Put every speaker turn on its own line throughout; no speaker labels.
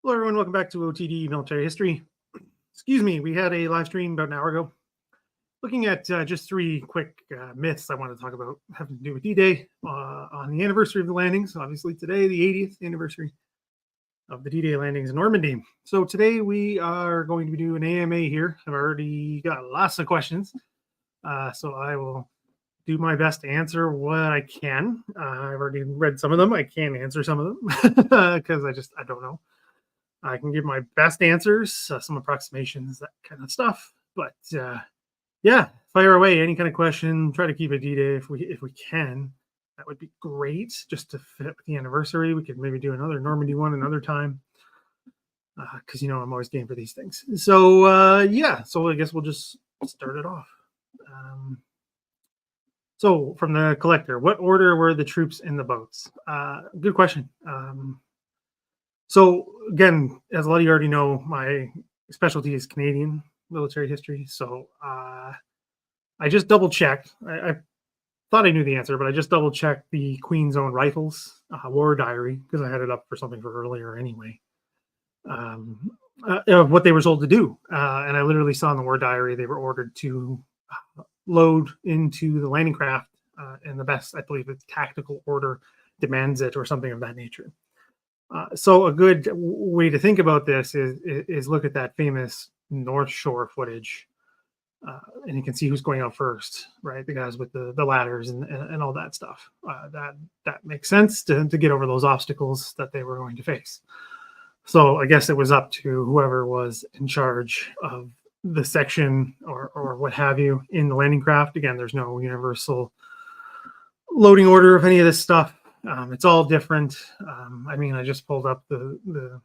Hello, everyone. Welcome back to OTD Military History. Excuse me, we had a live stream about an hour ago looking at just three quick myths I want to talk about having to do with D-Day on the anniversary of the landings. Obviously, today, the 80th anniversary of the D-Day landings in Normandy. So today we are going to do an AMA here. I've already got lots of questions, so I will do my best to answer what I can. I've already read some of them. I can't answer some of them because I don't know. I can give my best answers, some approximations, that kind of stuff. But yeah, fire away. Any kind of question. Try to keep it D-Day if we can. That would be great, just to fit with the anniversary. We could maybe do another Normandy one another time, because I'm always game for these things. So yeah, so I guess we'll just start it off. So from the collector, what order were the troops in the boats? Good question. So again, as a lot of you already know, my specialty is Canadian military history. So I just double checked. I thought I knew the answer, but I just double checked the Queen's Own Rifles war diary, because I had it up for something for earlier anyway, of what they were told to do. And I literally saw in the war diary they were ordered to load into the landing craft in the best, I believe, it's tactical order demands it, or something of that nature. So a good way to think about this is look at that famous North Shore footage, and you can see who's going out first, right? The guys with the ladders and all that stuff. That makes sense to get over those obstacles that they were going to face. So I guess it was up to whoever was in charge of the section or what have you in the landing craft. Again, there's no universal loading order of any of this stuff. It's all different. I mean, I just pulled up the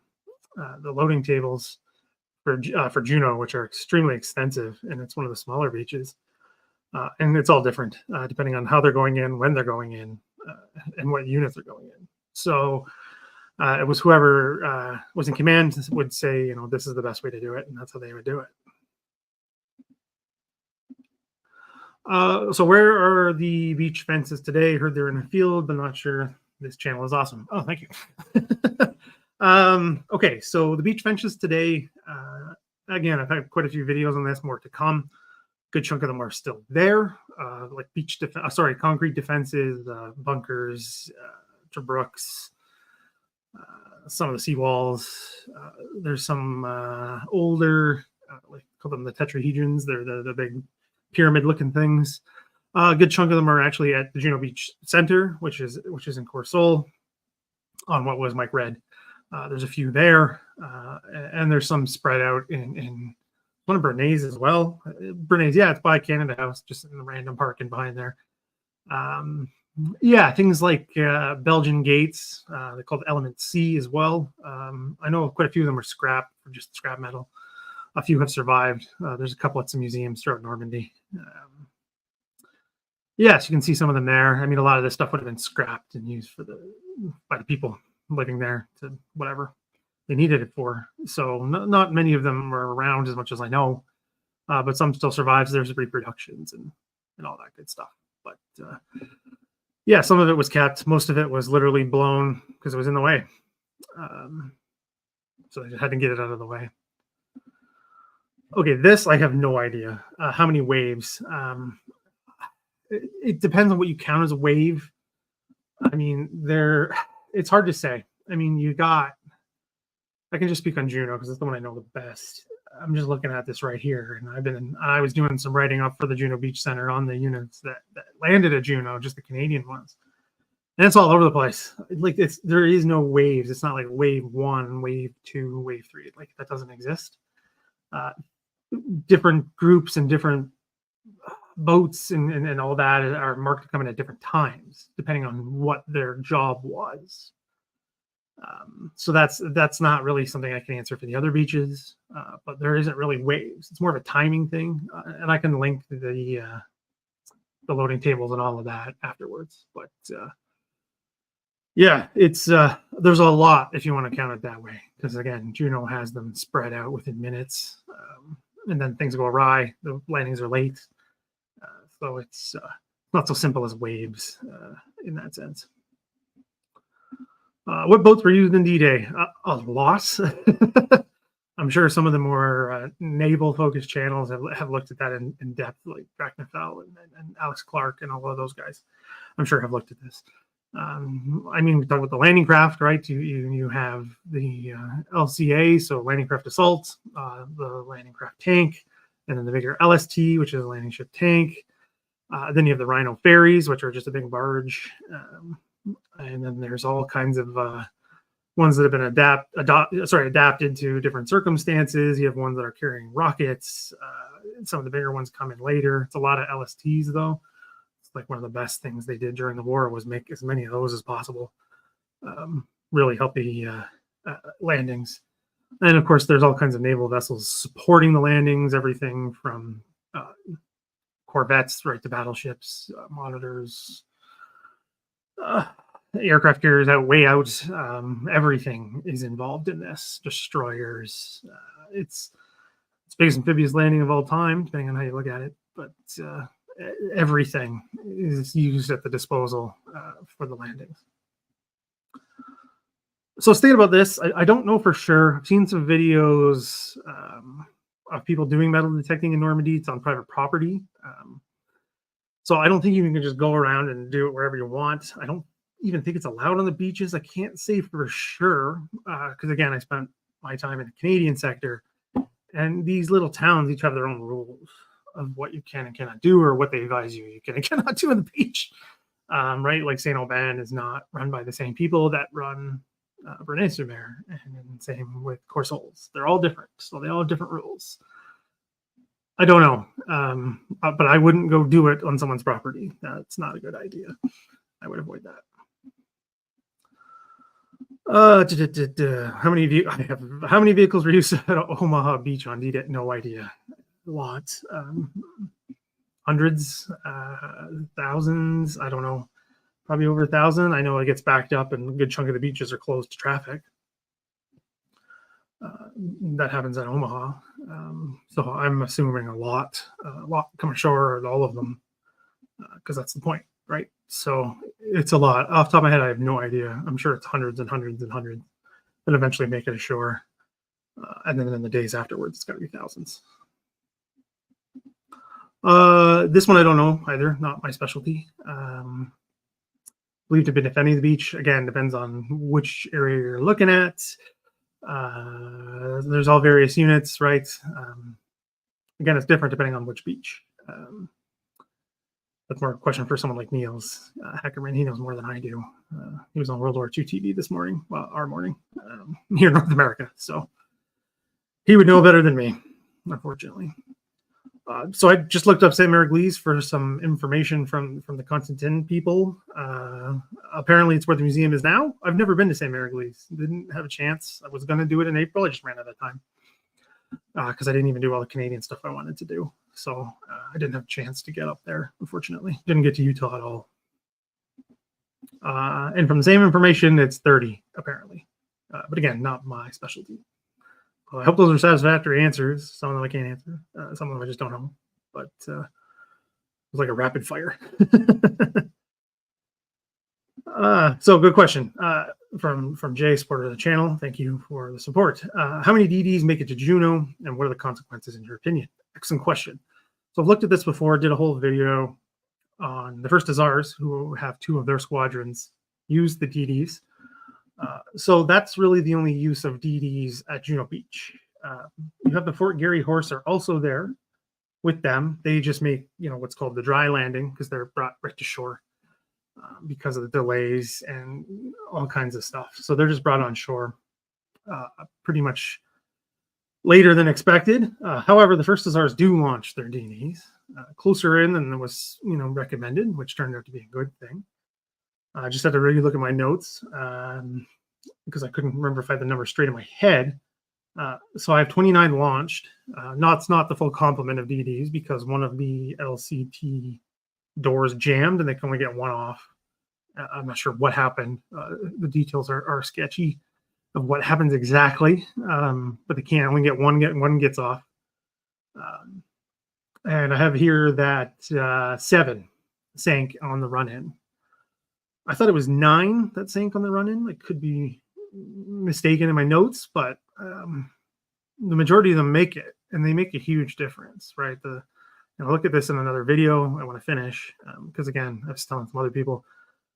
loading tables for Juno, which are extremely extensive, and it's one of the smaller beaches. And it's all different depending on how they're going in, when they're going in, and what units they're going in. So it was whoever was in command would say, this is the best way to do it, and that's how they would do it. So where are the beach fences today? Heard they're in the field, but not sure. This channel is awesome. Oh, thank you. Okay, so the beach fences today, again, I've had quite a few videos on this, more to come. Good chunk of them are still there, like concrete defenses, bunkers, brooks, some of the seawalls. There's some older, like call them the tetrahedrons. They're the big pyramid-looking things. A good chunk of them are actually at the Juno Beach Center, which is in Courseulles, on what was Mike Red. There's a few there, and there's some spread out in one of Bernays as well. Bernays, yeah, it's by Canada House, just in the random parking behind there. Yeah, things like Belgian gates. They're called Element C as well. I know quite a few of them are scrap, or just scrap metal. A few have survived. There's a couple at some museums throughout Normandy. Yes, you can see some of them there. I mean, a lot of this stuff would have been scrapped and used by the people living there to whatever they needed it for. So not many of them are around as much as I know, but some still survives. There's reproductions and all that good stuff. But yeah, some of it was kept. Most of it was literally blown because it was in the way. So they had to get it out of the way. Okay, this I have no idea. How many waves? It depends on what you count as a wave. I mean, it's hard to say. I mean, I can just speak on Juno because it's the one I know the best. I'm just looking at this right here, and I was doing some writing up for the Juno Beach Center on the units that landed at Juno, just the Canadian ones. And it's all over the place. Like there is no waves. It's not like wave 1, wave 2, wave 3. Like that doesn't exist. Different groups and different boats and all that are marked to come in at different times, depending on what their job was. So that's not really something I can answer for the other beaches, but there isn't really waves. It's more of a timing thing, and I can link the loading tables and all of that afterwards. But yeah, it's there's a lot if you want to count it that way, because again, Juno has them spread out within minutes, and then things go awry. The landings are late, so it's not so simple as waves in that sense. What boats were used in D-Day? A lot. I'm sure some of the more naval-focused channels have looked at that in depth, like Naval and Alex Clark and all of those guys. I'm sure have looked at this. I mean, we talk about the landing craft, right? You have the LCA, so landing craft assault, the landing craft tank, and then the bigger LST, which is a landing ship tank. Then you have the Rhino ferries, which are just a big barge. And then there's all kinds of ones that have been adapted to different circumstances. You have ones that are carrying rockets. Some of the bigger ones come in later. It's a lot of LSTs, though. It's like one of the best things they did during the war was make as many of those as possible. Really help the landings. And of course, there's all kinds of naval vessels supporting the landings, everything from corvettes right to battleships, monitors, aircraft carriers out, way out. Everything is involved in this. Destroyers. It's biggest amphibious landing of all time, depending on how you look at it. But everything is used at the disposal for the landings. So thinking about this, I don't know for sure. I've seen some videos of people doing metal detecting in Normandy. It's on private property. So I don't think you can just go around and do it wherever you want. I don't even think it's allowed on the beaches. I can't say for sure because, again, I spent my time in the Canadian sector. And these little towns each have their own rules of what you can and cannot do, or what they advise you can and cannot do on the beach. Right? Like Saint Aubin is not run by the same people that run Bernay-sur-Mer, and same with Corsoles. They're all different, so they all have different rules. I don't know, but I wouldn't go do it on someone's property. That's not a good idea. I would avoid that. How many vehicles were used at Omaha Beach on D-Day? No idea. Lots, hundreds, thousands. I don't know. Probably over 1,000. I know it gets backed up, and a good chunk of the beaches are closed to traffic. That happens at Omaha. So I'm assuming a lot come ashore, or all of them, because that's the point, right? So it's a lot. Off the top of my head, I have no idea. I'm sure it's hundreds and hundreds and hundreds that eventually make it ashore. And then in the days afterwards, it's got to be thousands. This one I don't know either. Not my specialty. Believed to have been defending the beach. Again, depends on which area you're looking at. There's all various units, right? Again, it's different depending on which beach. That's more a question for someone like Niels Heckerman. He knows more than I do. He was on World War II TV this morning, well, our morning, here in North America. So he would know better than me, unfortunately. So I just looked up St. Mariglis for some information from the Constantin people. Apparently it's where the museum is now. I've never been to St. Mariglis. Didn't have a chance. I was going to do it in April. I just ran out of time because I didn't even do all the Canadian stuff I wanted to do. So I didn't have a chance to get up there, unfortunately. Didn't get to Utah at all. And from the same information, it's 30, apparently. But again, not my specialty. I hope those are satisfactory answers. Some of them I can't answer. Some of them I just don't know. But it was like a rapid fire. So good question from Jay, supporter of the channel. Thank you for the support. How many DDs make it to Juno, and what are the consequences in your opinion? Excellent question. So I've looked at this before. Did a whole video on the first Hussars, who have 2 of their squadrons use the DDs. So that's really the only use of DDs at Juno Beach. You have the Fort Garry Horse are also there with them. They just make, what's called the dry landing, because they're brought right to shore because of the delays and all kinds of stuff. So they're just brought on shore pretty much later than expected. However, the first Hussars do launch their DDs closer in than was, recommended, which turned out to be a good thing. I just had to really look at my notes because I couldn't remember if I had the number straight in my head. So I have 29 launched. It's not the full complement of DDs because one of the LCT doors jammed and they can only get one off. I'm not sure what happened. The details are sketchy of what happens exactly, but they can only get one gets off. And I have here that 7 sank on the run-in. I thought it was 9 that sank on the run-in. I could be mistaken in my notes, but the majority of them make it, and they make a huge difference, right? I'll look at this in another video I want to finish, because again, I was telling some other people,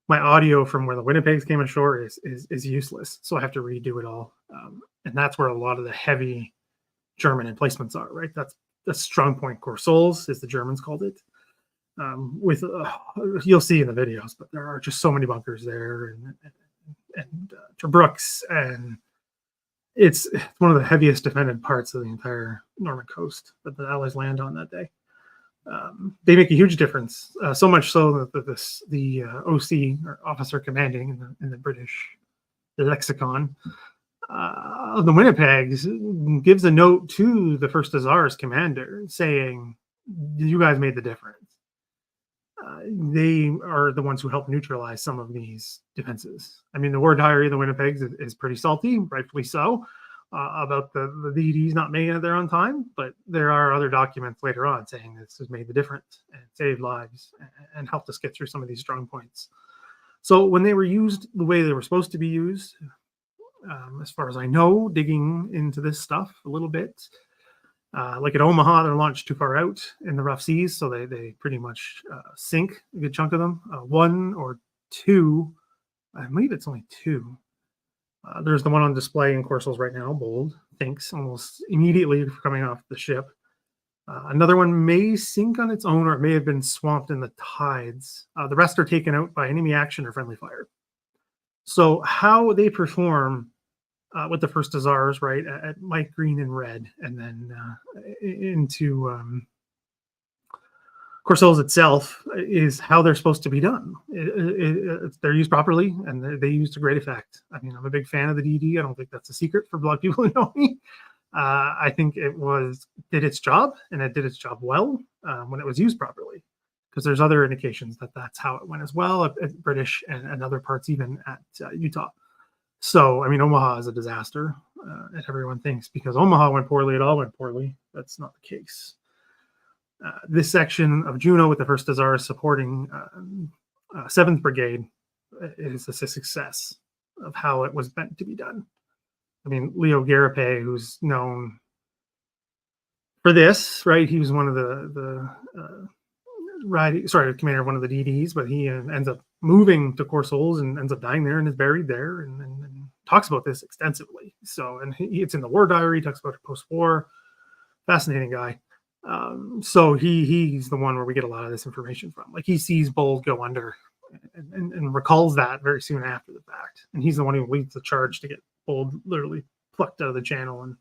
my audio from where the Winnipegs came ashore is useless, so I have to redo it all, and that's where a lot of the heavy German emplacements are, right? That's the strong point Corsoles, as the Germans called it. With you'll see in the videos, but there are just so many bunkers there, and Terbrooks, and it's one of the heaviest defended parts of the entire Norman coast that the Allies land on that day. They make a huge difference, so much so that the OC, or officer commanding in the British lexicon, the Winnipegs gives a note to the First Hussars commander saying, "You guys made the difference." They are the ones who help neutralize some of these defenses. I mean, the war diary of the Winnipegs is pretty salty, rightfully so, about the DDs not making it there on time, but there are other documents later on saying this has made the difference and saved lives and helped us get through some of these strong points. So when they were used the way they were supposed to be used, as far as I know, digging into this stuff a little bit, like at Omaha, they're launched too far out in the rough seas, so they pretty much sink a good chunk of them. 1 or 2, I believe it's only 2. There's the one on display in Corsoles right now, bold, thinks almost immediately coming off the ship. Another one may sink on its own, or it may have been swamped in the tides. The rest are taken out by enemy action or friendly fire. So how they perform with the First Hussars, right, at light green and red, and then into Corsoles itself, is how they're supposed to be done. They're used properly, and they used to great effect. I mean, I'm a big fan of the DD. I don't think that's a secret for a lot of people who know me. I think it did its job, and it did its job well when it was used properly, because there's other indications that that's how it went as well at British and other parts, even at Utah. So, I mean, Omaha is a disaster, as everyone thinks, because Omaha went poorly, it all went poorly. That's not the case. This section of Juno with the First Hussars supporting 7th Brigade is a success of how it was meant to be done. I mean, Leo Garapé, who's known for this, right? He was one of the commander of one of the DDs, but he ends up moving to Corsoles and ends up dying there and is buried there, and talks about this extensively. So, and it's in the war diary, he talks about it post-war. Fascinating guy. So he's the one where we get a lot of this information from. Like, he sees Bold go under and recalls that very soon after the fact. And he's the one who leads the charge to get Bold literally plucked out of the channel and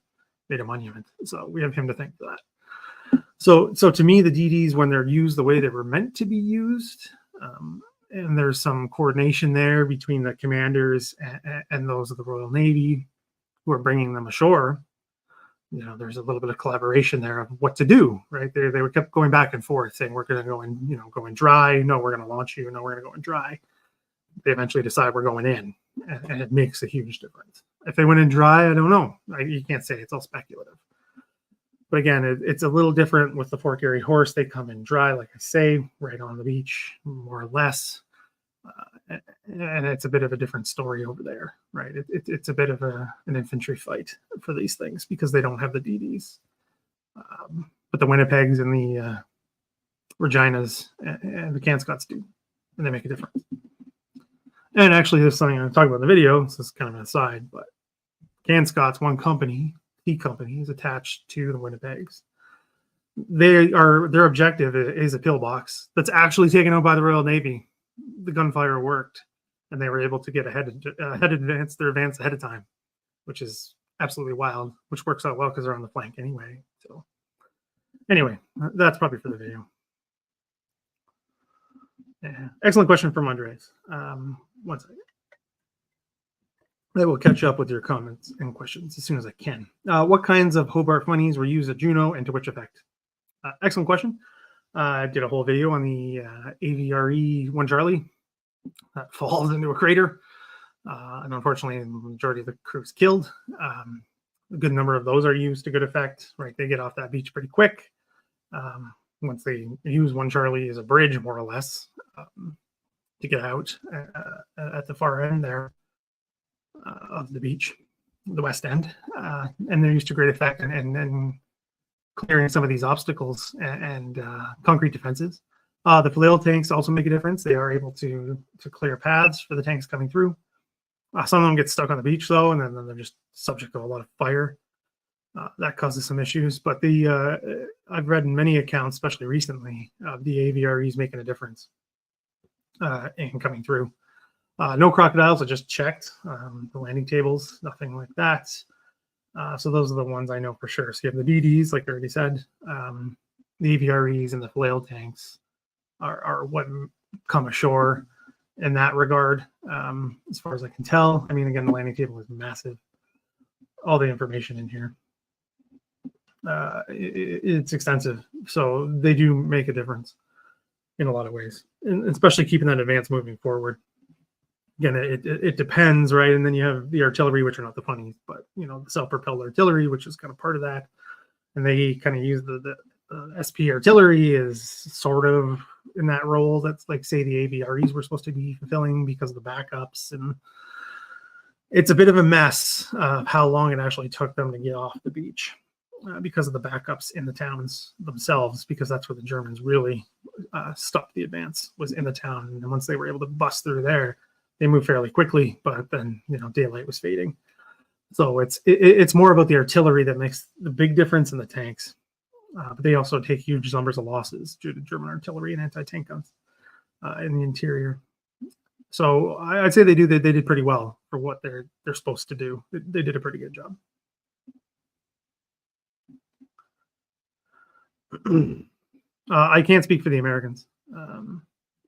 made a monument. So we have him to thank for that. So to me, the DDs, when they're used the way they were meant to be used, and there's some coordination there between the commanders and those of the Royal Navy who are bringing them ashore, you know, there's a little bit of collaboration there of what to do, right? They were kept going back and forth saying, we're going to go in, go in dry. No, we're going to launch you. No, we're going to go in dry. They eventually decide we're going in, and it makes a huge difference. If they went in dry, I don't know. You can't say, it's all speculative. But again, it's a little different with the Fort Garry Horse. They come in dry, like I say, right on the beach, more or less. And it's a bit of a different story over there, right? It's a bit of an infantry fight for these things because they don't have the DDs. But the Winnipegs and the Reginas and the Canscotts do, and they make a difference. And actually, there's something I'm talking about in the video. This is kind of an aside, but Canscott's one company, T company, is attached to the Winnipegs. Their objective is a pillbox that's actually taken out by the Royal Navy. The gunfire worked, and they were able to get their advance ahead of time, which is absolutely wild, which works out well because they're on the flank anyway. So anyway, that's probably for the video. Yeah. Excellent question from Andres. 1 second. I will catch up with your comments and questions as soon as I can. What kinds of Hobart funnies were used at Juno and to which effect? Excellent question. I did a whole video on the AVRE 1 Charlie that falls into a crater. And unfortunately, the majority of the crew is killed. A good number of those are used to good effect, right? They get off that beach pretty quick. Once they use 1 Charlie as a bridge, more or less. to get out at the far end there of the beach, the west end, and they're used to great effect and clearing some of these obstacles and concrete defenses. The flail tanks also make a difference. They are able to clear paths for the tanks coming through. Some of them get stuck on the beach though, and then they're just subject to a lot of fire. That causes some issues. But I've read in many accounts, especially recently, the AVREs making a difference in coming through. No crocodiles. I just checked the landing tables, nothing like that. So those are the ones I know for sure. So you have the BDs, like I already said, the AVREs and the flail tanks are what come ashore in that regard, as far as I can tell. I mean, again, the landing table is massive. All the information in here. It's extensive. So they do make a difference in a lot of ways, and especially keeping that advance moving forward. Again, it depends, right? And then you have the artillery, which are not the funnies, but you know, the self-propelled artillery, which is kind of part of that. And they kind of use the SP artillery is sort of in that role. That's like, say, the AVREs were supposed to be fulfilling because of the backups, and it's a bit of a mess of how long it actually took them to get off the beach because of the backups in the towns themselves, because that's where the Germans really stopped the advance, was in the town. And once they were able to bust through there, they moved fairly quickly, but then, you know, daylight was fading. So it's more about the artillery that makes the big difference in the tanks. But they also take huge numbers of losses due to German artillery and anti-tank guns in the interior. So I'd say they did pretty well for what they're supposed to do. They did a pretty good job. I can't speak for the Americans.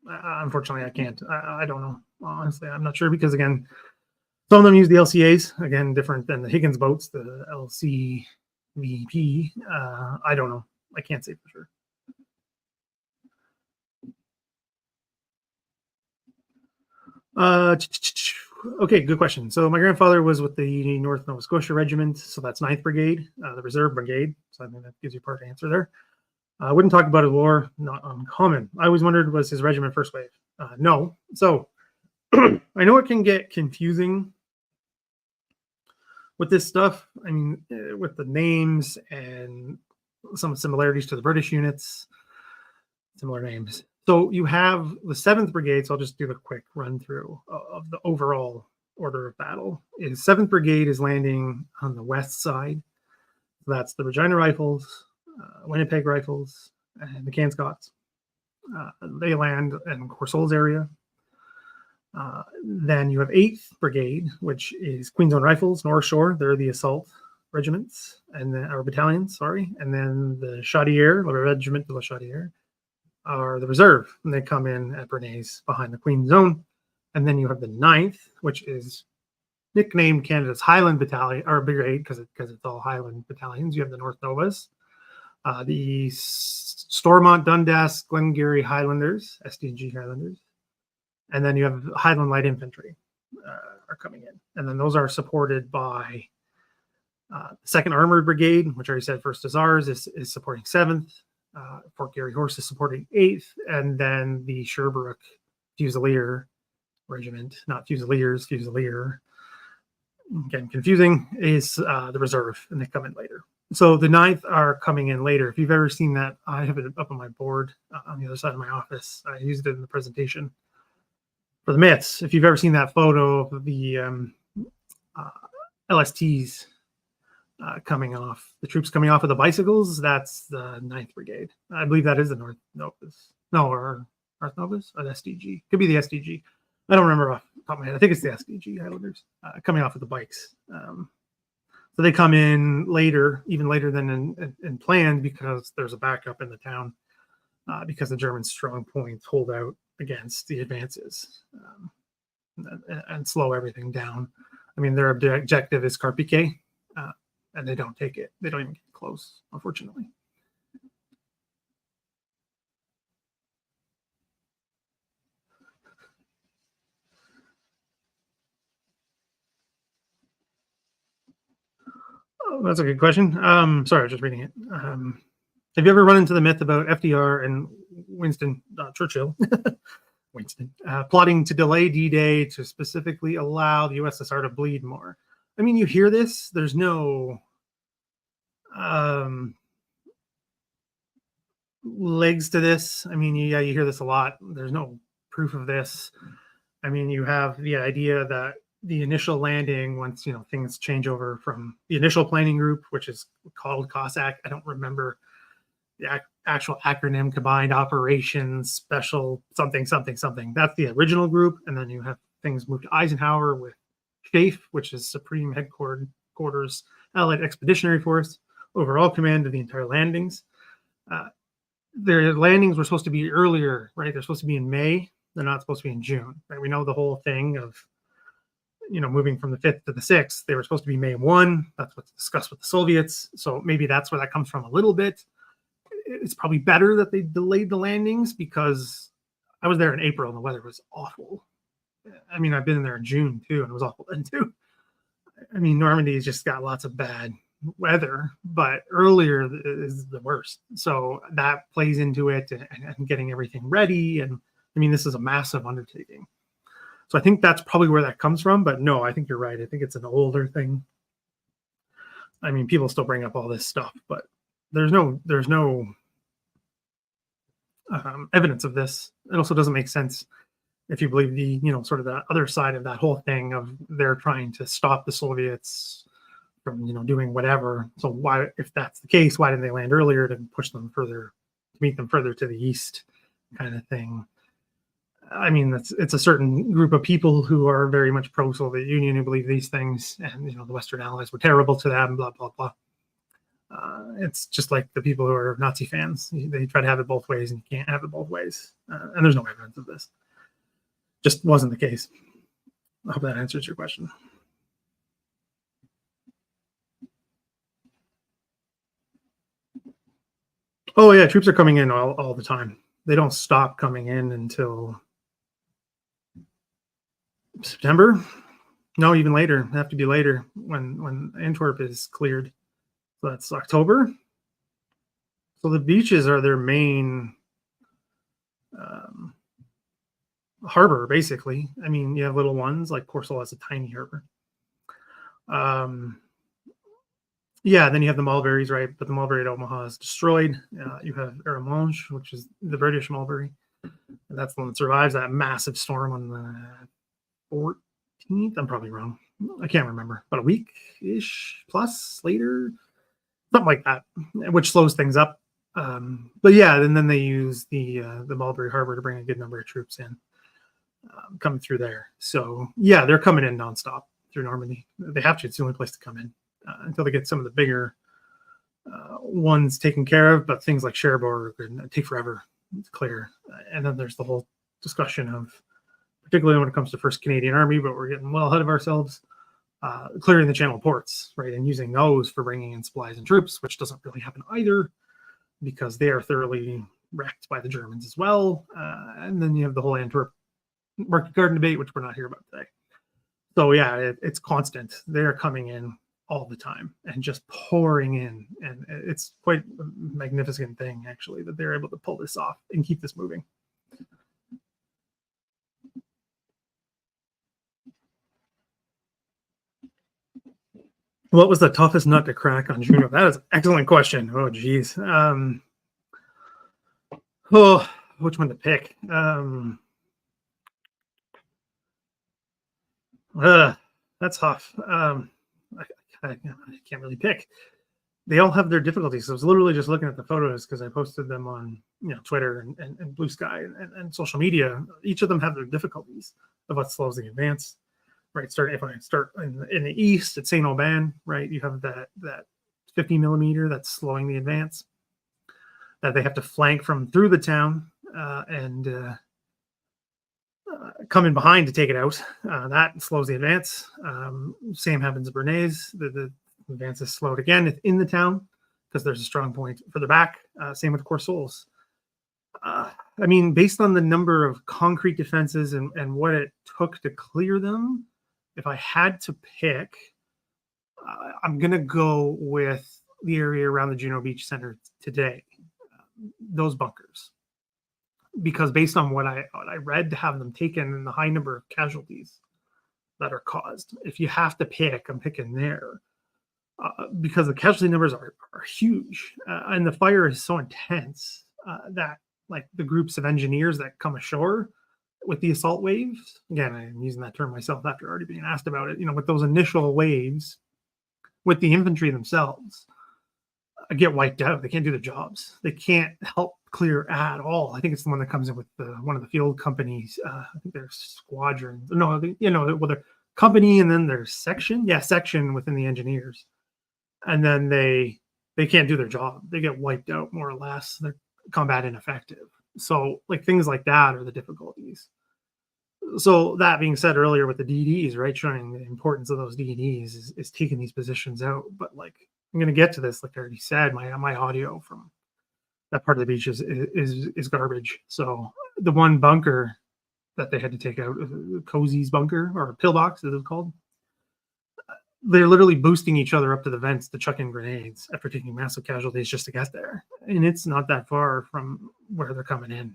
Unfortunately, I can't. I don't know. Honestly, I'm not sure, because again, some of them use the LCAs, again, different than the Higgins boats, the LCVP. I don't know. I can't say for sure. Okay, good question. So my grandfather was with the North Nova Scotia Regiment, so that's 9th Brigade, the Reserve Brigade. So I think that gives you part of answer there. I wouldn't talk about his war, not uncommon. I always wondered, was his regiment first wave? No. So I know it can get confusing with this stuff. I mean, with the names and some similarities to the British units, similar names. So you have the 7th Brigade. So I'll just do a quick run through of the overall order of battle. 7th Brigade is landing on the west side. So that's the Regina Rifles, Winnipeg Rifles, and the Canscotts. They land in Corsols area. Then you have 8th Brigade, which is Queen's Own Rifles, North Shore. They're the assault regiments, and then our battalions, sorry. And then the Chaudière, the Regiment de la Chaudière, are the reserve, and they come in at Bernays behind the Queen's Own. And then you have the 9th, which is nicknamed Canada's Highland Battalion, or Brigade, because it's all Highland battalions. You have the North Novas, the Stormont, Dundas, Glengarry Highlanders, SDG Highlanders, and then you have Highland Light Infantry are coming in. And then those are supported by 2nd Armored Brigade, which I already said, 1st Hussars is supporting 7th. Fort Garry Horse is supporting 8th. And then the Sherbrooke Fusilier Regiment, not Fusiliers, Fusilier. Again, confusing, is the reserve, and they come in later. So the 9th are coming in later. If you've ever seen that, I have it up on my board on the other side of my office. I used it in the presentation for the myths. If you've ever seen that photo of the LSTs coming off, the troops coming off of the bicycles, that's the 9th Brigade. I believe that is the North Novas. No, or North Novas, or the SDG. Could be the SDG. I don't remember off the top of my head. I think it's the SDG Highlanders coming off of the bikes. So they come in later, even later than in planned, because there's a backup in the town, because the German strong points hold out against the advances and slow everything down. I mean, their objective is Carpiquet, and they don't take it. They don't even get close, unfortunately. Oh, that's a good question. Sorry, I was just reading it. Have you ever run into the myth about FDR and Winston Churchill? Winston, plotting to delay D-Day to specifically allow the USSR to bleed more. I mean, you hear this. There's no legs to this. I mean, yeah, you hear this a lot. There's no proof of this. I mean, you have the idea that the initial landing, once things change over from the initial planning group, which is called Cossack. I don't remember the actual acronym, Combined Operations Special something something something. That's the original group, and then you have things move to Eisenhower with Schaefer, which is Supreme Headquarters Allied Expeditionary Force, overall command of the entire landings. Their landings were supposed to be earlier, right? They're supposed to be in May. They're not supposed to be in June, right? We know the whole thing of moving from the 5th to the 6th. They were supposed to be May 1. That's what's discussed with the Soviets. So maybe that's where that comes from a little bit. It's probably better that they delayed the landings, because I was there in April and the weather was awful. I mean, I've been there in June too, and it was awful then too. I mean, Normandy's just got lots of bad weather, but earlier is the worst. So that plays into it, and getting everything ready. And I mean, this is a massive undertaking. So I think that's probably where that comes from. But no, I think you're right. I think it's an older thing. I mean, people still bring up all this stuff, but there's no evidence of this. It also doesn't make sense if you believe the sort of the other side of that whole thing of they're trying to stop the Soviets from doing whatever. So why, if that's the case, why didn't they land earlier to push them further, to meet them further to the east, kind of thing? I mean, it's a certain group of people who are very much pro-Soviet Union who believe these things, and the Western Allies were terrible to them, blah blah blah. It's just like the people who are Nazi fans. They try to have it both ways, and you can't have it both ways. And there's no evidence of this. Just wasn't the case. I hope that answers your question. Oh yeah, troops are coming in all the time. They don't stop coming in until September. No, even later. They have to be later when Antwerp is cleared. So that's October. So the beaches are their main harbor, basically. I mean, you have little ones, like Courcelles has a tiny harbor. Yeah, then you have the Mulberries, right? But the Mulberry at Omaha is destroyed. You have Rerecich, which is the British Mulberry. And that's the one that survives that massive storm on the 14th. I'm probably wrong. I can't remember. But a week-ish plus later, something like that, which slows things up. But yeah, and then they use the Mulberry Harbor to bring a good number of troops in, coming through there. So yeah, they're coming in nonstop through Normandy. They have to. It's the only place to come in until they get some of the bigger ones taken care of. But things like Cherbourg take forever to clear. And then there's the whole discussion of, particularly when it comes to 1st Canadian Army, but we're getting well ahead of ourselves, clearing the Channel ports, right, and using those for bringing in supplies and troops, which doesn't really happen either, because they are thoroughly wrecked by the Germans as well. And then you have the whole Antwerp Market Garden debate, which we're not here about today. So yeah, it's constant. They're coming in all the time and just pouring in, and it's quite a magnificent thing, actually, that they're able to pull this off and keep this moving. What was the toughest nut to crack on Juno? That is an excellent question. Oh, geez. Which one to pick? That's tough. I can't really pick. They all have their difficulties. I was literally just looking at the photos because I posted them on Twitter and Blue Sky and social media. Each of them have their difficulties of what slows the advance. Right, if I start in the east at Saint Aubin, right, you have that 50 millimeter that's slowing the advance, that they have to flank from through the town and come in behind to take it out. That slows the advance. Same happens at Bernays. The advance is slowed again in the town because there's a strong point further back. Same with Courcelles. I mean, based on the number of concrete defenses and what it took to clear them, if I had to pick, I'm going to go with the area around the Juno Beach Center today. Those bunkers. because based on what I read, to have them taken and the high number of casualties that are caused, if you have to pick, I'm picking there. Because the casualty numbers are huge, and the fire is so intense that like the groups of engineers that come ashore with the assault waves, again, I'm using that term myself after already being asked about it, with those initial waves with the infantry themselves, get wiped out. They can't do their jobs. They can't help clear at all. I think it's the one that comes in with one of the field companies. I think there's squadrons. No, well, they're company and then there's section. Yeah, section within the engineers. And then they can't do their job. They get wiped out more or less. They're combat ineffective. So like things like that are the difficulties. So that being said earlier with the DDs, right, showing the importance of those DDs is taking these positions out. But like I'm going to get to this, like I already said, my audio from that part of the beach is garbage. So the one bunker that they had to take out, Cozy's bunker or pillbox, as it's called, they're literally boosting each other up to the vents to chuck in grenades after taking massive casualties just to get there. And it's not that far from where they're coming in.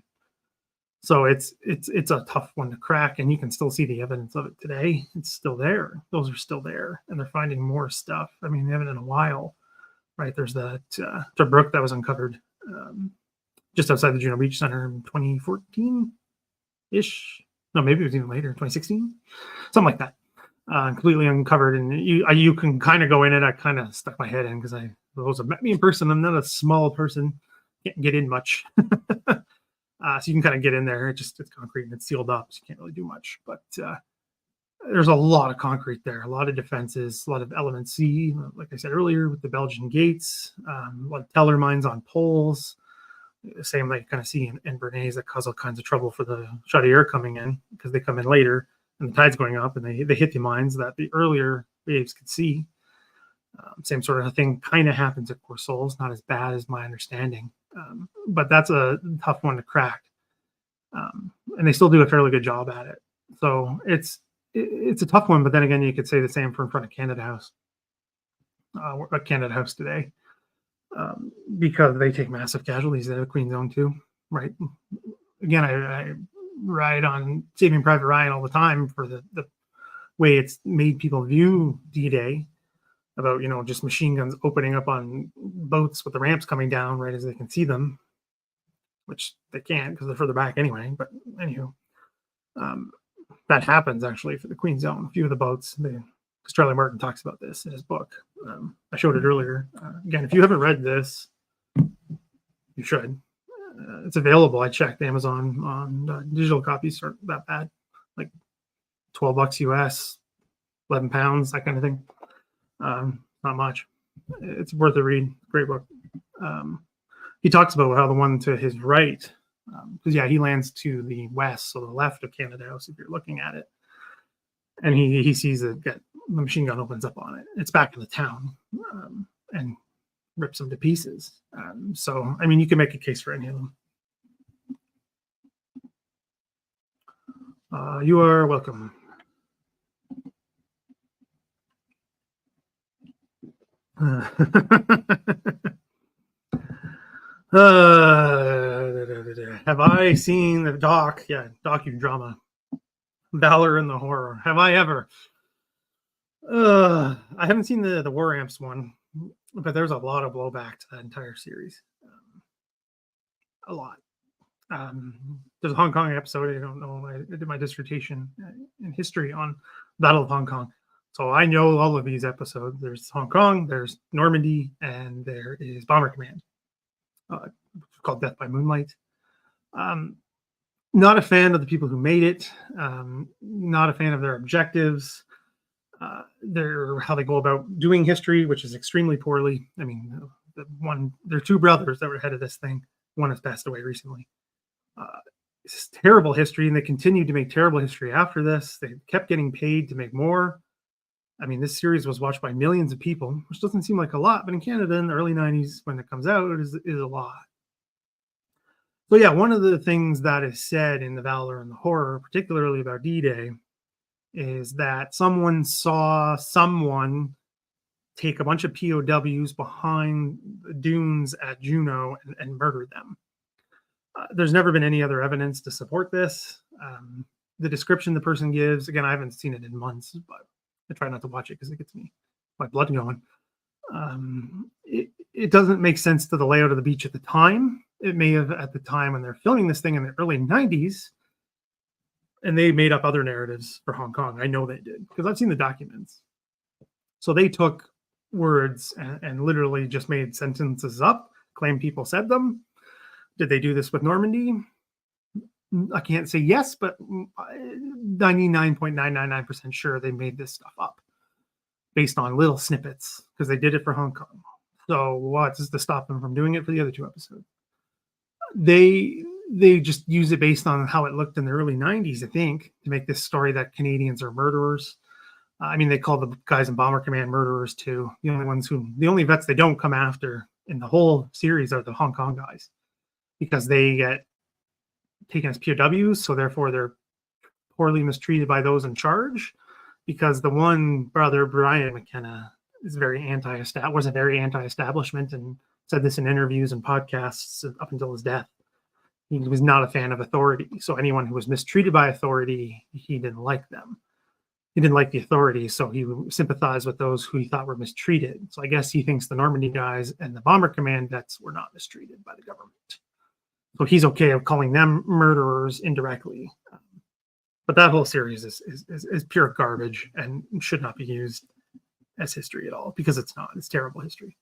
So it's a tough one to crack, and you can still see the evidence of it today. It's still there. Those are still there, and they're finding more stuff. I mean, they haven't in a while, right? There's that brook that was uncovered just outside the Juno Beach Center in 2014-ish. No, maybe it was even later, 2016, something like that. Completely uncovered, and you can kind of go in it. I kind of stuck my head in because those have met me in person. I'm not a small person, can't get in much. So you can kind of get in there. It's concrete and it's sealed up, so you can't really do much. But there's a lot of concrete there, a lot of defenses, a lot of element C, like I said earlier, with the Belgian gates, a lot of teller mines on poles. The same like you kind of see in Bernays that cause all kinds of trouble for the Chaudière coming in because they come in later and the tide's going up and they hit the mines that the earlier waves could see. Same sort of thing kind of happens at Courseulles, not as bad as my understanding. But that's a tough one to crack. And they still do a fairly good job at it. So it's a tough one, but then again, you could say the same for in front of Canada House. At Canada House today. Because they take massive casualties at the Queen Zone too, right? Again, I ride on Saving Private Ryan all the time for the way it's made people view D-Day, about just machine guns opening up on boats with the ramps coming down right as they can see them, which they can't because they're further back anyway. But anywho, that happens actually for the Queen Zone. A few of the boats, because Charlie Martin talks about this in his book. I showed it earlier. Again, if you haven't read this, you should. It's available. I checked Amazon on digital copies aren't that bad, like $12 US, 11 pounds, that kind of thing. Not much. It's worth a read. Great book. He talks about how the one to his right, because he lands to the west, so the left of Canada House, if you're looking at it, and he sees that the machine gun opens up on it. It's back in the town and rips them to pieces. So, I mean, you can make a case for any of them. You are welcome. Have I seen the docudrama Valor and the Horror? Have I ever? I haven't seen the War Amps one, but there's a lot of blowback to that entire series. A lot. There's a Hong Kong episode. I don't know. I did my dissertation in history on Battle of Hong Kong. So I know all of these episodes. There's Hong Kong, there's Normandy, and there is Bomber Command, called Death by Moonlight. Not a fan of the people who made it. Not a fan of their objectives. How they go about doing history, which is extremely poorly. I mean, there are two brothers that were head of this thing. One has passed away recently. It's terrible history, and they continued to make terrible history after this. They kept getting paid to make more. I mean, this series was watched by millions of people, which doesn't seem like a lot, but in Canada in the early 90s, when it comes out, it is a lot. So yeah, one of the things that is said in the Valor and the Horror, particularly about D-Day, is that someone saw someone take a bunch of POWs behind the dunes at Juno and murder them. There's never been any other evidence to support this. The description the person gives, again, I haven't seen it in months, but I try not to watch it because it gets my blood going. It doesn't make sense to the layout of the beach at the time. It may have at the time when they're filming this thing in the early 90s, and they made up other narratives for Hong Kong. I know they did because I've seen the documents. So they took words and literally just made sentences up, claimed people said them. Did they do this with Normandy? I can't say yes, but 99.999% sure they made this stuff up based on little snippets because they did it for Hong Kong. So what's to stop them from doing it for the other 2 episodes? They just use it based on how it looked in the early 90s, I think, to make this story that Canadians are murderers. I mean, they call the guys in Bomber Command murderers too. The only vets they don't come after in the whole series are the Hong Kong guys because they get taken as POWs, so therefore they're poorly mistreated by those in charge. Because the one brother, Brian McKenna, was very anti-establishment and said this in interviews and podcasts up until his death. He was not a fan of authority. So anyone who was mistreated by authority, he didn't like them. He didn't like the authority, so he sympathized with those who he thought were mistreated. So I guess he thinks the Normandy guys and the Bomber Command vets were not mistreated by the government. So he's okay of calling them murderers indirectly. But that whole series is pure garbage and should not be used as history at all because it's not. It's terrible history.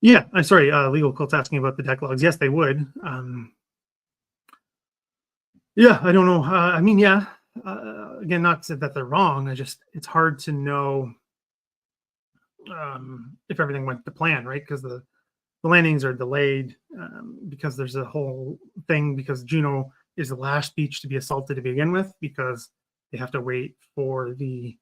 Yeah, I'm sorry. Legal Cult's asking about the deck logs. Yes, they would. Yeah, I don't know. I mean, yeah. Again, not that they're wrong. It's hard to know if everything went to plan, right? Because the landings are delayed because there's a whole thing because Juno is the last beach to be assaulted to begin with because they have to wait for the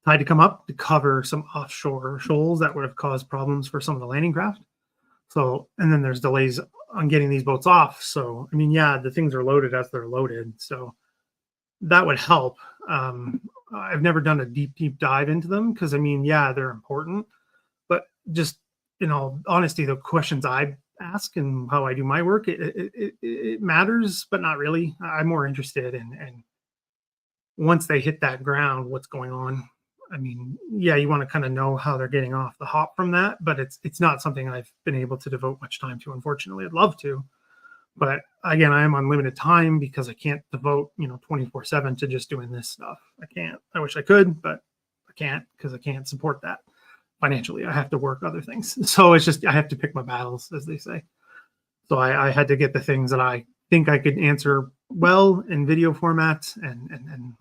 tide to come up to cover some offshore shoals that would have caused problems for some of the landing craft. So, and then there's delays on getting these boats off. So, I mean, yeah, the things are loaded as they're loaded. So that would help. I've never done a deep dive into them because, I mean, yeah, they're important. But just in all honesty, the questions I ask and how I do my work, it matters, but not really. I'm more interested in once they hit that ground, what's going on. I mean, yeah, you want to kind of know how they're getting off the hop from that, but it's not something I've been able to devote much time to. Unfortunately, I'd love to, but again, I am on limited time because I can't devote 24/7 to just doing this stuff. I can't. I wish I could, but I can't because I can't support that financially. I have to work other things, so it's just I have to pick my battles, as they say. So I had to get the things that I think I could answer well in video format, and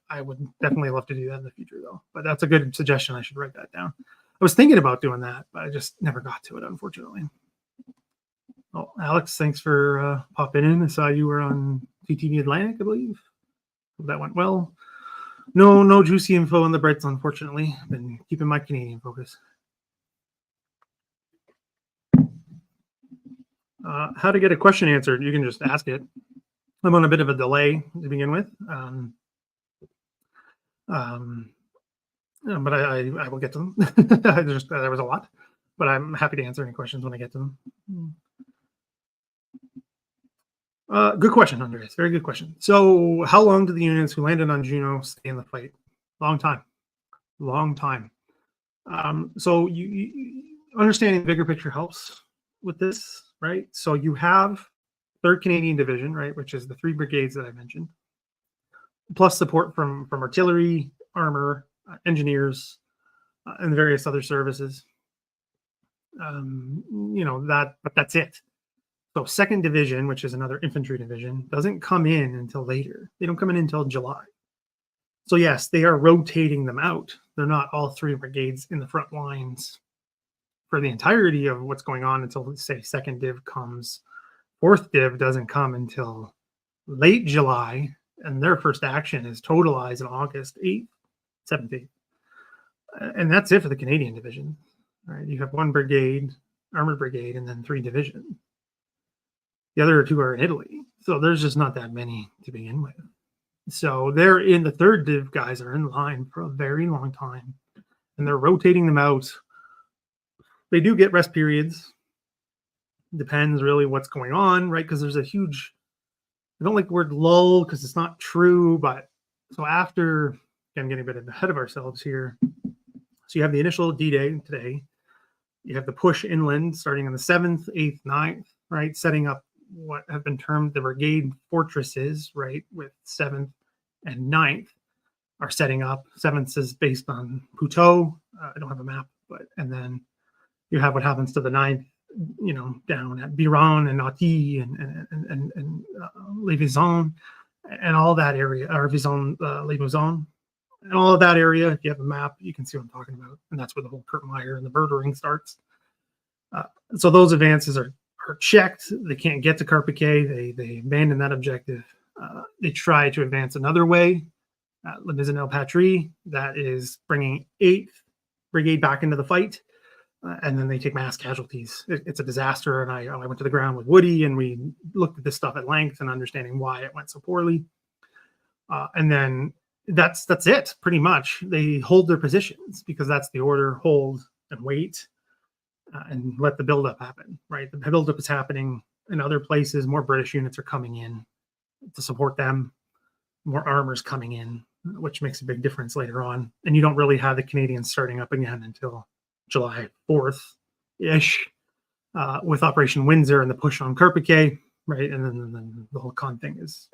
I would definitely love to do that in the future though. But that's a good suggestion. I should write that down. I was thinking about doing that, but I just never got to it, unfortunately. Well, Alex, thanks for popping in. I saw you were on TTV Atlantic, I believe. Hope that went well. No juicy info on the Brits, unfortunately. I've been keeping my Canadian focus. How to get a question answered? You can just ask it. I'm on a bit of a delay to begin with, but I will get to them. There was a lot, but I'm happy to answer any questions when I get to them. Good question, Andreas. Very good question. So, how long did the units who landed on Juno stay in the fight? Long time. So you understanding the bigger picture helps with this, right? So you have 3rd Canadian Division, right, which is the 3 brigades that I mentioned, plus support from artillery, armor, engineers, and various other services. But that's it. So 2nd Division, which is another infantry division, doesn't come in until later. They don't come in until July. So yes, they are rotating them out. They're not all 3 brigades in the front lines for the entirety of what's going on until, let's say, 2nd Div comes. 4th Div doesn't come until late July, and their first action is totalized in August 8th, 7th, 8th. And that's it for the Canadian Division. Right? You have 1 brigade armored brigade, and then 3 divisions. The other 2 are in Italy. So there's just not that many to begin with. So they're in the 3rd div guys are in line for a very long time, and they're rotating them out. They do get rest periods. Depends really what's going on, right? Because there's a huge, I don't like the word lull because it's not true, but so after, I'm getting a bit ahead of ourselves here. So you have the initial D-Day today. You have the push inland starting on the 7th, 8th, 9th, right? Setting up what have been termed the brigade fortresses, right? With 7th and 9th are setting up. 7th is based on Puteaux. I don't have a map, but, and then you have what happens to the 9th, you know, down at Biron and Nauty and Les Visons and all that area, or Vison, Les Visons. And all of that area, if you have a map, you can see what I'm talking about. And that's where the whole Kurt Meyer and the murdering starts. So those advances are checked. They can't get to Carpiquet. They abandon that objective. They try to advance another way. Le Misenel Patrie, that is bringing 8th Brigade back into the fight. And then they take mass casualties. It's a disaster. And I went to the ground with Woody, and we looked at this stuff at length and understanding why it went so poorly. And then that's it, pretty much. They hold their positions because that's the order: hold and wait, and let the buildup happen. Right, the buildup is happening in other places. More British units are coming in to support them. More armor's coming in, which makes a big difference later on. And you don't really have the Canadians starting up again until July 4th ish, with Operation Windsor and the push on Carpiquet. Right, and then the whole con thing is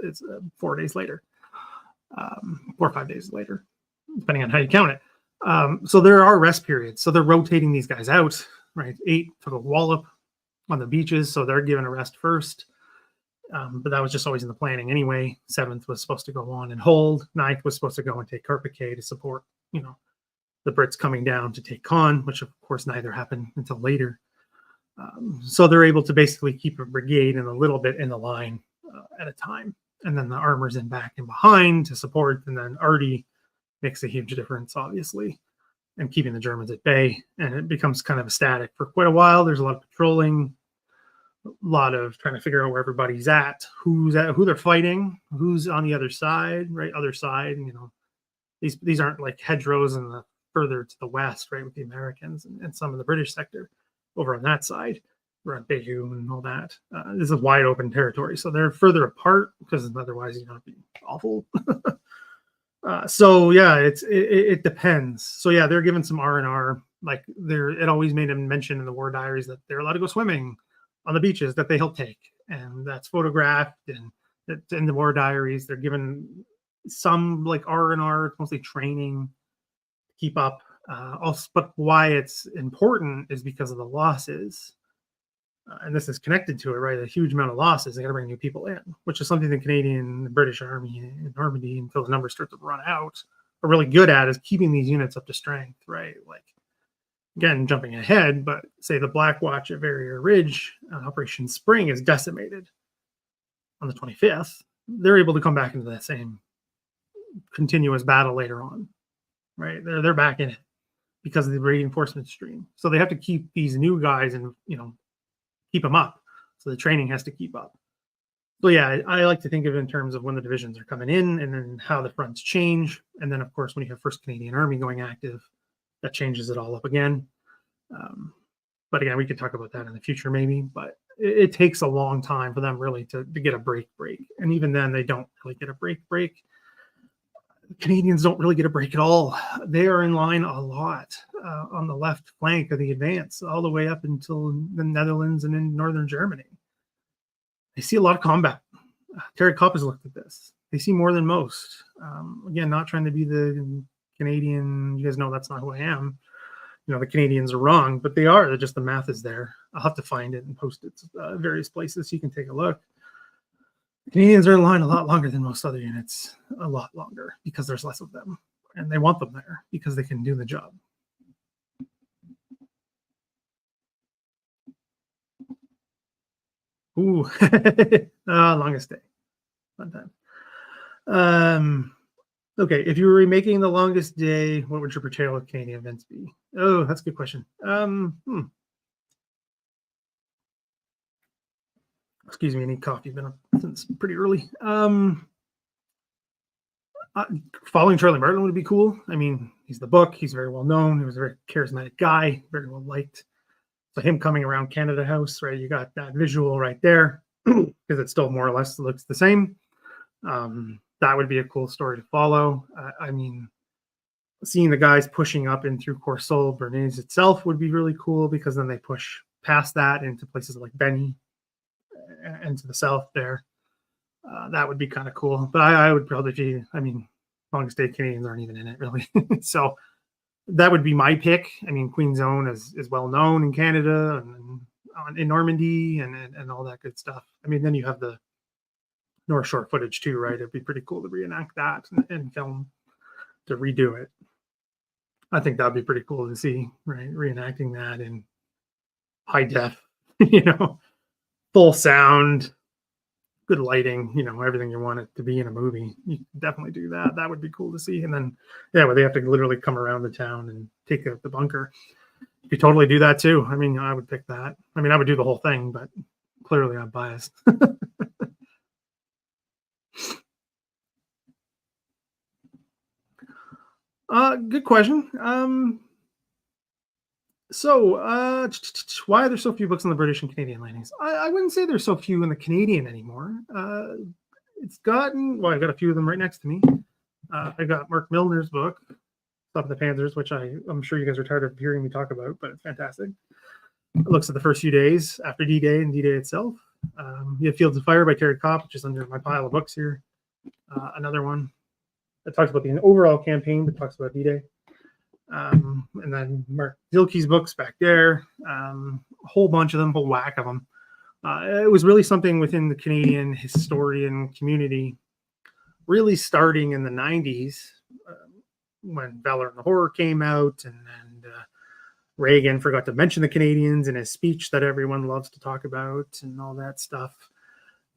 4 days later. 4 or 5 days later, depending on how you count it. So there are rest periods. So they're rotating these guys out, right? 8 took a wallop on the beaches, so they're given a rest first. But that was just always in the planning anyway. 7th was supposed to go on and hold. 9th was supposed to go and take Carpiquet to support, you know, the Brits coming down to take Caen, which of course neither happened until later. So they're able to basically keep a brigade and a little bit in the line at a time. And then the armor's in back and behind to support. And then Artie makes a huge difference, obviously, and keeping the Germans at bay. And it becomes kind of a static for quite a while. There's a lot of patrolling, a lot of trying to figure out where everybody's at, who they're fighting, who's on the other side, right? Other side. And, you know, these aren't like hedgerows in the further to the west, right? With the Americans and some of the British sector over on that side. Around Bayou and all that. This is wide open territory, so they're further apart because otherwise, you know, it'd be awful. So yeah, it depends. So yeah, they're given some R&R. Like it always made them mention in the war diaries that they're allowed to go swimming on the beaches that they help take, and that's photographed. And it's in the war diaries, they're given some like R&R, mostly training, keep up. Also, but why it's important is because of the losses. And this is connected to it, right? A huge amount of losses. They got to bring new people in, which is something the Canadian, the British Army in Normandy, until the numbers start to run out, are really good at, is keeping these units up to strength, right? Like, again, jumping ahead, but say the Black Watch at Verrier Ridge, Operation Spring, is decimated on the 25th. They're able to come back into that same continuous battle later on, right? They're back in it because of the reinforcement stream. So they have to keep these new guys and, you know, keep them up. So the training has to keep up. So yeah, I like to think of it in terms of when the divisions are coming in and then how the fronts change. And then of course, when you have 1st Canadian Army going active, that changes it all up again. But again, we could talk about that in the future maybe, but it takes a long time for them really to get a break. And even then they don't really get a break. Canadians don't really get a break at all. They are in line a lot on the left flank of the advance, all the way up until the Netherlands and in northern Germany. They see a lot of combat. Terry Kopp has looked at this. They see more than most. Again, not trying to be the Canadian. You guys know that's not who I am. You know, the Canadians are wrong, but they are. They're just, the math is there. I'll have to find it and post it to various places so you can take a look. Canadians are in line a lot longer than most other units, a lot longer, because there's less of them, and they want them there because they can do the job. Ooh, longest day, fun time. Okay, if you were remaking The Longest Day, what would your portrayal of Canadian events be? Oh, that's a good question. Excuse me, I need coffee. Been up since pretty early. Following Charlie Martin would be cool. I mean, he's the book. He's very well known. He was a very charismatic guy, very well liked. So him coming around Canada House, right? You got that visual right there because it still more or less looks the same. That would be a cool story to follow. I mean, seeing the guys pushing up in through Courseulles, Bernays itself would be really cool because then they push past that into places like Benny and to the south there. That would be kind of cool. But I would probably be, I mean, Longest Day Canadians aren't even in it really. So that would be my pick. I mean, Queen's Own is well known in Canada and in Normandy and all that good stuff. I mean, then you have the North Shore footage too, right? It'd be pretty cool to reenact that and film to redo it. I think that'd be pretty cool to see, right? Reenacting that in high def, you know, full sound, good lighting, you know, everything you want it to be in a movie. You can definitely do that. That would be cool to see. And then, yeah, where they have to literally come around the town and take out the bunker. You could totally do that too. I mean, I would pick that. I mean, I would do the whole thing, but clearly I'm biased. Good question. Why are there so few books on the British and Canadian landings? I wouldn't say there's so few in the Canadian anymore. It's gotten, well, I've got a few of them right next to me. I got Mark Milner's book, Stuff of the Panzers, which I'm sure you guys are tired of hearing me talk about, but it's fantastic. It looks at the first few days after D-Day and D-Day itself. You have Fields of Fire by Terry Kopp, which is under my pile of books here. Another one that talks about the overall campaign, but talks about D-Day. And then Mark Zilke's books back there, a whole bunch of them, whole whack of them. It was really something within the Canadian historian community, really starting in the 90s when Valor and the Horror came out, and Reagan forgot to mention the Canadians in his speech that everyone loves to talk about and all that stuff.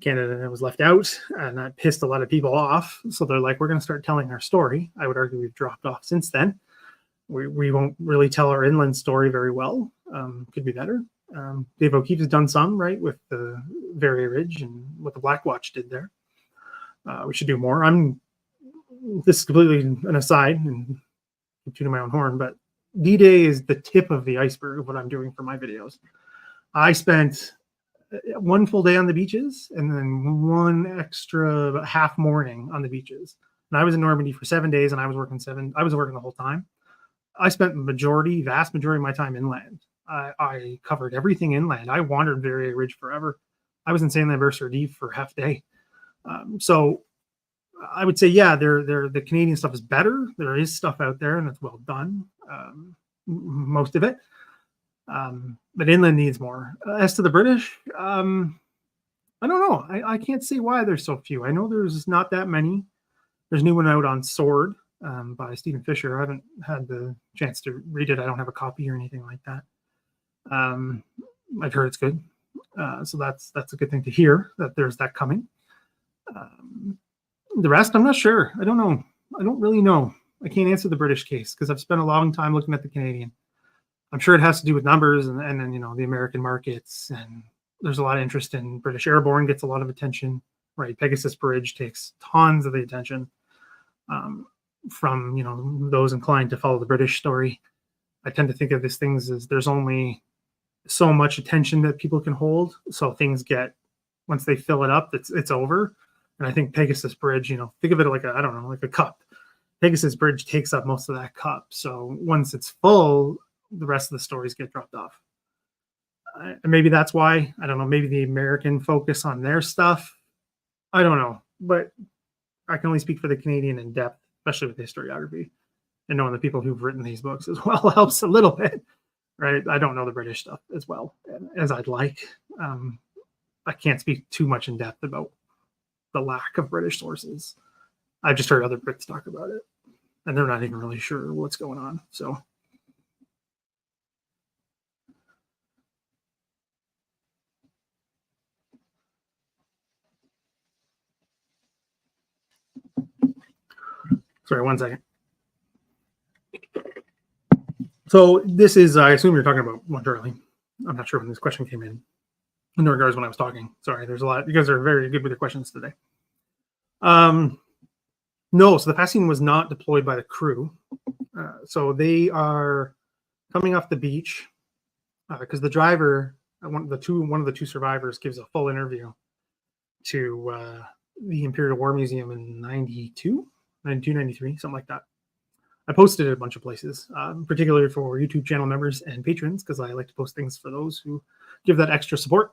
Canada was left out, and that pissed a lot of people off. So they're like, we're going to start telling our story. I would argue we've dropped off since then. We won't really tell our inland story very well. Could be better. Dave O'Keefe has done some, right, with the Very Ridge and what the Black Watch did there. We should do more. This is completely an aside and tooting my own horn, but D-Day is the tip of the iceberg of what I'm doing for my videos. I spent one full day on the beaches and then one extra half morning on the beaches. And I was in Normandy for 7 days, and I was working the whole time. I spent vast majority of my time inland. I covered everything inland. I wandered Very Ridge forever. I was in Saint Lambert sur Dive for half day. So I would say, yeah, the Canadian stuff is better. There is stuff out there, and it's well done, most of it. But inland needs more. As to the British, I don't know. I can't say why there's so few. I know there's not that many. There's new one out on Sword by Stephen Fisher. I haven't had the chance to read it. I don't have a copy or anything like that. I've heard it's good. So that's a good thing to hear, that there's that coming. The rest, I'm not sure. I don't know. I don't really know. I can't answer the British case because I've spent a long time looking at the Canadian. I'm sure it has to do with numbers and then, you know, the American markets. And there's a lot of interest in British Airborne, gets a lot of attention, right? Pegasus Bridge takes tons of the attention from, you know, those inclined to follow the British story. I tend to think of these things as there's only so much attention that people can hold. So things get, once they fill it up, it's over. And I think Pegasus Bridge, you know, think of it like like a cup. Pegasus Bridge takes up most of that cup. So once it's full, the rest of the stories get dropped off. And maybe that's why, I don't know, maybe the American focus on their stuff. I don't know, but I can only speak for the Canadian in depth, especially with historiography, and knowing the people who've written these books as well helps a little bit, right? I don't know the British stuff as well as I'd like. I can't speak too much in depth about the lack of British sources. I've just heard other Brits talk about it, and they're not even really sure what's going on. So. Sorry, 1 second. So this is, I assume you're talking about Monterey. I'm not sure when this question came in. in regards when I was talking. Sorry, there's a lot. You guys are very good with your questions today. No, so the Fascine was not deployed by the crew. So they are coming off the beach because the driver, one of the two survivors, gives a full interview to the Imperial War Museum in 92, 93, something like that. I posted it a bunch of places, particularly for YouTube channel members and patrons, because I like to post things for those who give that extra support.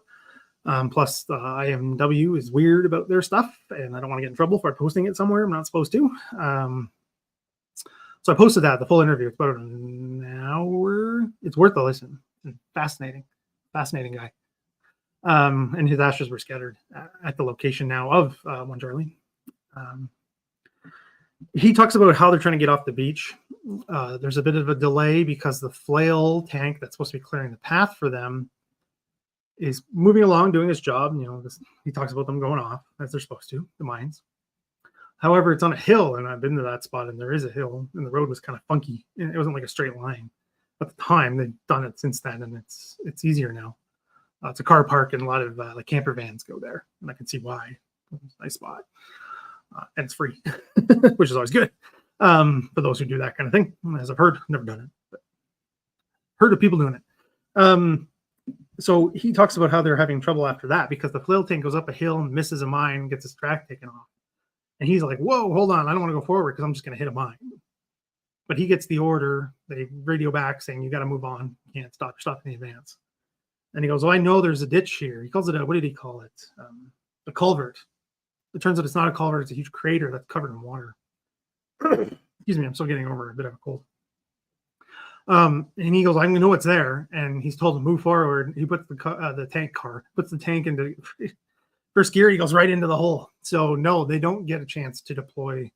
Plus, IMW is weird about their stuff, and I don't want to get in trouble for posting it somewhere I'm not supposed to. So I posted that, the full interview. It's about an hour. It's worth a listen. Fascinating guy. And his ashes were scattered at the location now of 1 Charlie. He talks about how they're trying to get off the beach. There's a bit of a delay because the flail tank that's supposed to be clearing the path for them is moving along, doing its job. You know, he talks about them going off as they're supposed to, the mines. However, it's on a hill, and I've been to that spot, and there is a hill, and the road was kind of funky. It wasn't like a straight line. At the time, they've done it since then, and it's easier now. It's a car park, and a lot of like camper vans go there, and I can see why. It's a nice spot, and it's free, which is always good for those who do that kind of thing. As I've heard, never done it, but heard of people doing it. So he talks about how they're having trouble after that because the flail tank goes up a hill and misses a mine and gets his track taken off. And he's like, whoa, hold on. I don't want to go forward because I'm just going to hit a mine. But he gets the order. They radio back saying, you got to move on. You can't stop in the advance. And he goes, oh, I know there's a ditch here. He calls it what did he call it? A culvert. It turns out it's not a culvert. It's a huge crater that's covered in water. Excuse me. I'm still getting over a bit of a cold. And he goes, I know what's there. And he's told to move forward. He puts the tank into first gear. He goes right into the hole. So no, they don't get a chance to deploy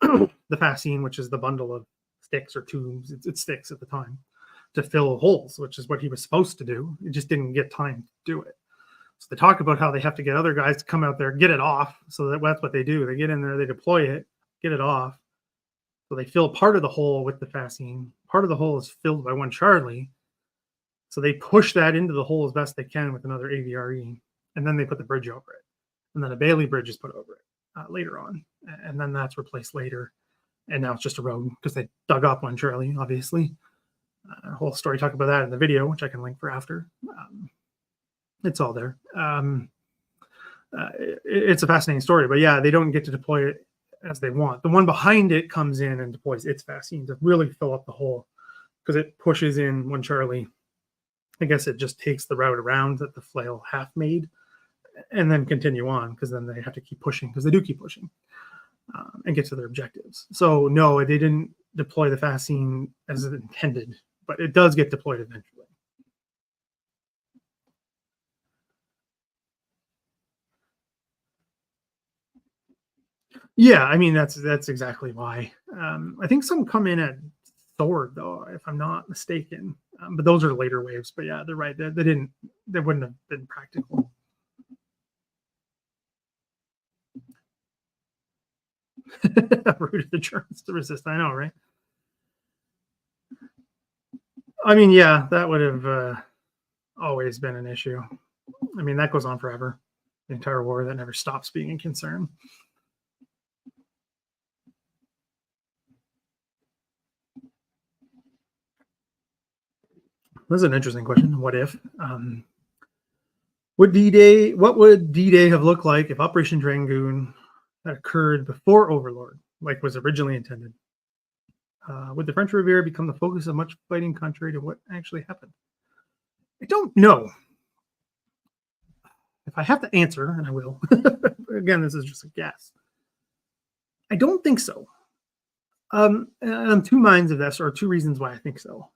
the Fascine, which is the bundle of sticks or tubes. It's sticks at the time to fill holes, which is what he was supposed to do. It just didn't get time to do it. So they talk about how they have to get other guys to come out there, get it off. So that's what they do. They get in there, they deploy it, get it off. So they fill part of the hole with the Fascine. Part of the hole is filled by 1 Charlie. So they push that into the hole as best they can with another AVRE. And then they put the bridge over it. And then a Bailey bridge is put over it later on. And then that's replaced later. And now it's just a road because they dug up 1 Charlie, obviously. A whole story talk about that in the video, which I can link for after. It's all there. It's a fascinating story. But yeah, they don't get to deploy it as they want. The one behind it comes in and deploys its Fascine to really fill up the hole because it pushes in 1 Charlie. I guess it just takes the route around that the flail half made and then continue on because then they have to keep pushing because they do keep pushing and get to their objectives. So no, they didn't deploy the Fascine as intended, but it does get deployed eventually. Yeah, I mean that's exactly why. I think some come in at Thor though, if I'm not mistaken. But those are later waves. But yeah, they're right. They wouldn't have been practical. Rooted the Germans to resist. I know, right? I mean, yeah, that would have always been an issue. I mean, that goes on forever. The entire war that never stops being a concern. This is an interesting question. What if? What would D-Day have looked like if Operation Dragoon had occurred before Overlord, like was originally intended? Would the French Riviera become the focus of much fighting contrary to what actually happened? I don't know. If I have to answer, and I will, again, this is just a guess. I don't think so. I'm two minds of this, or two reasons why I think so.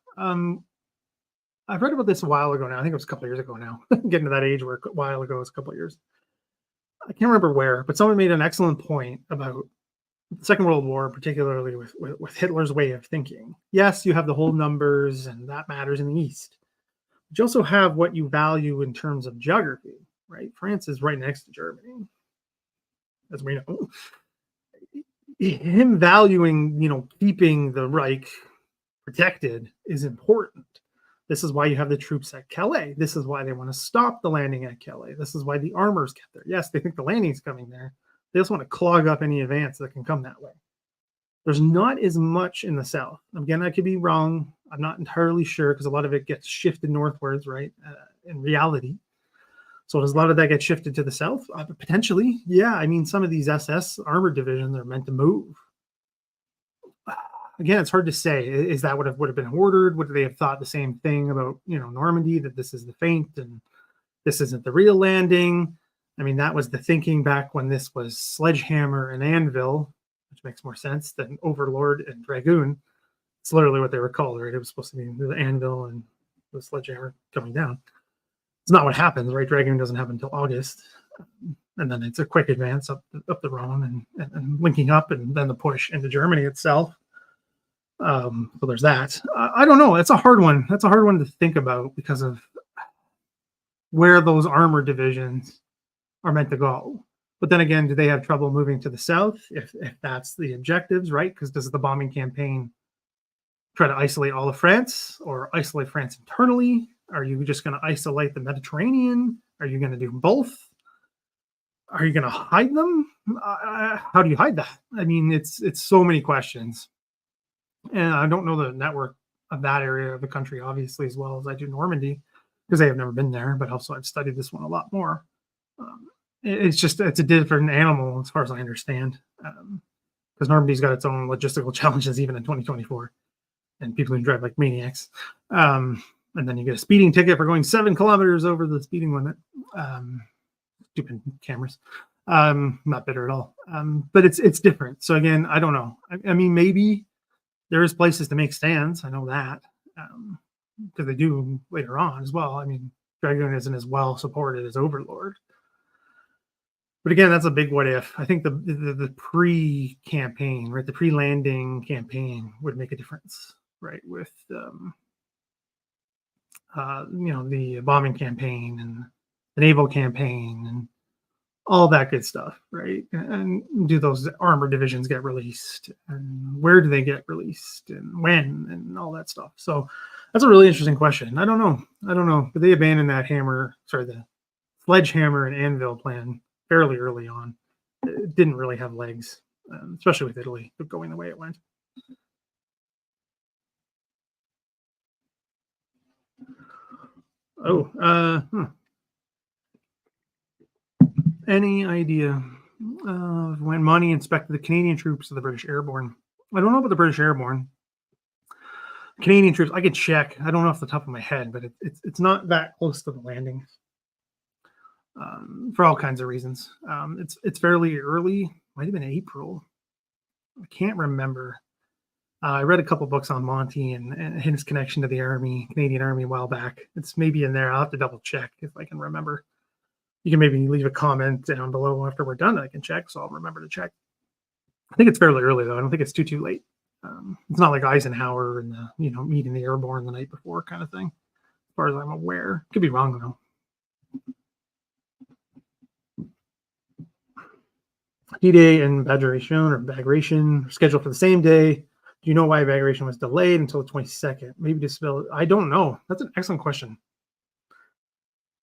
I've read about this a while ago now. I think it was a couple of years ago now. Getting to that age where a while ago is a couple of years. I can't remember where, but someone made an excellent point about the Second World War, particularly with Hitler's way of thinking. Yes, you have the whole numbers, and that matters in the East. But you also have what you value in terms of geography, right? France is right next to Germany, as we know. Him valuing, keeping the Reich protected is important. This is why you have the troops at Calais. This is why they want to stop the landing at Calais. This is why the armor's kept there. Yes, they think the landing's coming there. They just want to clog up any advance that can come that way. There's not as much in the south. Again, I could be wrong. I'm not entirely sure because a lot of it gets shifted northwards, right? In reality. So does a lot of that get shifted to the south? Potentially, yeah. I mean, some of these SS armored divisions are meant to move. Again, it's hard to say. Is that what would have been ordered? Would they have thought the same thing about, Normandy, that this is the feint and this isn't the real landing? I mean, that was the thinking back when this was Sledgehammer and Anvil, which makes more sense than Overlord and Dragoon. It's literally what they were called, right? It was supposed to be the Anvil and the Sledgehammer coming down. It's not what happens, right? Dragoon doesn't happen until August. And then it's a quick advance up the Rhone and linking up, and then the push into Germany itself. So there's that. I don't know. It's a hard one. That's a hard one to think about because of where those armored divisions are meant to go. But then again, do they have trouble moving to the south if that's the objectives, right? Because does the bombing campaign try to isolate all of France or isolate France internally? Are you just going to isolate the Mediterranean? Are you going to do both? Are you going to hide them? How do you hide that? I mean, it's so many questions. And I don't know the network of that area of the country, obviously, as well as I do Normandy, because I have never been there, but also I've studied this one a lot more. It's a different animal as far as I understand, because Normandy's got its own logistical challenges even in 2024, and people who drive like maniacs. And then you get a speeding ticket for going 7 kilometers over the speeding limit. Stupid cameras. Not bitter at all. But it's different. So again, I don't know. I mean, maybe there is places to make stands. I know that because they do later on as well. I mean, Dragoon isn't as well supported as Overlord. But again, that's a big what if. I think the pre-campaign, right, the pre-landing campaign would make a difference, right, with the bombing campaign and the naval campaign and all that good stuff, right? And do those armor divisions get released? And where do they get released? And when? And all that stuff. So that's a really interesting question. I don't know. But they abandoned that the sledgehammer and anvil plan fairly early on. It didn't really have legs, especially with Italy going the way it went. Any idea of when Monty inspected the Canadian troops of the British Airborne? I don't know about the British Airborne. Canadian troops, I could check. I don't know off the top of my head, but it's not that close to the landing for all kinds of reasons. It's fairly early. Might have been April. I can't remember. I read a couple books on Monty and his connection to the Army, Canadian Army, a while back. It's maybe in there. I'll have to double check if I can remember. You can maybe leave a comment down below after we're done. I can check, so I'll remember to check. I think it's fairly early, though. I don't think it's too late. It's not like Eisenhower and meeting the airborne the night before kind of thing, as far as I'm aware. Could be wrong, though. D-Day and Bagration are scheduled for the same day. Do you know why Bagration was delayed until the 22nd? Maybe to spell it. I don't know. That's an excellent question.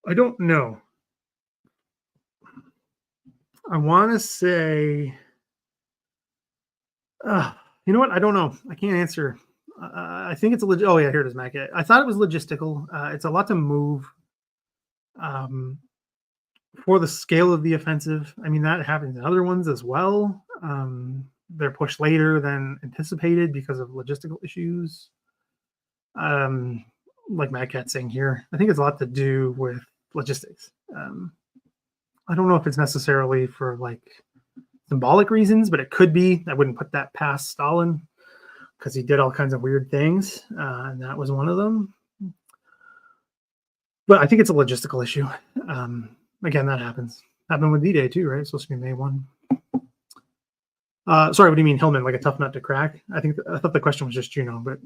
I don't know. I want to say, you know what? I don't know. I can't answer. I think it's oh yeah, here it is, Mac. I thought it was logistical. It's a lot to move for the scale of the offensive. I mean, that happens in other ones as well. They're pushed later than anticipated because of logistical issues. Like Matt Cat's saying here, I think it's a lot to do with logistics. I don't know if it's necessarily for like symbolic reasons, but it could be. I wouldn't put that past Stalin because he did all kinds of weird things, and that was one of them. But I think it's a logistical issue. Again, that happens. Happened with D-Day too, right? It's supposed to be May 1. Sorry, what do you mean, Hillman? Like a tough nut to crack? I thought the question was just Juno, but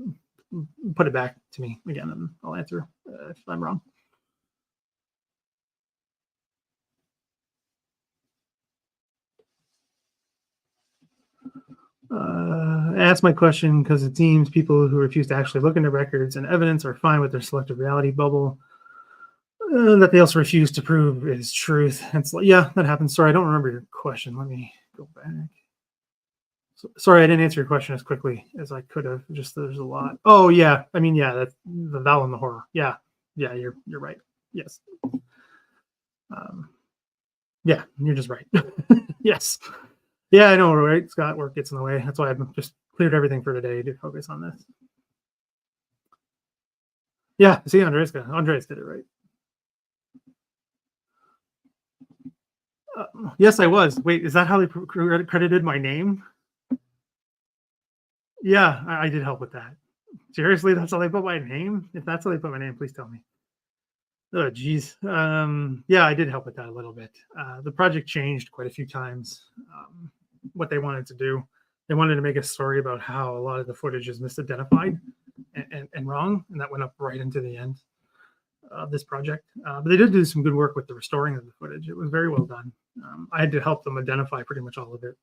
put it back to me again, and I'll answer if I'm wrong. I asked my question because it seems people who refuse to actually look into records and evidence are fine with their selective reality bubble. That they also refuse to prove is truth. It's like, yeah, that happens. Sorry, I don't remember your question. Let me go back. Sorry, I didn't answer your question as quickly as I could have. Just there's a lot. Oh yeah, I mean, yeah, that's the Val and the horror. Yeah, you're right. Yes. Yeah, you're just right. Yes. Yeah, I know, right? Scott, work gets in the way. That's why I've just cleared everything for today to focus on this. Yeah, see, Andres did it right. Yes, I was. Wait, is that how they credited my name? Yeah, I did help with that. Seriously, that's how they put my name? If that's how they put my name, please tell me. Oh, geez. Yeah, I did help with that a little bit. The project changed quite a few times. What they wanted to do, they wanted to make a story about how a lot of the footage is misidentified and wrong, and that went up right into the end of this project. But they did do some good work with the restoring of the footage. It was very well done. I had to help them identify pretty much all of it.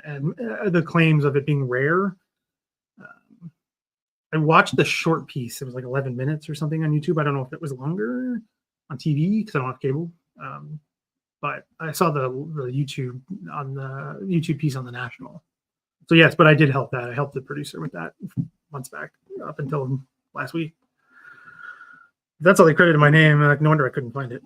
And the claims of it being rare. I watched the short piece. It was like 11 minutes or something on YouTube. I don't know if it was longer on TV because I don't have cable. But I saw the YouTube on the YouTube piece on the National. So yes, but I did help that. I helped the producer with that months back up until last week. That's how they credited my name. Like, no wonder I couldn't find it.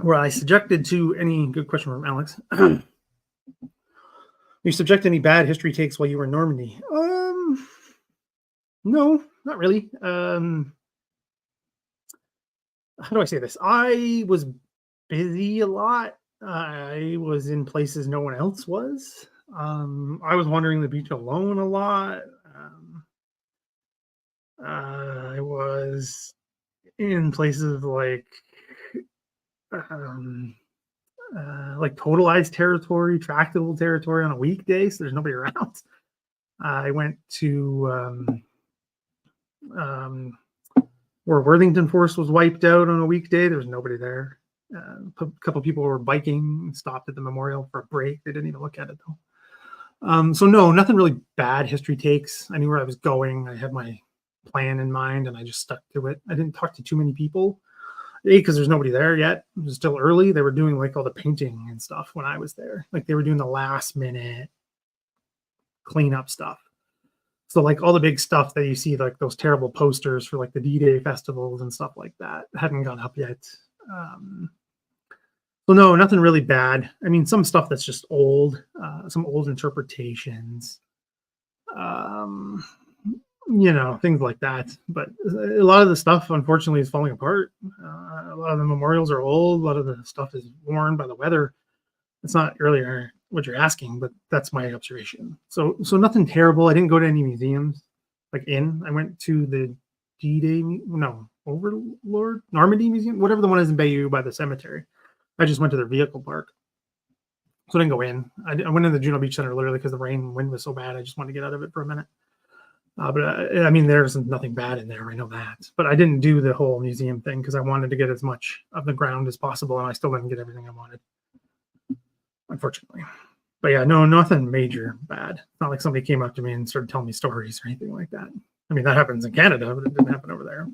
Were I subjected to any, good question from Alex. You subject to any bad history takes while you were in Normandy? No, not really. How do I say this? I was busy a lot. I was in places no one else was. I was wandering the beach alone a lot. I was in places like totalized territory, tractable territory on a weekday, so there's nobody around. I went to where Worthington Force was wiped out on a weekday. There was nobody there. A couple people were biking, stopped at the memorial for a break. They didn't even look at it though. So no, nothing really bad history takes. I knew where I was going. I had my plan in mind and I just stuck to it. I didn't talk to too many people. Because there's nobody there yet. It was still early. They were doing like all the painting and stuff when I was there. Like they were doing the last minute cleanup stuff. So like all the big stuff that you see, like those terrible posters for like the D-Day festivals and stuff like that hadn't gone up yet. So no, nothing really bad. I mean, some stuff that's just old, some old interpretations. Things like that. But a lot of the stuff, unfortunately, is falling apart. A lot of the memorials are old. A lot of the stuff is worn by the weather. It's not really what you're asking, but that's my observation. So nothing terrible. I didn't go to any museums. I went to the Overlord, Normandy Museum, whatever the one is in Bayou by the cemetery. I just went to their vehicle park. So I didn't go in. I went in the Juno Beach Center literally because the rain and wind was so bad. I just wanted to get out of it for a minute. But I mean, there's nothing bad in there. I know that. But I didn't do the whole museum thing because I wanted to get as much of the ground as possible, and I still didn't get everything I wanted, unfortunately. But yeah, no, nothing major bad. Not like somebody came up to me and started telling me stories or anything like that. I mean, that happens in Canada, but it didn't happen over there.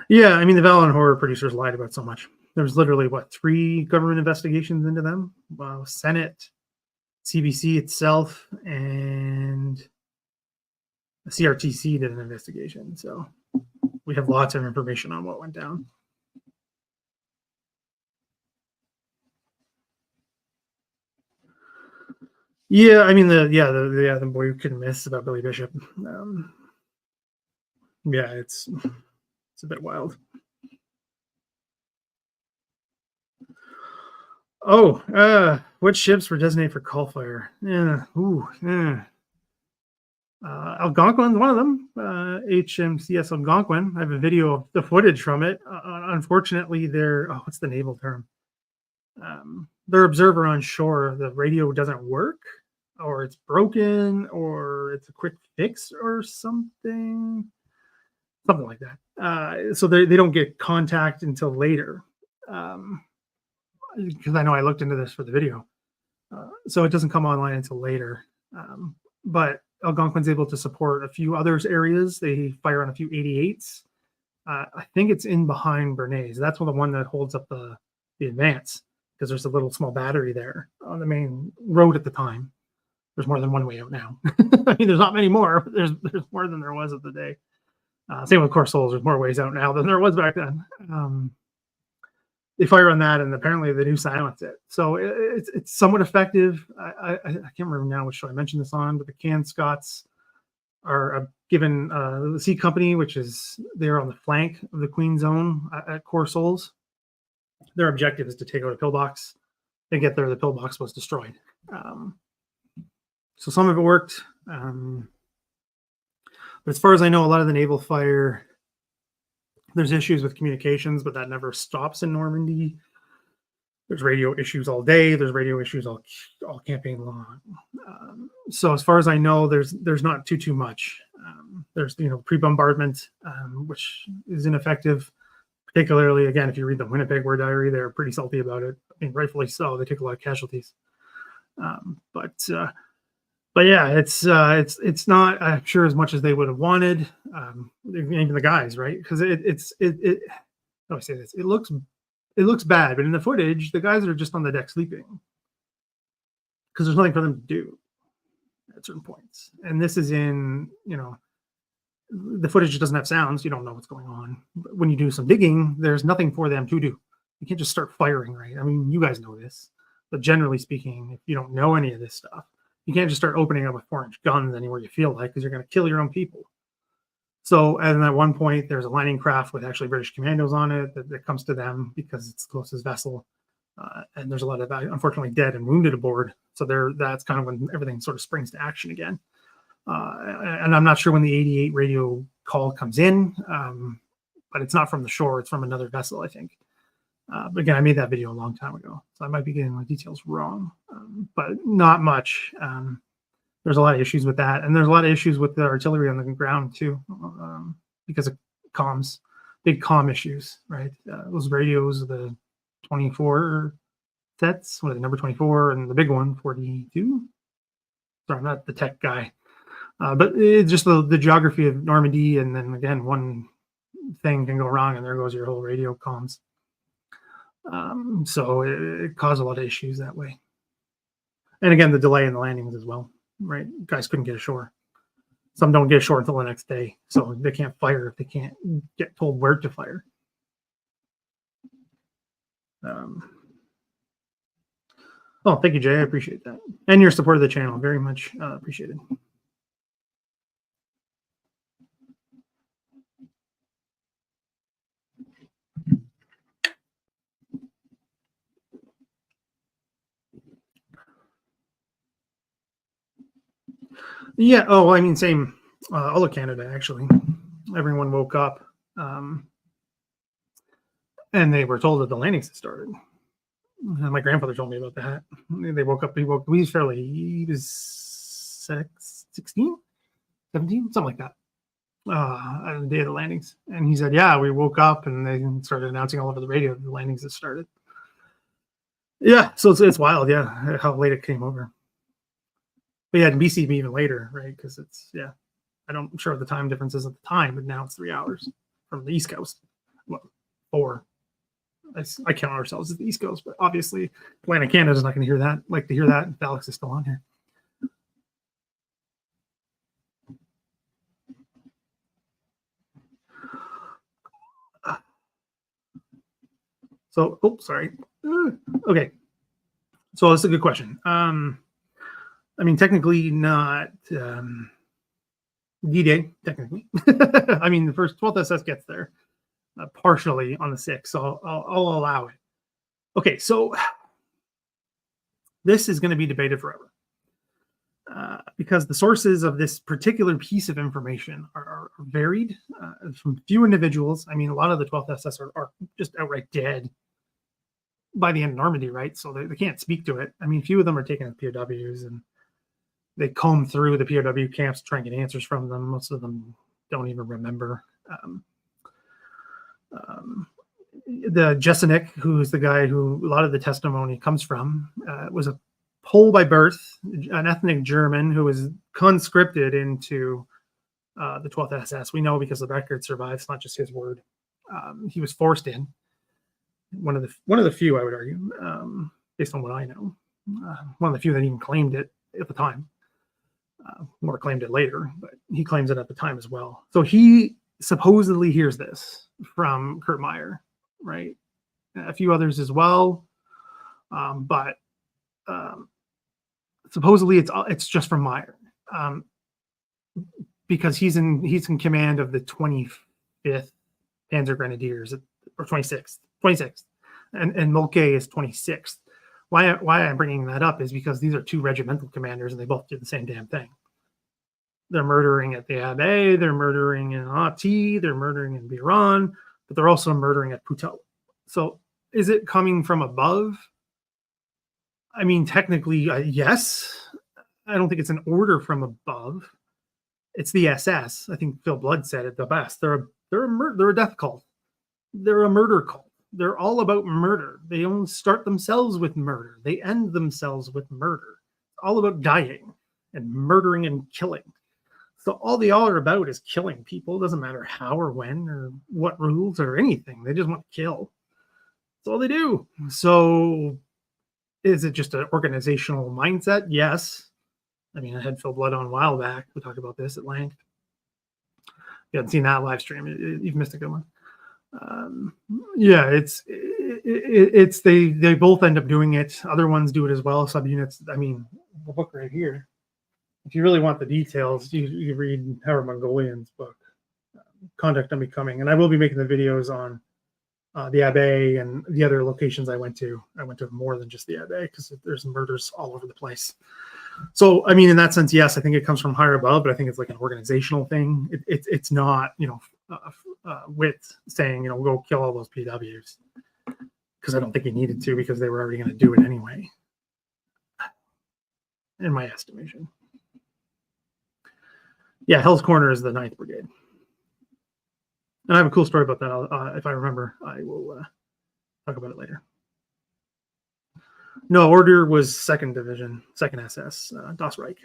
Yeah, I mean, the Valor and horror producers lied about so much. There was literally, 3 government investigations into them? Well, Senate, CBC itself, and the CRTC did an investigation. So we have lots of information on what went down. Yeah, I mean, the boy who couldn't miss about Billy Bishop. Yeah, it's a bit wild. Oh, what ships were designated for call fire? Yeah, Algonquin's one of them. HMCS Algonquin. I have a video of the footage from it. Unfortunately, what's the naval term? Their observer on shore, the radio doesn't work. or it's broken, or it's a quick fix or something like that. So they don't get contact until later. Because I know I looked into this for the video. So it doesn't come online until later. But Algonquin's able to support a few other areas. They fire on a few 88s. I think it's in behind Bernays. That's the one that holds up the advance, because there's a little small battery there on the main road at the time. There's more than one way out now. I mean, there's not many more, but there's more than there was at the day. Same with Corsols. There's more ways out now than there was back then. They fire on that, and apparently they do silence it. So it's somewhat effective. I can't remember now which show I mentioned this on, but the Can Scots are given the C Company, which is they're on the flank of the Queen Zone at Corsols. Their objective is to take out a pillbox. They get there, the pillbox was destroyed. So some of it worked. But as far as I know, a lot of the naval fire, there's issues with communications, but that never stops in Normandy. There's radio issues all day. There's radio issues all campaign long. So as far as I know, there's not too much. There's pre-bombardment, which is ineffective. Particularly, again, if you read the Winnipeg War Diary, they're pretty salty about it. I mean, rightfully so. They took a lot of casualties. But yeah, it's not, I'm sure, as much as they would have wanted. Even the guys, right? Because how do I say this? It looks bad, but in the footage, the guys are just on the deck sleeping because there's nothing for them to do at certain points. And this is in, the footage doesn't have sounds. You don't know what's going on. But when you do some digging, there's nothing for them to do. You can't just start firing, right? I mean, you guys know this, but generally speaking, if you don't know any of this stuff, you can't just start opening up with 4-inch guns anywhere you feel like, because you're going to kill your own people. So, and at one point, there's a landing craft with actually British commandos on it that comes to them because it's the closest vessel. And there's a lot of, unfortunately, dead and wounded aboard. So that's kind of when everything sort of springs to action again. And I'm not sure when the 88 radio call comes in, but it's not from the shore. It's from another vessel, I think. But again, I made that video a long time ago, so I might be getting my details wrong, but not much. There's a lot of issues with that, and there's a lot of issues with the artillery on the ground too, because of comms, big comm issues, right? Those radios, the 24 sets, what are they, number 24, and the big one, 42. Sorry, I'm not the tech guy, but it's just the geography of Normandy, and then again, one thing can go wrong, and there goes your whole radio comms. So it caused a lot of issues that way. And again, the delay in the landings as well, right? Guys couldn't get ashore. Some don't get ashore until the next day, so they can't fire if they can't get told where to fire. Oh, thank you, Jay. I appreciate that. And your support of the channel. Very much appreciated. Yeah. Oh, I mean, same. All of Canada, actually. Everyone woke up, and they were told that the landings had started. And my grandfather told me about that. They woke up. He was 16, 17, something like that. On the day of the landings, and he said, "Yeah, we woke up and they started announcing all over the radio the landings had started." Yeah, so it's wild, yeah, how late it came over. But yeah, in BC even later, right? Because I'm sure what the time difference is at the time, but now it's 3 hours from the East Coast. Well, 4. I count ourselves as the East Coast, but obviously Atlantic Canada's not going to hear that. Like to hear that if Alex is still on here. So, sorry. Okay. So that's a good question. I mean, technically not D-Day, technically. I mean, the first 12th SS gets there partially on the 6th, so I'll allow it. Okay, so this is going to be debated forever because the sources of this particular piece of information are varied from few individuals. I mean, a lot of the 12th SS are just outright dead by the end of Normandy, right? So they can't speak to it. I mean, few of them are taken as POWs, and they comb through the POW camps to try and get answers from them. Most of them don't even remember. The Jesenik, who's the guy who a lot of the testimony comes from, was a Pole by birth, an ethnic German who was conscripted into the 12th SS. We know because the record survives, not just his word. He was forced in. One of the few, I would argue, based on what I know. One of the few that even claimed it at the time. More claimed it later, but he claims it at the time as well. So he supposedly hears this from Kurt Meyer, right? A few others as well, but supposedly it's just from Meyer, because he's in command of the 25th Panzer Grenadiers, or 26th, and Moltke is 26th. Why I'm bringing that up is because these are two regimental commanders and they both do the same damn thing. They're murdering at the AVRE, they're murdering in Ati, they're murdering in Biran, but they're also murdering at Puteaux. So is it coming from above? I mean, technically, yes. I don't think it's an order from above. It's the SS. I think Phil Blood said it the best. They're a death cult. They're a murder cult. They're all about murder. They only start themselves with murder. They end themselves with murder. It's all about dying and murdering and killing. So all they all are about is killing people. It doesn't matter how or when or what rules or anything. They just want to kill. That's all they do. So is it just an organizational mindset? Yes. I mean, I had Phil Blood on a while back. We talked about this at length. If you haven't seen that live stream, you've missed a good one. Yeah, it's they both end up doing it. Other ones do it as well. Subunits. I mean, the book right here. If you really want the details, you read Howard Mongolian's book, Conduct Unbecoming. And I will be making the videos on the AVRE and the other locations I went to. I went to more than just the AVRE because there's murders all over the place. So, I mean, in that sense, yes, I think it comes from higher above, but I think it's like an organizational thing. It's not, Wit saying, go kill all those PWs, because I don't think he needed to, because they were already going to do it anyway, in my estimation. Yeah, Hell's Corner is the 9th Brigade. And I have a cool story about that. If I remember, I will talk about it later. No, Order was 2nd Division, 2nd SS, Das Reich.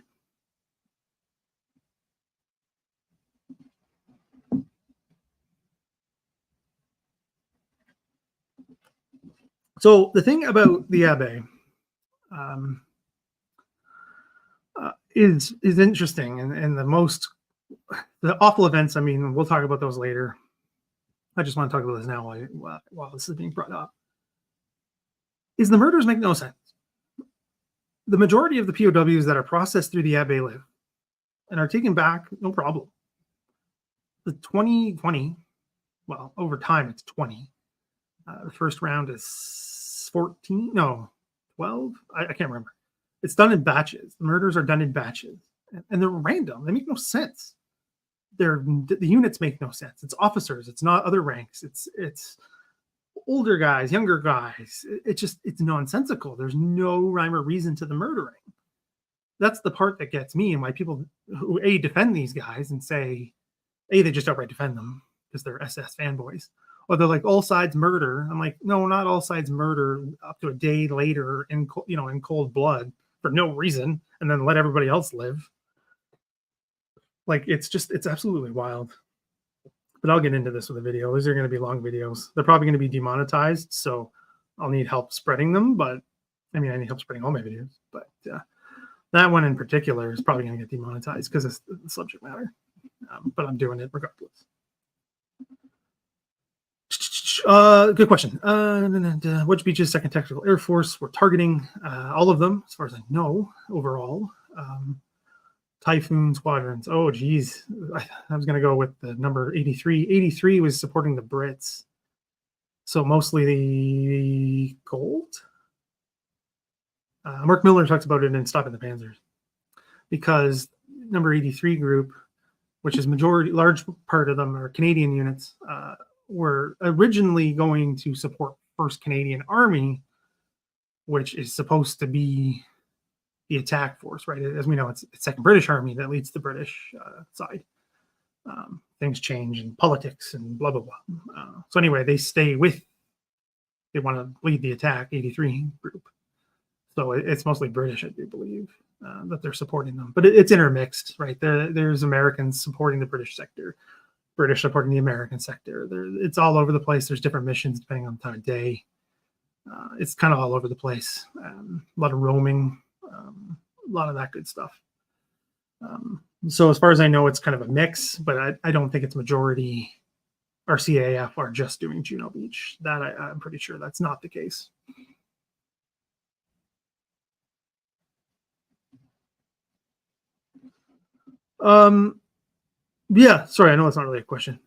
So the thing about the AVRE is interesting, and the awful events. I mean, we'll talk about those later. I just want to talk about this now while this is being brought up. Is the murders make no sense. The majority of the POWs that are processed through the AVRE live and are taken back, no problem. The 2020, well, over time it's 20. The first round is 14, no, 12. I can't remember. It's done in batches. The murders are done in batches, and they're random. They make no sense. The units make no sense. It's officers. It's not other ranks. It's older guys, younger guys. It's nonsensical. There's no rhyme or reason to the murdering. That's the part that gets me, and why people who defend these guys and say they just outright defend them because they're SS fanboys. Or they're like, all sides murder. I'm like, no, not all sides murder up to a day later in cold blood for no reason, and then let everybody else live. Like, it's absolutely wild. But I'll get into this with a video. These are going to be long videos. They're probably going to be demonetized, so I'll need help spreading them. But I mean, I need help spreading all my videos. But that one in particular is probably going to get demonetized because it's the subject matter. But I'm doing it regardless. Good question. Which beaches 2nd Tactical Air Force were targeting? All of them, as far as I know, overall. Typhoon squadrons. Oh, geez. I was going to go with the number 83. 83 was supporting the Brits. So mostly the gold. Mark Miller talks about it in Stopping the Panzers. Because number 83 group, which is large part of them are Canadian units, were originally going to support 1st Canadian Army, which is supposed to be the attack force, right? As we know, it's Second British Army that leads the British side. Things change in politics and blah, blah, blah. So anyway, they want to lead the attack, 83 group. So it's mostly British, I do believe, that they're supporting them. But it's intermixed, right? There's Americans supporting the British sector, British supporting the American sector. It's all over the place. There's different missions depending on the time of day. It's kind of all over the place. A lot of roaming, a lot of that good stuff. So as far as I know, it's kind of a mix, but I don't think it's majority RCAF are just doing Juno Beach. That I'm pretty sure that's not the case. Yeah, sorry, I know it's not really a question.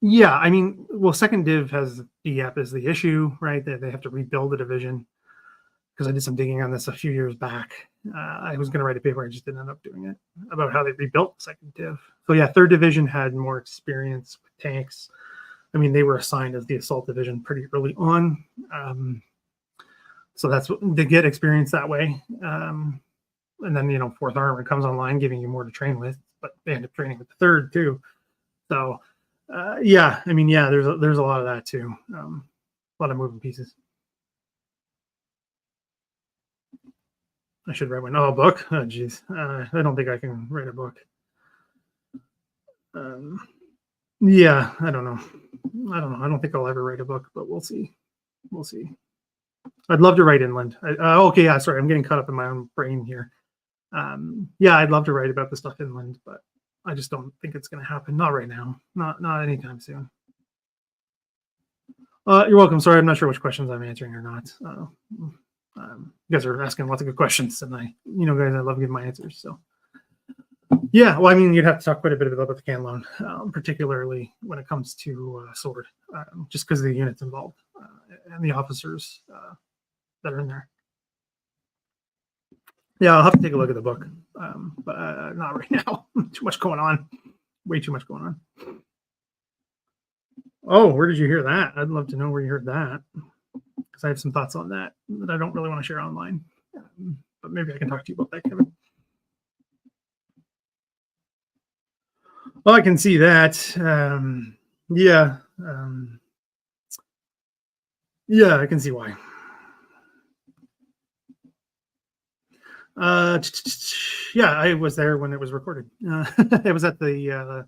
Yeah, I mean, well, second div has DEP is the issue, right? They have to rebuild the division, because I did some digging on this a few years back. I was going to write a paper, I just didn't end up doing it, about how they rebuilt the second div. So yeah, third division had more experience with tanks. I mean, they were assigned as the assault division pretty early on. So that's what they get experience that way. And then, you know, fourth armor comes online, giving you more to train with, but they end up training with the third too. So yeah, I mean, yeah, there's a lot of that too. A lot of moving pieces. I should write one. Oh, a book? Oh, geez. I don't think I can write a book. Yeah, I don't know. I don't think I'll ever write a book, but we'll see. We'll see. I'd love to write inland. Okay, yeah, sorry, I'm getting caught up in my own brain here. Yeah, I'd love to write about the stuff inland, but I just don't think it's going to happen. Not right now. Not anytime soon. You're welcome. Sorry, I'm not sure which questions I'm answering or not. You guys are asking lots of good questions, and guys, I love giving my answers. So, yeah, well, I mean, you'd have to talk quite a bit about the can loan, particularly when it comes to sword, just because of the units involved and the officers that are in there. Yeah, I'll have to take a look at the book, but not right now. Too much going on. Way too much going on. Oh, where did you hear that? I'd love to know where you heard that, because I have some thoughts on that I don't really want to share online. But maybe I can talk to you about that, Kevin. Well, I can see that. Yeah. Yeah, I can see why. Yeah, I was there when it was recorded. It was at the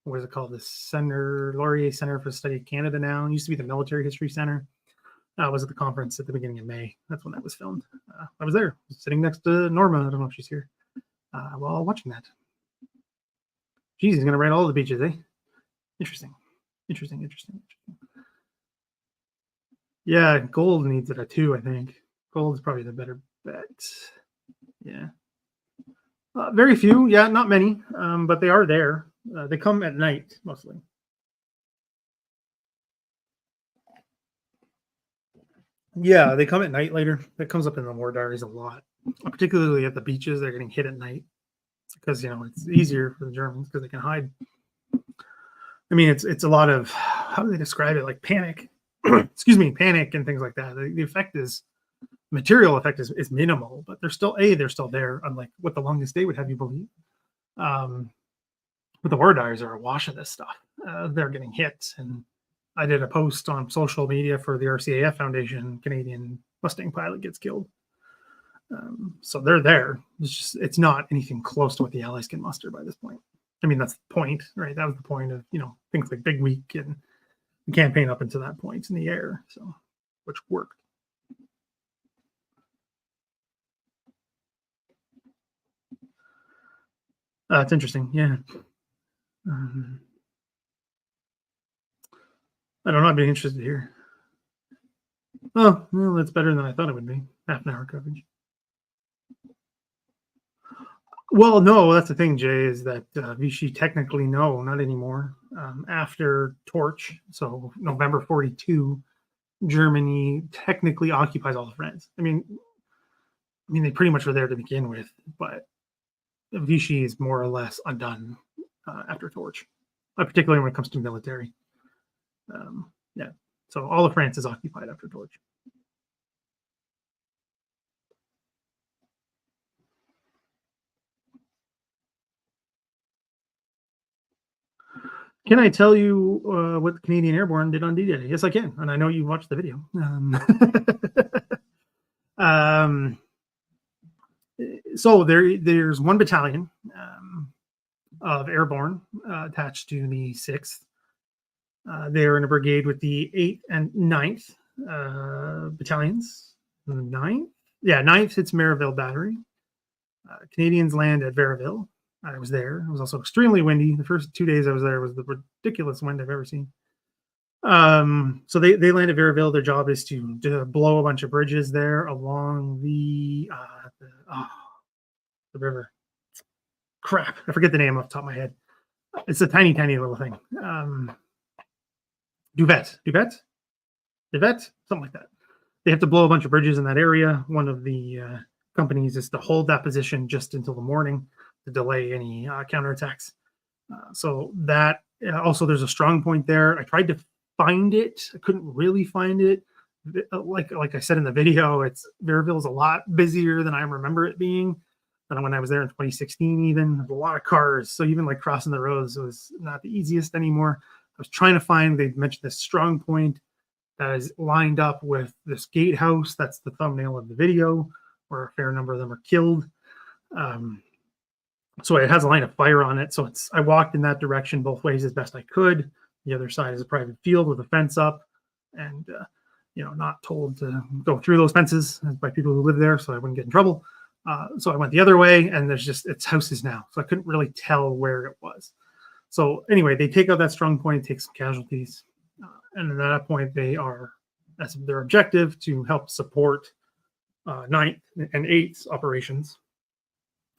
what is it called? The Center, Laurier Center for the Study of Canada now. It used to be the Military History Center. I was at the conference at the beginning of May. That's when that was filmed. I was there, sitting next to Norma. I don't know if she's here. While watching that. Geez, he's gonna write all the beaches, eh? Interesting. Yeah, gold needs it at 2, I think. Gold is probably the better bet. Yeah. Very few. Yeah, not many, but they are there. They come at night, mostly. Yeah, they come at night later. That comes up in the war diaries a lot, particularly at the beaches. They're getting hit at night because, it's easier for the Germans because they can hide. I mean, it's a lot of, how do they describe it? Like panic, panic and things like that. The effect is, material effect is minimal, but they're still there, unlike what the longest day would have you believe. But the war diaries are awash of this stuff. They're getting hit, and I did a post on social media for the RCAF Foundation. Canadian Mustang pilot gets killed. So they're there. It's not anything close to what the Allies can muster by this point. I mean, that's the point, right? That was the point of things like Big Week and the campaign up until that point in the air. So, which worked. It's interesting, yeah. I don't know. I'd be interested here. Oh, well, that's better than I thought it would be. Half an hour coverage. Well, no, that's the thing, Jay, is that Vichy technically, no, not anymore. After Torch, so November 42, Germany technically occupies all of France. I mean, they pretty much were there to begin with, but Vichy is more or less undone after Torch, particularly when it comes to military. So all of France is occupied after Torch. Can I tell you what the Canadian Airborne did on D-Day? Yes, I can, and I know you watched the video. So there's one battalion of airborne attached to the 6th. They are in a brigade with the 8th and 9th battalions. 9th? Yeah, 9th hits Merivale Battery. Canadians land at Veriville. I was there. It was also extremely windy. The first 2 days I was there was the ridiculous wind I've ever seen. So they land at Veriville. Their job is to blow a bunch of bridges there along the river. Crap, I forget the name off the top of my head. It's a tiny little thing. Duvet, something like that. They have to blow a bunch of bridges in that area. One of the companies is to hold that position just until the morning to delay any counterattacks. So that also there's a strong point there. I tried to find it. I couldn't really find it. Like I said in the video, Veriville is a lot busier than I remember it being. Than when I was there in 2016, even. There's a lot of cars. So even like crossing the roads was not the easiest anymore. I was trying to find, they mentioned this strong point that is lined up with this gatehouse. That's the thumbnail of the video where a fair number of them are killed. So it has a line of fire on it. So I walked in that direction both ways as best I could. The other side is a private field with a fence up and, not told to go through those fences by people who live there so I wouldn't get in trouble. So I went the other way, and it's houses now. So I couldn't really tell where it was. So anyway, they take out that strong point, take some casualties. And at that point, that's their objective to help support 9th and 8th operations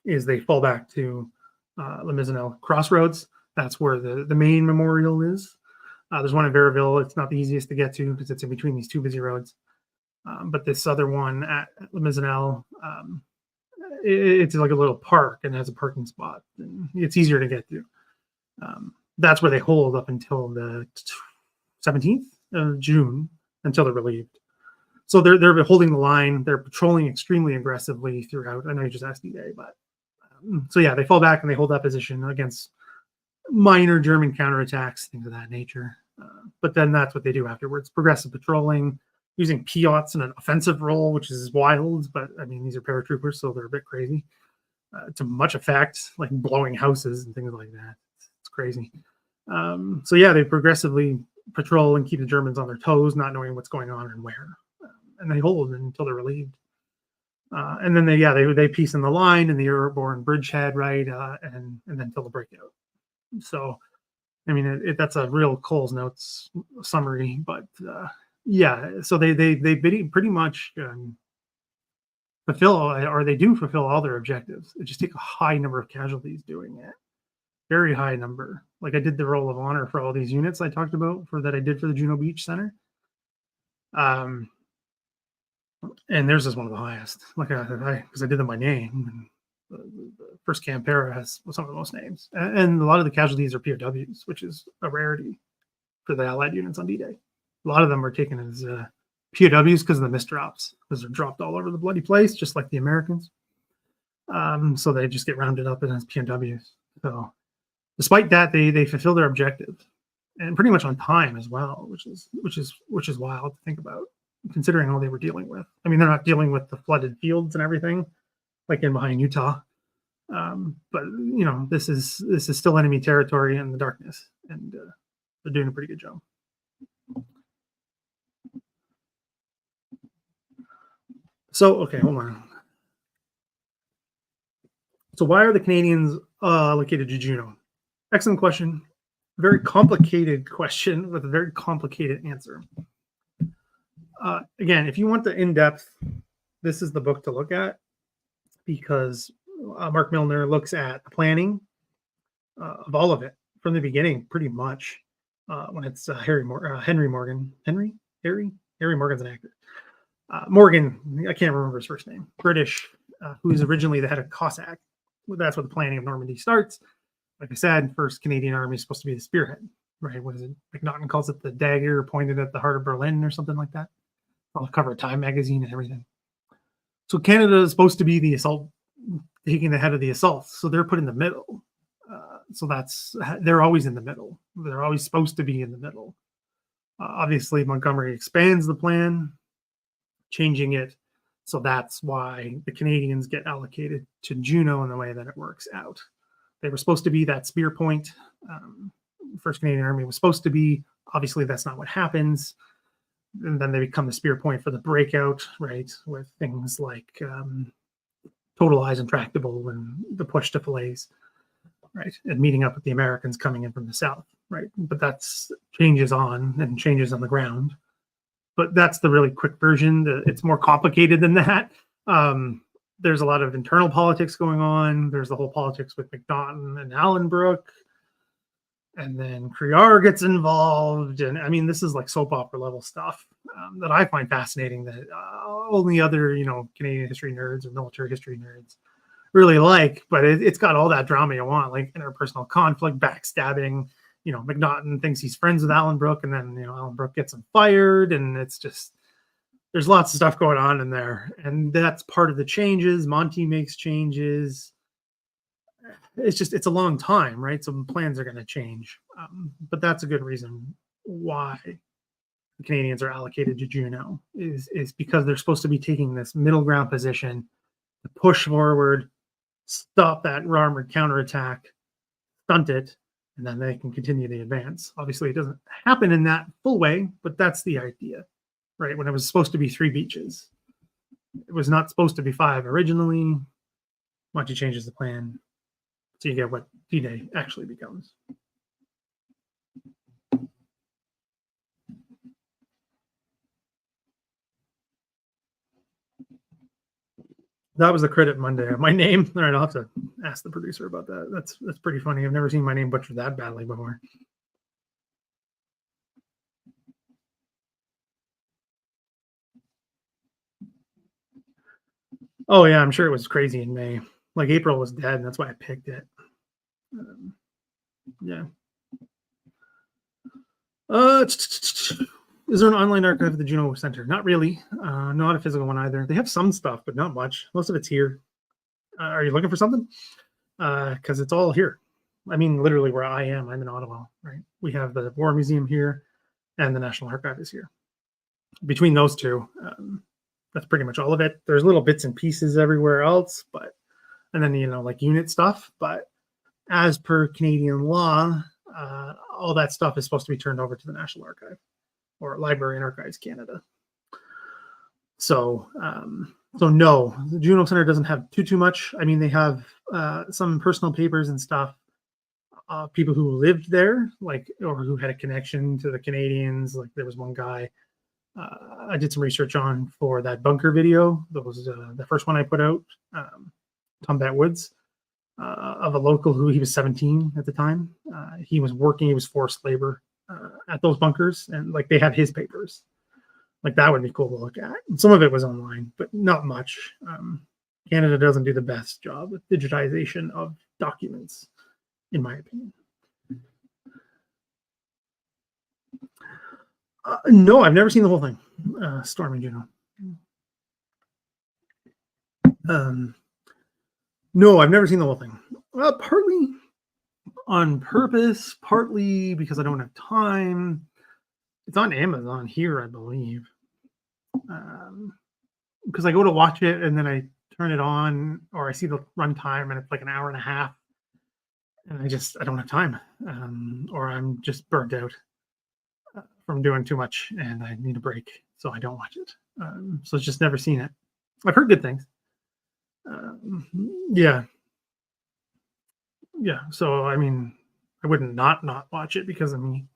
is they fall back to Le Misenel Crossroads. That's where the main memorial is. There's one in Veriville. It's not the easiest to get to because it's in between these two busy roads. But this other one at Le Misenel, it's like a little park and has a parking spot. And it's easier to get to. That's where they hold up until the 17th of June until they're relieved. So they're holding the line. They're patrolling extremely aggressively throughout. I know you just asked D-Day, but so yeah, they fall back and they hold that position against minor German counterattacks, things of that nature. But then that's what they do afterwards: progressive patrolling, using Piots in an offensive role, which is wild. But I mean, these are paratroopers, so they're a bit crazy. To much effect, like blowing houses and things like that. It's crazy. So yeah, they progressively patrol and keep the Germans on their toes, not knowing what's going on and where. And they hold until they're relieved. And then they piece in the line and the airborne bridgehead, right? And then till the breakout. So, I mean, that's a real Cole's Notes summary, but yeah. So they pretty much fulfill all their objectives. It just takes a high number of casualties doing it. Very high number. Like I did the Roll of Honor for all these units I talked about that I did for the Juno Beach Center. And theirs is one of the highest. Like because I did them by name. The first Campera has some of the most names, and a lot of the casualties are POWs, which is a rarity for the Allied units on D-Day. A lot of them are taken as POWs because of the misdrops, because they're dropped all over the bloody place, just like the Americans. So they just get rounded up as POWs. So despite that, they fulfill their objective, and pretty much on time as well, which is wild to think about, considering all they were dealing with. I mean, they're not dealing with the flooded fields and everything, like in behind Utah. But this is still enemy territory in the darkness, and they're doing a pretty good job. So, okay, hold on. So why are the Canadians allocated to Juno? Excellent question. Very complicated question with a very complicated answer. Again, if you want the in-depth, this is the book to look at, because Mark Milner looks at the planning of all of it from the beginning, pretty much. When it's Harry Morgan. Harry Morgan's an actor. Morgan, I can't remember his first name. British, who's originally the head of Cossack. That's where the planning of Normandy starts. Like I said, first Canadian Army is supposed to be the spearhead, right? What is it? McNaughton calls it the dagger pointed at the heart of Berlin or something like that. On the cover of Time magazine and everything. So Canada is supposed to be the assault, taking the head of the assault. So they're put in the middle. So they're always in the middle. They're always supposed to be in the middle. Obviously, Montgomery expands the plan, changing it. So that's why the Canadians get allocated to Juno in the way that it works out. They were supposed to be that spear point. First Canadian Army was supposed to be. Obviously, that's not what happens. And then they become the spear point for the breakout, right? With things like Total Eyes Intractable and the push to Falaise, right? And meeting up with the Americans coming in from the south, right? But that's changes on the ground. But that's the really quick version. It's more complicated than that. There's a lot of internal politics going on. There's the whole politics with McNaughton and Allenbrook. And then Criar gets involved. And I mean, this is like soap opera level stuff that I find fascinating that only other, Canadian history nerds or military history nerds really like. But it's got all that drama you want, like interpersonal conflict, backstabbing. McNaughton thinks he's friends with Allenbrook, and then, Allenbrook gets him fired. And it's just, there's lots of stuff going on in there. And that's part of the changes. Monty makes changes. It's a long time, right? So plans are going to change. But that's a good reason why the Canadians are allocated to Juno is because they're supposed to be taking this middle ground position to push forward, stop that armored counterattack, stunt it, and then they can continue the advance. Obviously, it doesn't happen in that full way, but that's the idea, right? When it was supposed to be 3 beaches. It was not supposed to be 5 originally. Monty changes the plan. So you get what D-Day actually becomes. That was the credit Monday. My name. All right, I'll have to ask the producer about that. That's pretty funny. I've never seen my name butchered that badly before. Oh yeah, I'm sure it was crazy in May. Like April was dead, and that's why I picked it. Yeah. Is there an online archive of the Juno Center? Not really. Not a physical one either. They have some stuff, but not much. Most of it's here. Are you looking for something? Because it's all here. I mean, literally where I am. I'm in Ottawa, right? We have the War Museum here, and the National Archive is here. Between those two, that's pretty much all of it. There's little bits and pieces everywhere else, and then, like unit stuff. But as per Canadian law, all that stuff is supposed to be turned over to the National Archive or Library and Archives Canada. So no, the Juno Center doesn't have too much. I mean, they have some personal papers and stuff. People who lived there, or who had a connection to the Canadians. Like there was one guy I did some research on for that bunker video. That was the first one I put out. Tombat Woods, of a local who he was 17 at the time. He was forced labor at those bunkers, and they had his papers. That would be cool to look at. And some of it was online, but not much. Canada doesn't do the best job with digitization of documents, in my opinion. No, I've never seen the whole thing. Storming Juno. No, I've never seen the whole thing. Partly on purpose, partly because I don't have time. It's on Amazon here, I believe. Because I go to watch it and then I turn it on, or I see the runtime and it's like an hour and a half, and I don't have time, or I'm just burnt out from doing too much and I need a break, so I don't watch it. So it's just never seen it. I've heard good things. Yeah. So I mean, I wouldn't not watch it because of me.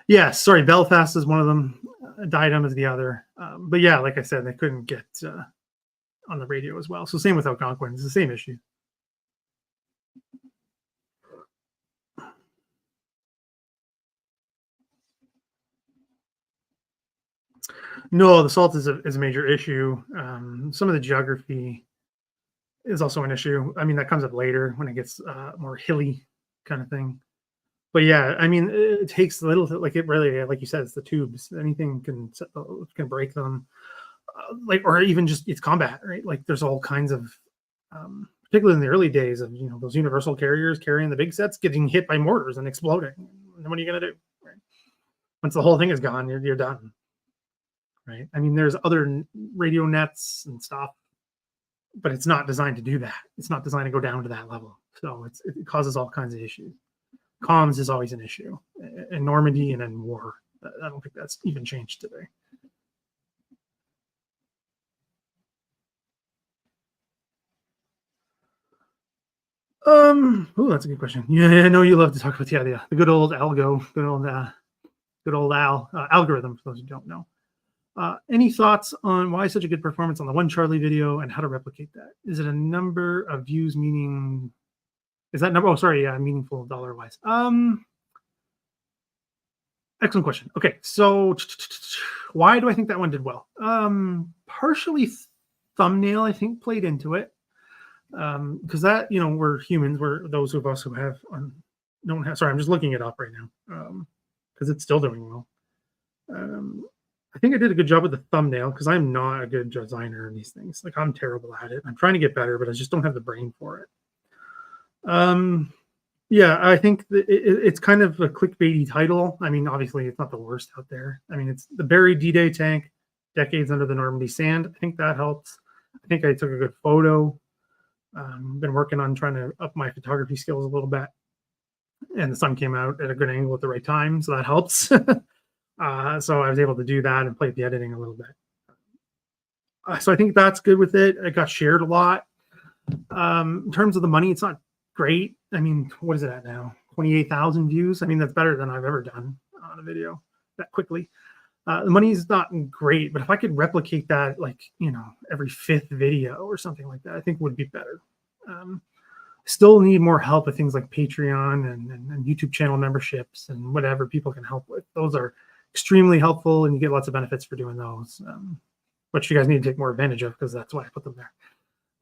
Yeah, sorry, Belfast is one of them. Diadem is the other. But yeah, like I said, they couldn't get on the radio as well. So same with Algonquin. It's the same issue. No, the salt is a major issue. Some of the geography is also an issue. I mean, that comes up later when it gets more hilly kind of thing. But yeah, I mean, it takes a little, it really, like you said, it's the tubes. Anything can break them, or even just it's combat, right? There's all kinds of particularly in the early days of, those universal carriers carrying the big sets, getting hit by mortars and exploding. And what are you going to do? Right? Once the whole thing is gone, you're done. Right? I mean, there's other radio nets and stuff, but it's not designed to do that. It's not designed to go down to that level. So it causes all kinds of issues. Comms is always an issue in Normandy and in war. I don't think that's even changed today. Oh, that's a good question. Yeah, I know you love to talk about the good old algo, good old algorithm, for those who don't know. Any thoughts on why such a good performance on the one Charlie video and how to replicate that? Is it a number of views, meaning is that number? Oh, sorry, yeah, meaningful dollar wise. Excellent question. Okay, so why do I think that one did well? Partially thumbnail, I think, played into it. Because that, we're humans. We're those of us who don't have. Sorry, I'm just looking it up right now. Because it's still doing well. I think I did a good job with the thumbnail because I'm not a good designer in these things. Like, I'm terrible at it. I'm trying to get better, but I just don't have the brain for it. Yeah, I think it's kind of a clickbaity title. I mean, obviously, it's not the worst out there. I mean, it's the buried D-Day tank, decades under the Normandy sand. I think that helps. I think I took a good photo. Been working on trying to up my photography skills a little bit. And the sun came out at a good angle at the right time, so that helps. So I was able to do that and play with the editing a little bit. So I think that's good with it. It got shared a lot. In terms of the money, it's not great. I mean, what is it at now? 28,000 views. I mean, that's better than I've ever done on a video that quickly. The money is not great, but if I could replicate that, like, every 5th video or something like that, I think would be better. Still need more help with things like Patreon and YouTube channel memberships and whatever people can help with. Those are extremely helpful, and you get lots of benefits for doing those, which you guys need to take more advantage of, because that's why I put them there.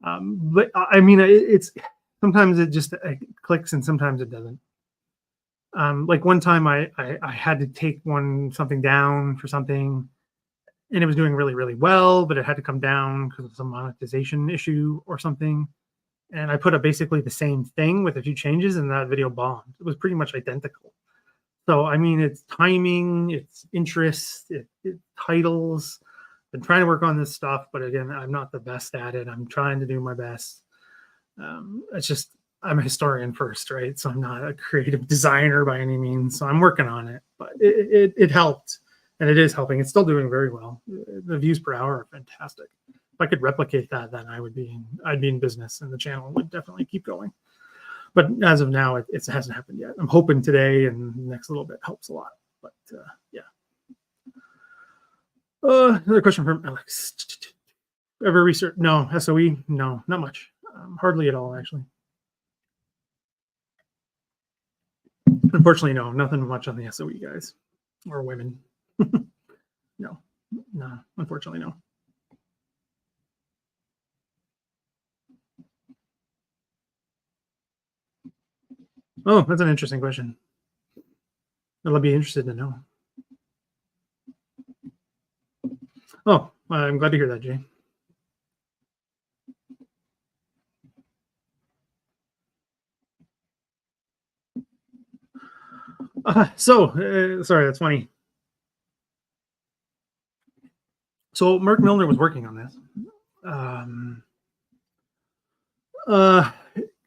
But I mean, it's sometimes it just clicks and sometimes it doesn't. Like one time I had to take something down for something, and it was doing really, really well, but it had to come down because of some monetization issue or something. And I put up basically the same thing with a few changes, and that video bombed. It was pretty much identical. So, I mean, it's timing, it's interest, it's titles. I've been trying to work on this stuff, but again, I'm not the best at it. I'm trying to do my best. It's just, I'm a historian first, right? So I'm not a creative designer by any means. So I'm working on it, but it helped, and it is helping. It's still doing very well. The views per hour are fantastic. If I could replicate that, then I'd be in business, and the channel would definitely keep going. But as of now, it hasn't happened yet. I'm hoping today and the next little bit helps a lot. But yeah. Another question from Alex. Ever research? No. SOE? No, not much. Hardly at all, actually. Unfortunately, no. Nothing much on the SOE guys or women. No, unfortunately, no. Oh, that's an interesting question. I'll be interested to know. Oh, I'm glad to hear that, Jay. Sorry, that's funny. So Mark Milner was working on this.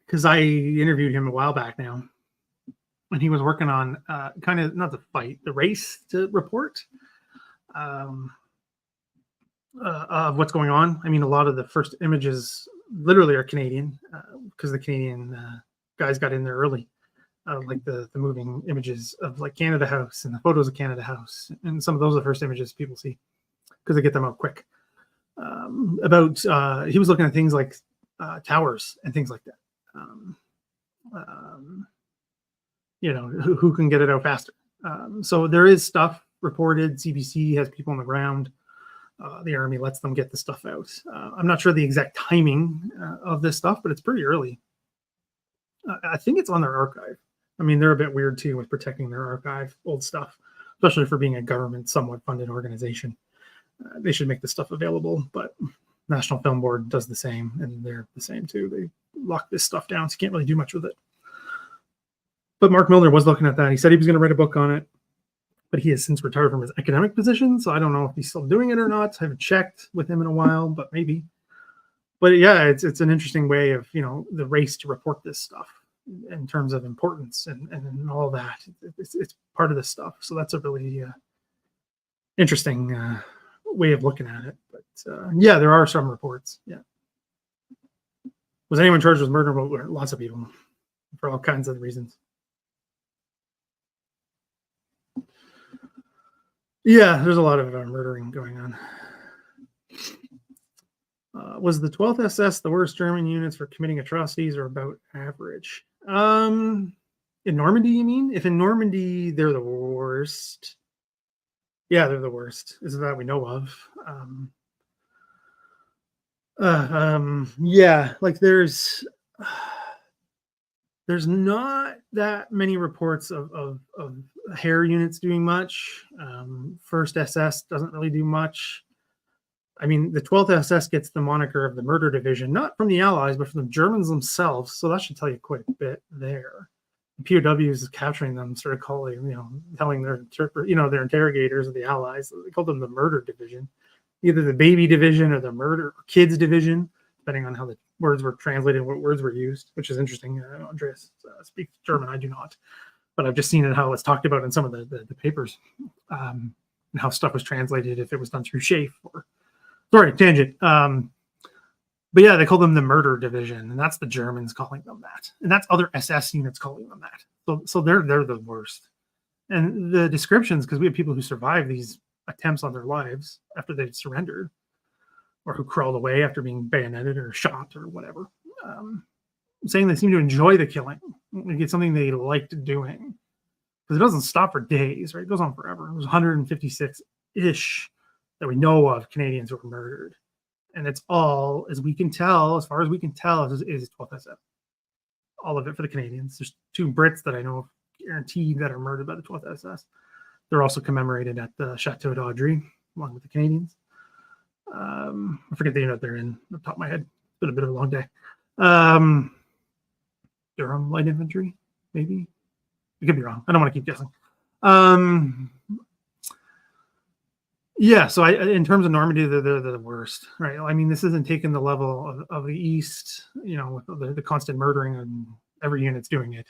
Because I interviewed him a while back now, and he was working on kind of not the fight, the race to report of what's going on. I mean, a lot of the first images literally are Canadian because the Canadian guys got in there early, like the moving images of like Canada House and the photos of Canada House, and some of those are the first images people see because they get them out quick. He was looking at things like towers and things like that. Who can get it out faster. So there is stuff reported. CBC has people on the ground. The Army lets them get the stuff out. I'm not sure the exact timing of this stuff, but it's pretty early. I think it's on their archive. I mean, they're a bit weird too with protecting their archive, old stuff, especially for being a government somewhat funded organization. They should make this stuff available, but National Film Board does the same, and they're the same too. They lock this stuff down, so you can't really do much with it. But Mark Milner was looking at that. He said he was going to write a book on it, but he has since retired from his academic position, so I don't know if he's still doing it or not. I haven't checked with him in a while, but maybe. But yeah, it's an interesting way of, the race to report this stuff in terms of importance and all that. It's part of this stuff. So that's a really interesting way of looking at it. But yeah, there are some reports. Yeah. Was anyone charged with murder? Well, lots of people, for all kinds of reasons. Yeah, there's a lot of murdering going on. Was the 12th SS the worst German units for committing atrocities, or about average? In Normandy, you mean? If in Normandy they're the worst, yeah, they're the worst. Isn't that we know of? Yeah, like there's not that many reports of hair units doing much. First SS doesn't really do much. I mean, the 12th SS gets the moniker of the murder division, not from the Allies, but from the Germans themselves. So that should tell you quite a bit there. The POWs is capturing them, sort of calling, telling their interrogators of the Allies. They called them the murder division, either the baby division or the murder or kids division, depending on how the words were translated, what words were used, which is interesting. Andreas speaks German, I do not, but I've just seen how it's talked about in some of the papers, and how stuff was translated if it was done through Schaefer. Sorry, tangent. But yeah, they call them the murder division, and that's the Germans calling them that, and that's other SS units calling them that. So they're the worst. And the descriptions, because we have people who survived these attempts on their lives after they've surrendered, or who crawled away after being bayoneted or shot or whatever, saying they seem to enjoy the killing. Like it's something they liked doing, because it doesn't stop for days, right? It goes on forever. It was 156-ish that we know of Canadians who were murdered. And it's all, as we can tell, as far as we can tell, is 12th SF. All of it for the Canadians. There's 2 Brits that I know of guaranteed that are murdered by the 12th SS. They're also commemorated at the Chateau d'Audry, along with the Canadians. I forget the unit they're in, off the top of my head. It's been a bit of a long day. Durham Light Infantry, maybe? I could be wrong. I don't want to keep guessing. Yeah, so in terms of Normandy, they're the worst, right? I mean, this isn't taking the level of the East, with the constant murdering, and every unit's doing it.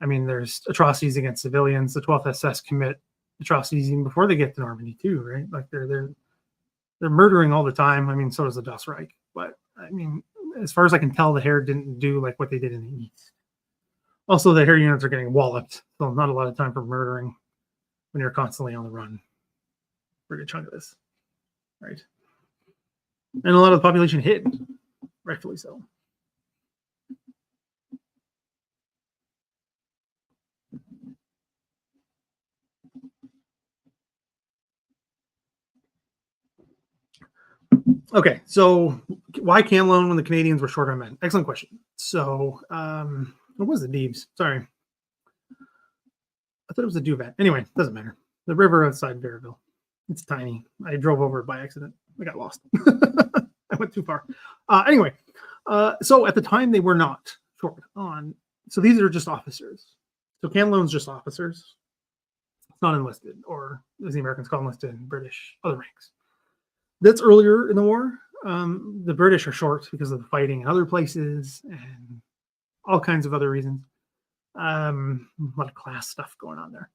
I mean, there's atrocities against civilians. The 12th SS commit atrocities even before they get to Normandy too, right? Like they're murdering all the time. I mean, so does the Das Reich. But I mean, as far as I can tell, the hair didn't do like what they did in the East. Also, the hair units are getting walloped, so not a lot of time for murdering when you're constantly on the run. For a good chunk of this, right? And a lot of the population hid, rightfully so. Okay, so why Camelon when the Canadians were short on men? Excellent question. So, what was the Deebs? Sorry. I thought it was the Duvet. Anyway, doesn't matter. The river outside Verville. It's tiny. I drove over it by accident. I got lost. I went too far. Anyway, so at the time they were not short on. So these are just officers. So Camelon's just officers. It's not enlisted, or as the Americans call enlisted, British other ranks. That's earlier in the war. The British are short because of the fighting in other places and all kinds of other reasons. A lot of class stuff going on there.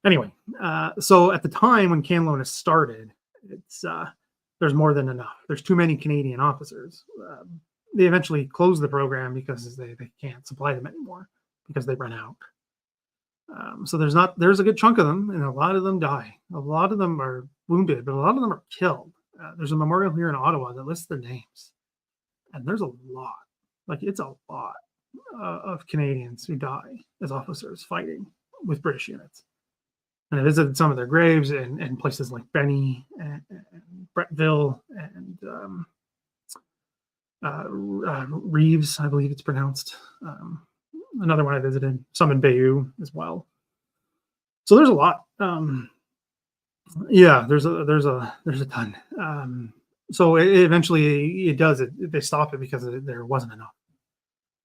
Anyway, so at the time when Camelon is started, it's there's more than enough. There's too many Canadian officers. They eventually close the program because they can't supply them anymore because they run out. So there's a good chunk of them, and a lot of them die. A lot of them are wounded, but a lot of them are killed. There's a memorial here in Ottawa that lists their names, and there's a lot. Like it's a lot of Canadians who die as officers fighting with British units. And I visited some of their graves in places like Benny and Bretteville and Reeves, I believe it's pronounced. Another one I visited, some in Bayeux as well. So there's a lot. Yeah, there's a ton. So eventually it does it. They stop it because there wasn't enough.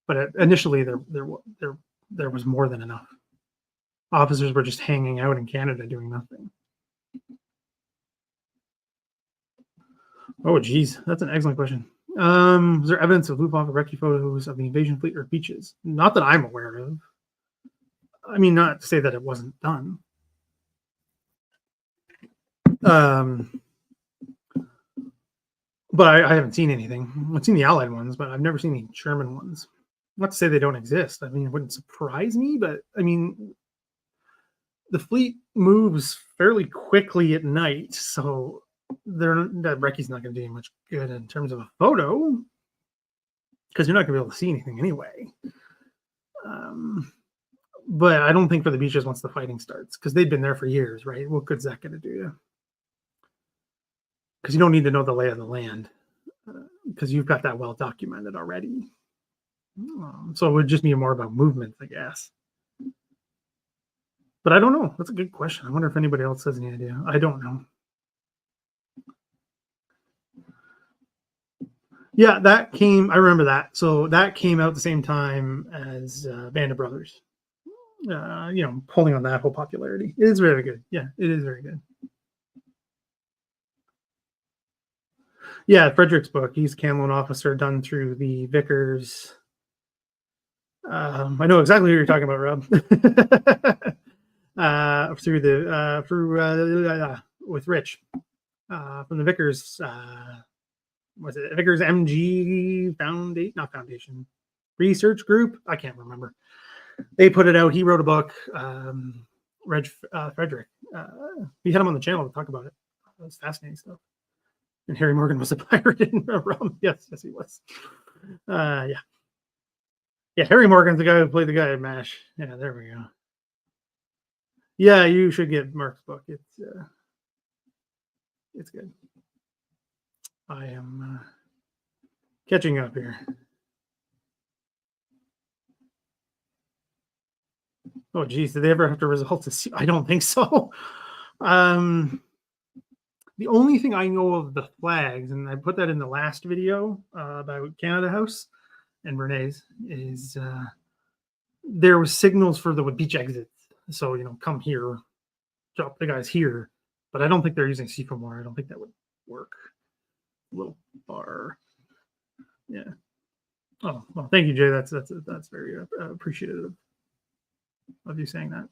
But initially there was more than enough. Officers were just hanging out in Canada doing nothing. Oh, geez, that's an excellent question. Is there evidence of Luftwaffe recce photos of the invasion fleet or beaches? Not that I'm aware of. I mean, not to say that it wasn't done. But I haven't seen anything. I've seen the Allied ones, but I've never seen the German ones. Not to say they don't exist. I mean, it wouldn't surprise me, but I mean, the fleet moves fairly quickly at night, so that recce's not going to do much good in terms of a photo because you're not going to be able to see anything anyway. But I don't think for the beaches once the fighting starts because they've been there for years, right? What good's that going to do you? Because you don't need to know the lay of the land because you've got that well documented already. So it would just be more about movement, I guess. But I don't know. That's a good question. I wonder if anybody else has any idea. I don't know. Yeah, that came. I remember that. So that came out the same time as Band of Brothers. Pulling on that whole popularity. It is very good. Yeah, it is very good. Yeah, Frederick's book. He's a Cameron officer done through the Vickers. I know exactly what you're talking about, Rob. With Rich from the Vickers. Was it Vickers MG Foundation Research Group? I can't remember. They put it out. He wrote a book. Frederick. We had him on the channel to talk about it. It was fascinating stuff. And Harry Morgan was a pirate in Rum. Yes, he was. Yeah, Harry Morgan's the guy who played the guy at MASH. Yeah, there we go. Yeah, you should get Mark's book. It's good. I am catching up here. Oh, geez, did they ever have to result to see? I don't think so. The only thing I know of the flags, and I put that in the last video about Canada House and Renee's, is there was signals for the beach exits. So, come here, drop the guys here. But I don't think they're using Seafamore. I don't think that would work. A little bar. Yeah. Oh, well, thank you, Jay. That's very appreciative of you saying that.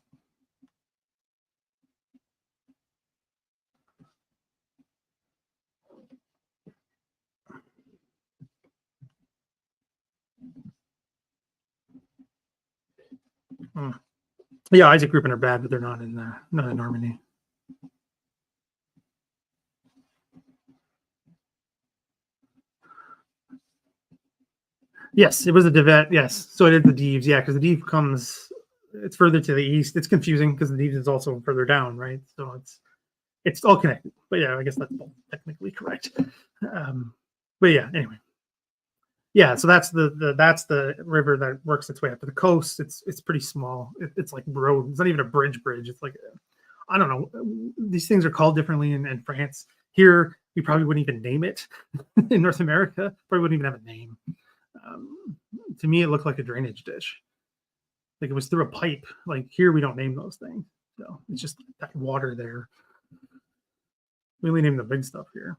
Yeah, Isaac Group are bad, but they're not in Normandy. Yes, it was a Devet. Yes, so it is the Deves. Yeah, because the Deve it's further to the east. It's confusing because the Deves is also further down, right? So it's all connected. But yeah, I guess that's technically correct. But yeah, anyway. Yeah, so that's the river that works its way up to the coast. It's pretty small. It's like road. It's not even a bridge. It's like I don't know. These things are called differently in France. Here, we probably wouldn't even name it. In North America, probably wouldn't even have a name. To me, it looked like a drainage ditch. Like it was through a pipe. Like here, we don't name those things. So it's just that water there. We only name the big stuff here.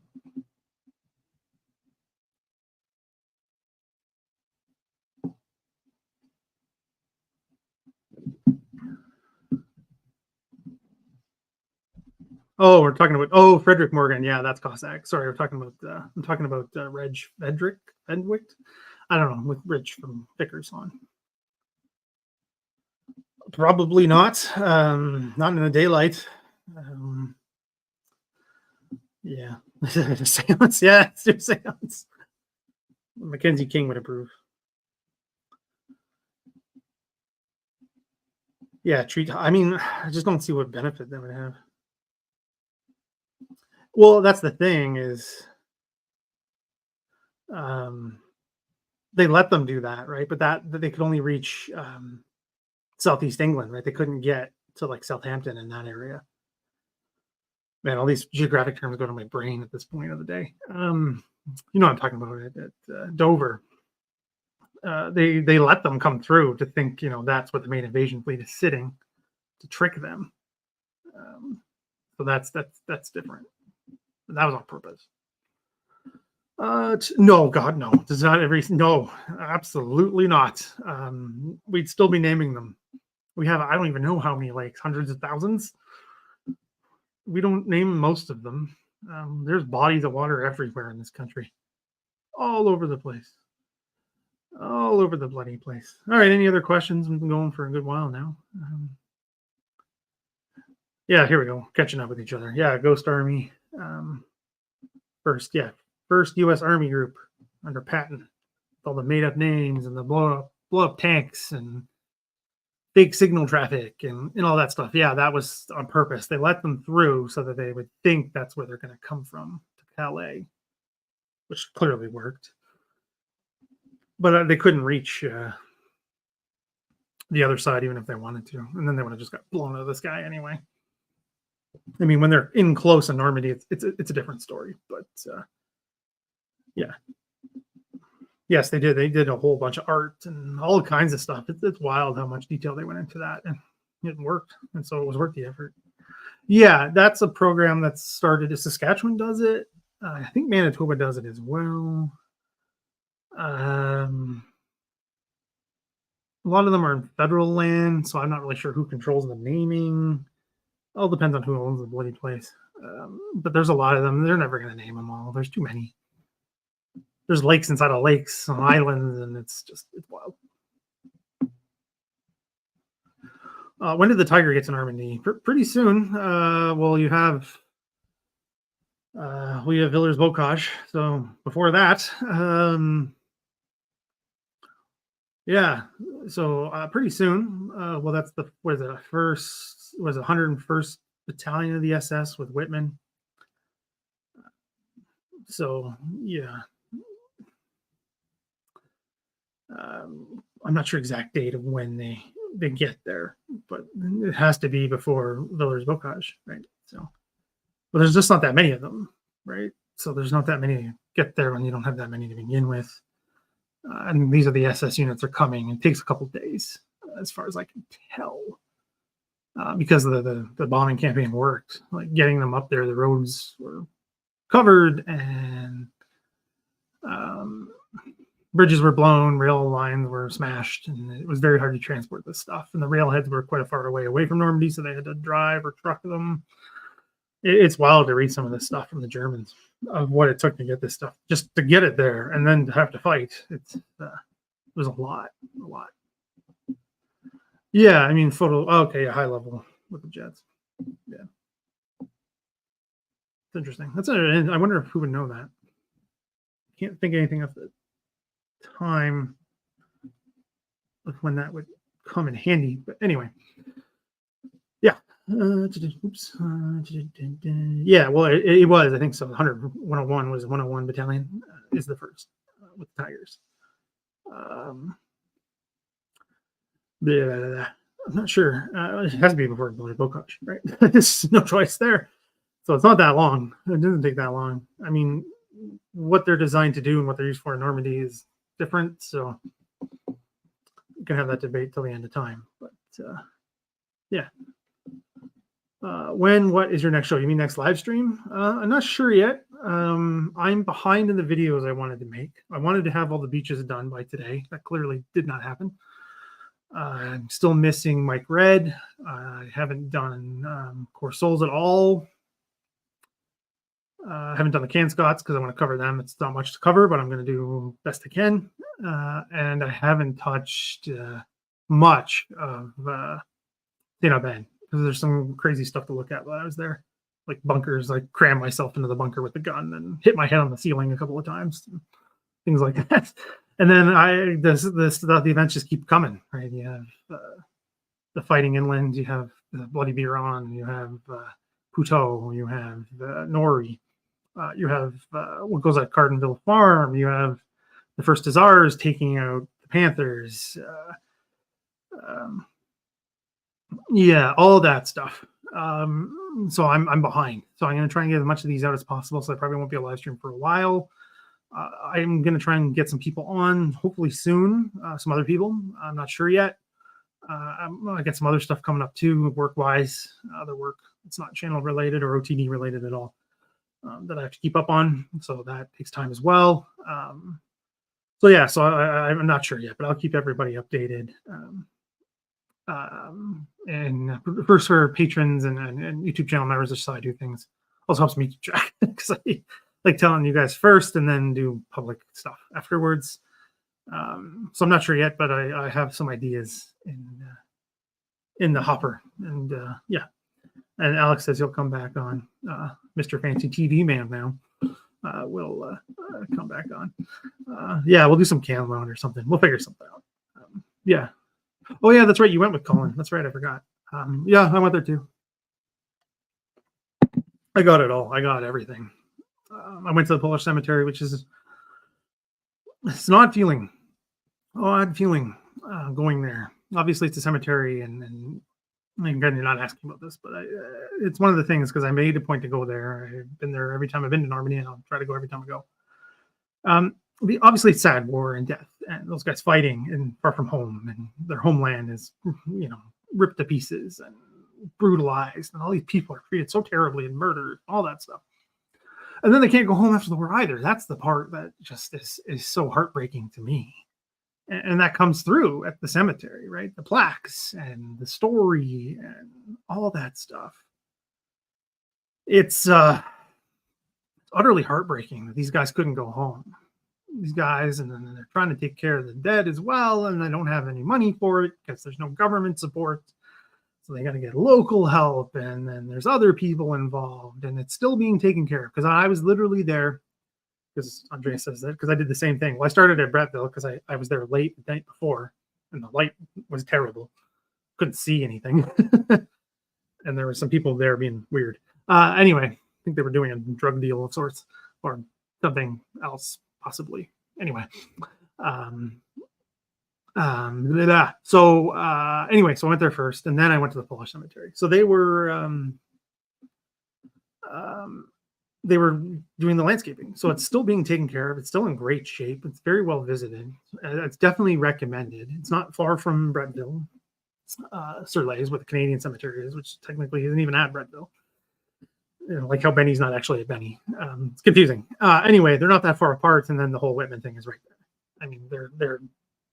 Oh, we're talking about Frederick Morgan. Yeah, that's Cossack. Sorry, I'm talking about Reg Frederick Fendwick. I don't know, with Rich from Vickers on. Probably not. Not in the daylight. Yeah. Seance. Yeah, it's a seance. Mackenzie King would approve. Yeah, I mean, I just don't see what benefit that would have. Well, that's the thing is they let them do that, right? But that they could only reach southeast England, right? They couldn't get to like Southampton in that area. Man, all these geographic terms go to my brain at this point of the day. You know what I'm talking about at Dover. They let them come through to think, you know, that's what the main invasion fleet is sitting, to trick them. So that's different. That was on purpose. No, God, no. Does not no, absolutely not. We'd still be naming them. We have, I don't even know how many lakes, hundreds of thousands. We don't name most of them. There's bodies of water everywhere in this country, all over the place, all over the bloody place. All right, any other questions? We've been going for a good while now. Yeah, here we go, catching up with each other. Yeah, Ghost Army. First U.S. Army group under Patton, with all the made-up names and the blow-up tanks and big signal traffic and all that stuff. Yeah, that was on purpose. They let them through so that they would think that's where they're going to come from, to Calais, which clearly worked. But they couldn't reach the other side even if they wanted to. And then they would have just got blown out of the sky anyway. I mean, when they're in close in Normandy, it's a different story. But yeah. Yes, they did. They did a whole bunch of art and all kinds of stuff. It's wild how much detail they went into that, and it worked. And so it was worth the effort. Yeah, that's a program that started. Saskatchewan does it. I think Manitoba does it as well. A lot of them are in federal land, so I'm not really sure who controls the naming. All depends on who owns the bloody place. But there's a lot of them. They're never going to name them all. There's too many. There's lakes inside of lakes on islands, and it's wild. When did the Tiger get to Normandy? Pretty soon. Well, we have Villers-Bocage. So before that, yeah. So pretty soon. Well, that's the 101st Battalion of the SS with Whitman. So yeah. I'm not sure exact date of when they get there, but it has to be before Villers-Bocage, right? So, but there's just not that many of them, right? So there's not that many to get there when you don't have that many to begin with. And these are the SS units are coming. It takes a couple days, as far as I can tell, because the bombing campaign worked. Like getting them up there, the roads were covered and bridges were blown, rail lines were smashed, and it was very hard to transport this stuff. And the railheads were quite a far away from Normandy, so they had to drive or truck them. It's wild to read some of this stuff from the Germans of what it took to get this stuff, just to get it there, and then to have to fight. It was a lot. Yeah, I mean, okay, high level with the jets. Yeah, it's interesting. I wonder if who would know that. Can't think of anything of the time of when that would come in handy, but anyway, yeah. Yeah, well, it was, I think so. 101 was 101 Battalion is the first with the Tigers. I'm not sure. It has to be before Bocage, right? There's no choice there. So it's not that long. It doesn't take that long. I mean, what they're designed to do and what they're used for in Normandy is different. So you can have that debate till the end of time. But yeah. What is your next show? You mean next live stream? I'm not sure yet. I'm behind in the videos I wanted to make. I wanted to have all the beaches done by today. That clearly did not happen. I'm still missing Mike Red. I haven't done Core Souls at all. I haven't done the Can Scots because I want to cover them. It's not much to cover, but I'm going to do best I can. And I haven't touched much of Ben, because there's some crazy stuff to look at while I was there. Like bunkers, like cram myself into the bunker with the gun and hit my head on the ceiling a couple of times. Things like that. And then the events just keep coming, right? You have the fighting inland, you have the Bloody Biron, you have Puteaux, you have Nori, you have what goes at Cardenville Farm, you have the first Hussars taking out the Panthers. Yeah, all that stuff. So I'm behind. So I'm going to try and get as much of these out as possible. So I probably won't be a live stream for a while. I'm going to try and get some people on, hopefully soon. Some other people. I'm not sure yet. I get some other stuff coming up too, work-wise, other work. It's not channel related or OTD related at all, that I have to keep up on. So that takes time as well. So yeah, so I'm not sure yet, but I'll keep everybody updated. And first for patrons and YouTube channel members, that's how I do things. Also helps me keep track because I like telling you guys first and then do public stuff afterwards. So I'm not sure yet, but I have some ideas in the hopper. And yeah. And Alex says he'll come back on. Mr. Fancy TV Man now will come back on. Yeah, we'll do some Cail or something. We'll figure something out. Yeah. Oh, yeah, that's right. You went with Colin. That's right. I forgot. Yeah, I went there too. I got it all. I got everything. I went to the Polish cemetery, which is it's an odd feeling. Odd feeling going there. Obviously, it's a cemetery, and again, you're not asking about this, but it's one of the things because I made a point to go there. I've been there every time I've been to Normandy, and I'll try to go every time I go. Obviously, it's sad, war and death, and those guys fighting and far from home, and their homeland is, ripped to pieces and brutalized, and all these people are treated so terribly and murdered, all that stuff. And then they can't go home after the war either. That's the part that just is so heartbreaking to me. And that comes through at the cemetery, right? The plaques and the story and all that stuff. It's utterly heartbreaking that these guys couldn't go home. These guys, and then they're trying to take care of the dead as well, and they don't have any money for it because there's no government support. So they got to get local help, and then there's other people involved, and it's still being taken care of. Because I was literally there, because Andrea says that, because I did the same thing. Well, I started at Bretteville because I was there late the night before, and the light was terrible. Couldn't see anything. And there were some people there being weird. Anyway, I think they were doing a drug deal of sorts, or something else, possibly. Anyway. So anyway, so I went there first, and then I went to the Polish cemetery. So they were doing the landscaping, so it's still being taken care of. It's still in great shape. It's very well visited. It's definitely recommended. It's not far from Bretteville, Surlays, where the Canadian cemetery is, which technically isn't even at Bretteville. Like how Benny's not actually at Benny. It's confusing. Anyway, they're not that far apart, and then the whole Whitman thing is right there. I mean, they're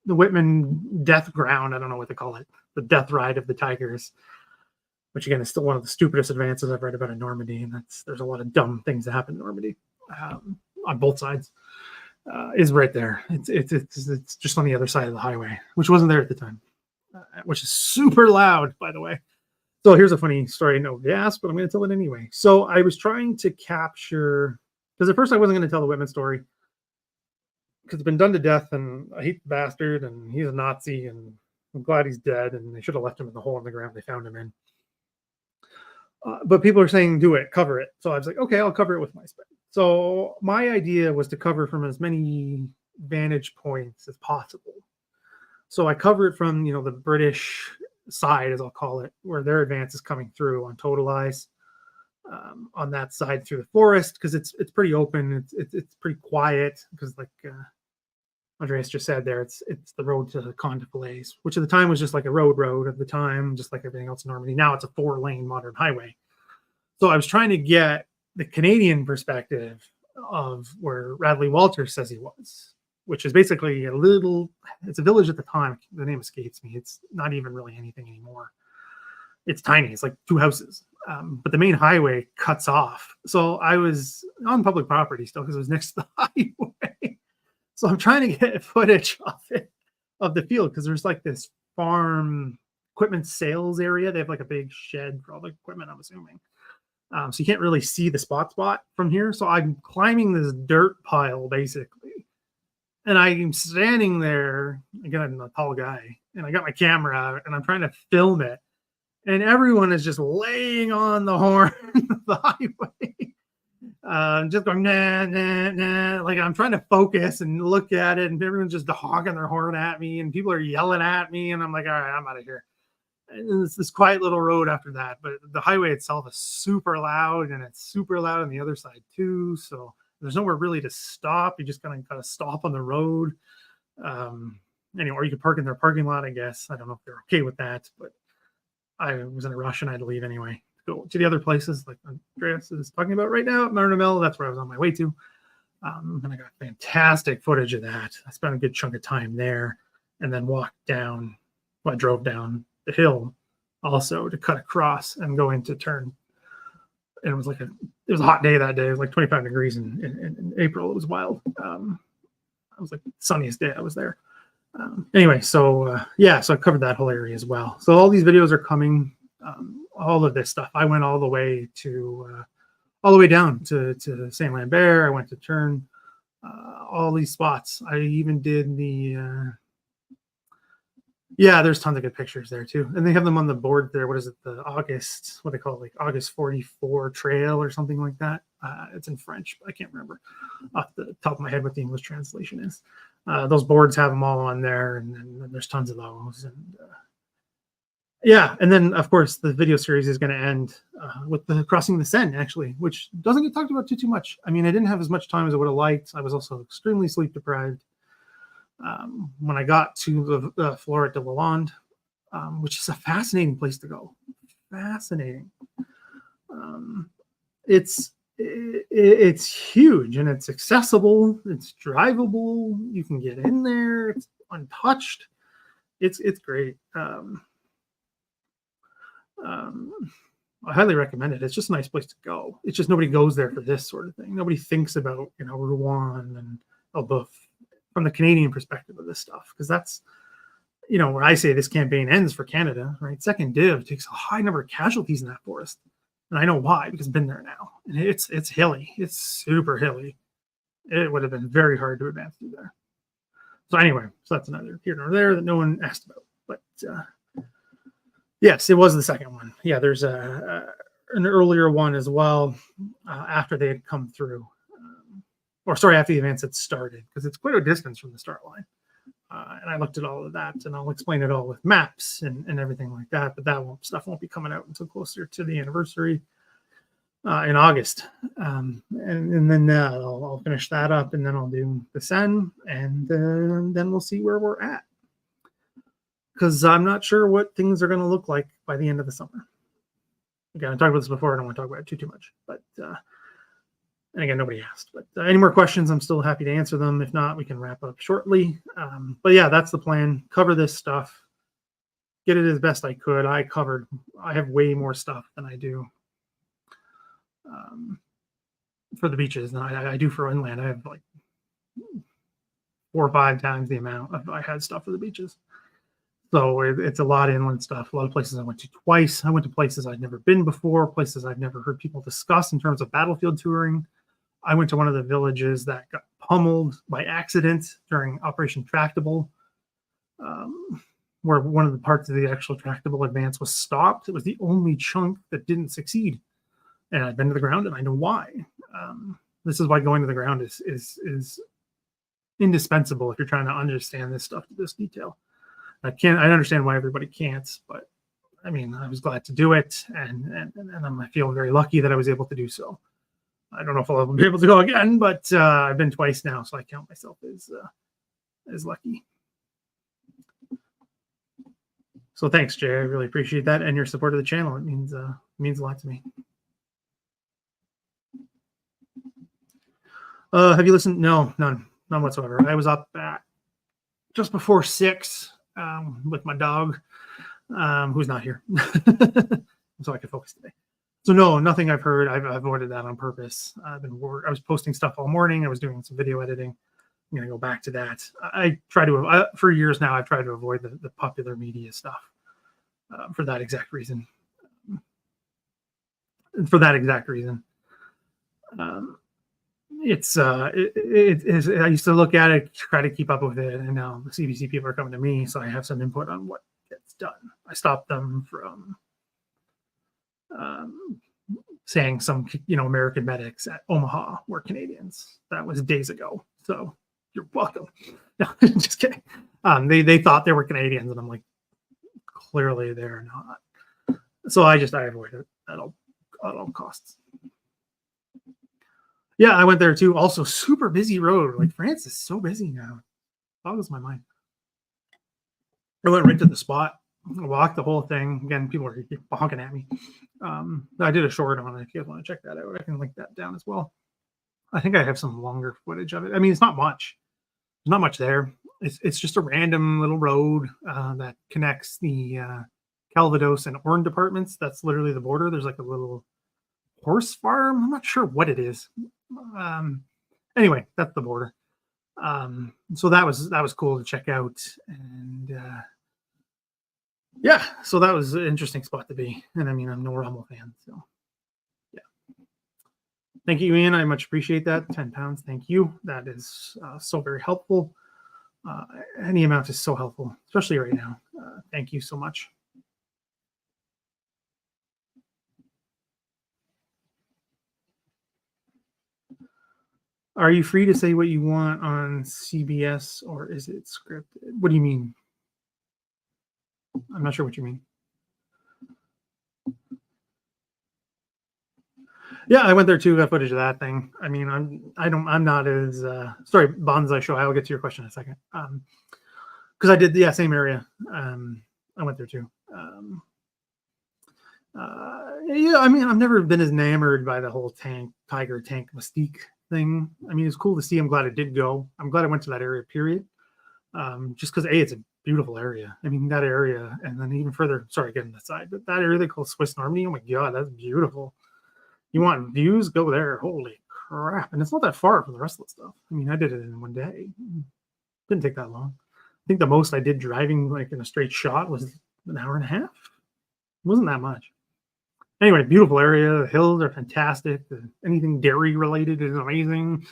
the Whitman death ground. I don't know what they call it. The death ride of the Tigers, which again is still one of the stupidest advances I've read about in Normandy. And there's a lot of dumb things that happen in Normandy on both sides. Is right there. It's just on the other side of the highway, which wasn't there at the time, which is super loud, by the way. So here's a funny story. Nobody asked, but I'm going to tell it anyway. So I was trying to capture, because at first I wasn't going to tell the Whitman story, because it's been done to death, and I hate the bastard, and he's a Nazi, and I'm glad he's dead, and they should have left him in the hole in the ground they found him in. But people are saying, do it, cover it. So I was like, okay, I'll cover it with my spec. So my idea was to cover from as many vantage points as possible. So I cover it from, the British side, as I'll call it, where their advance is coming through on total eyes. On that side through the forest, because it's pretty open. It's pretty quiet, because like Andreas just said there, it's the road to Conde de Falaise, which at the time was just like a road at the time, just like everything else in Normandy. Now it's a 4-lane modern highway. So I was trying to get the Canadian perspective of where Radley Walter says he was, which is basically it's a village at the time. The name escapes me. It's not even really anything anymore. It's tiny. It's like 2 houses. But the main highway cuts off. So I was on public property still because it was next to the highway. So I'm trying to get footage of the field, because there's like this farm equipment sales area. They have like a big shed for all the equipment, I'm assuming. So you can't really see the spot from here. So I'm climbing this dirt pile, basically. And I'm standing there. Again, I'm a tall guy. And I got my camera out, and I'm trying to film it. And everyone is just laying on the horn of the highway. Just going, nah, nah, nah. Like I'm trying to focus and look at it, and everyone's just honking their horn at me, and people are yelling at me. And I'm like, all right, I'm out of here. And it's this quiet little road after that, but the highway itself is super loud, and it's super loud on the other side too. So there's nowhere really to stop. You just kind of got to stop on the road. Anyway, or you could park in their parking lot, I guess. I don't know if they're okay with that, but I was in a rush and I had to leave anyway to go to the other places like Andreas is talking about right now at Naval. That's where I was on my way to. And I got fantastic footage of that. I spent a good chunk of time there and then walked down. Well, I drove down the hill also to cut across and go into turn. And it was a hot day that day. It was like 25 degrees in April. It was wild. It was like the sunniest day I was there. Anyway, so I covered that whole area as well. So all these videos are coming, all of this stuff. I went all the way down to Saint Lambert. I went to turn, all these spots. I even did there's tons of good pictures there too. And they have them on the board there. What is it? The August, what they call it, like August 44 trail or something like that. It's in French, but I can't remember off the top of my head what the English translation is. Those boards have them all on there, and there's tons of those. And and then of course the video series is going to end with the crossing the Seine, actually, which doesn't get talked about too much. I mean, I didn't have as much time as I would have liked. I was also extremely sleep deprived. When I got to the Floret de Lalande, which is a fascinating place to go. Fascinating. It's huge and it's accessible. It's drivable. You can get in there. It's untouched. It's great. I highly recommend it. It's just a nice place to go. It's just nobody goes there for this sort of thing. Nobody thinks about Rouen and Elbeuf from the Canadian perspective of this stuff, because that's where I say this campaign ends for Canada, right? Second Div takes a high number of casualties in that forest. And I know why, because I've been there now. And it's hilly. It's super hilly. It would have been very hard to advance through there. So anyway, so that's another here nor there that no one asked about. But yes, it was the second one. Yeah, there's an earlier one as well after they had come through. After the events had started, because it's quite a distance from the start line. And I looked at all of that, and I'll explain it all with maps and everything like that. But that stuff won't be coming out until closer to the anniversary in August. And then I'll finish that up, and then I'll do the Seine, and then we'll see where we're at. Because I'm not sure what things are going to look like by the end of the summer. Again, I talked about this before. I don't want to talk about it too much. But and again, nobody asked. But any more questions, I'm still happy to answer them. If not, we can wrap up shortly. But yeah, that's the plan. Cover this stuff. Get it as best I could. I have way more stuff than I do for the beaches than I do for inland. I have like 4 or 5 times the amount I had stuff for the beaches. So it's a lot of inland stuff. A lot of places I went to twice. I went to places I'd never been before, places I've never heard people discuss in terms of battlefield touring. I went to one of the villages that got pummeled by accident during Operation Tractable, where one of the parts of the actual Tractable advance was stopped. It was the only chunk that didn't succeed. And I've been to the ground, and I know why. This is why going to the ground is indispensable if you're trying to understand this stuff to this detail. I understand why everybody can't, but I mean, I was glad to do it, and I feel very lucky that I was able to do so. I don't know if I'll ever be able to go again, but I've been twice now, so I count myself as lucky. So thanks, Jay. I really appreciate that and your support of the channel. It means a lot to me. Have you listened? No, none whatsoever. I was up at just before 6 with my dog, who's not here, so I could focus today. So no, nothing I've heard. I've avoided that on purpose. I was posting stuff all morning. I was doing some video editing. I'm going to go back to that. I try to, for years now, I've tried to avoid the popular media stuff for that exact reason. I used to look at it, try to keep up with it, and now the CBC people are coming to me, so I have some input on what gets done. I stopped them from saying some American medics at Omaha were Canadians. That was days ago, so you're welcome. No, just kidding. They thought they were Canadians, and I'm like, clearly they're not. So I avoid it at all costs. Yeah, I went there too. Also, super busy road. Like France is so busy now. Boggles my mind. I went right to the spot, walked the whole thing. Again, people are honking at me. I did a short on it. If you guys want to check that out, I can link that down as well. I think I have some longer footage of it. I mean, it's not much. There's not much there. It's just a random little road that connects the Calvados and Orne departments. That's literally the border. There's like a little horse farm. I'm not sure what it is. Anyway, that's the border. So that was cool to check out, and yeah, so that was an interesting spot to be. And I mean, I'm no Rommel fan, so yeah. Thank you, Ian. I much appreciate that. 10 pounds. Thank you. That is so very helpful. Any amount is so helpful, especially right now. Thank you so much. Are you free to say what you want on CBS, or is it scripted? What do you mean? I'm not sure what you mean. Yeah, I went there too. Got footage of that thing. I mean, I'm not as sorry, Bonsai Show. I'll get to your question in a second. Because I did same area. I went there too. Yeah, I mean, I've never been as enamored by the whole tiger tank mystique thing. I mean, it's cool to see. I'm glad it did go. I'm glad I went to that area, period. Just because it's a beautiful area. I mean, that area, and then even further, sorry, getting the side, but that area they call Swiss Normandy, oh my God, that's beautiful. You want views, go there. Holy crap. And it's not that far from the rest of the stuff. I mean, I did it in one day. Didn't take that long. I think the most I did driving like in a straight shot was an hour and a half. It wasn't that much. Anyway, beautiful area. The hills are fantastic. Anything dairy related is amazing.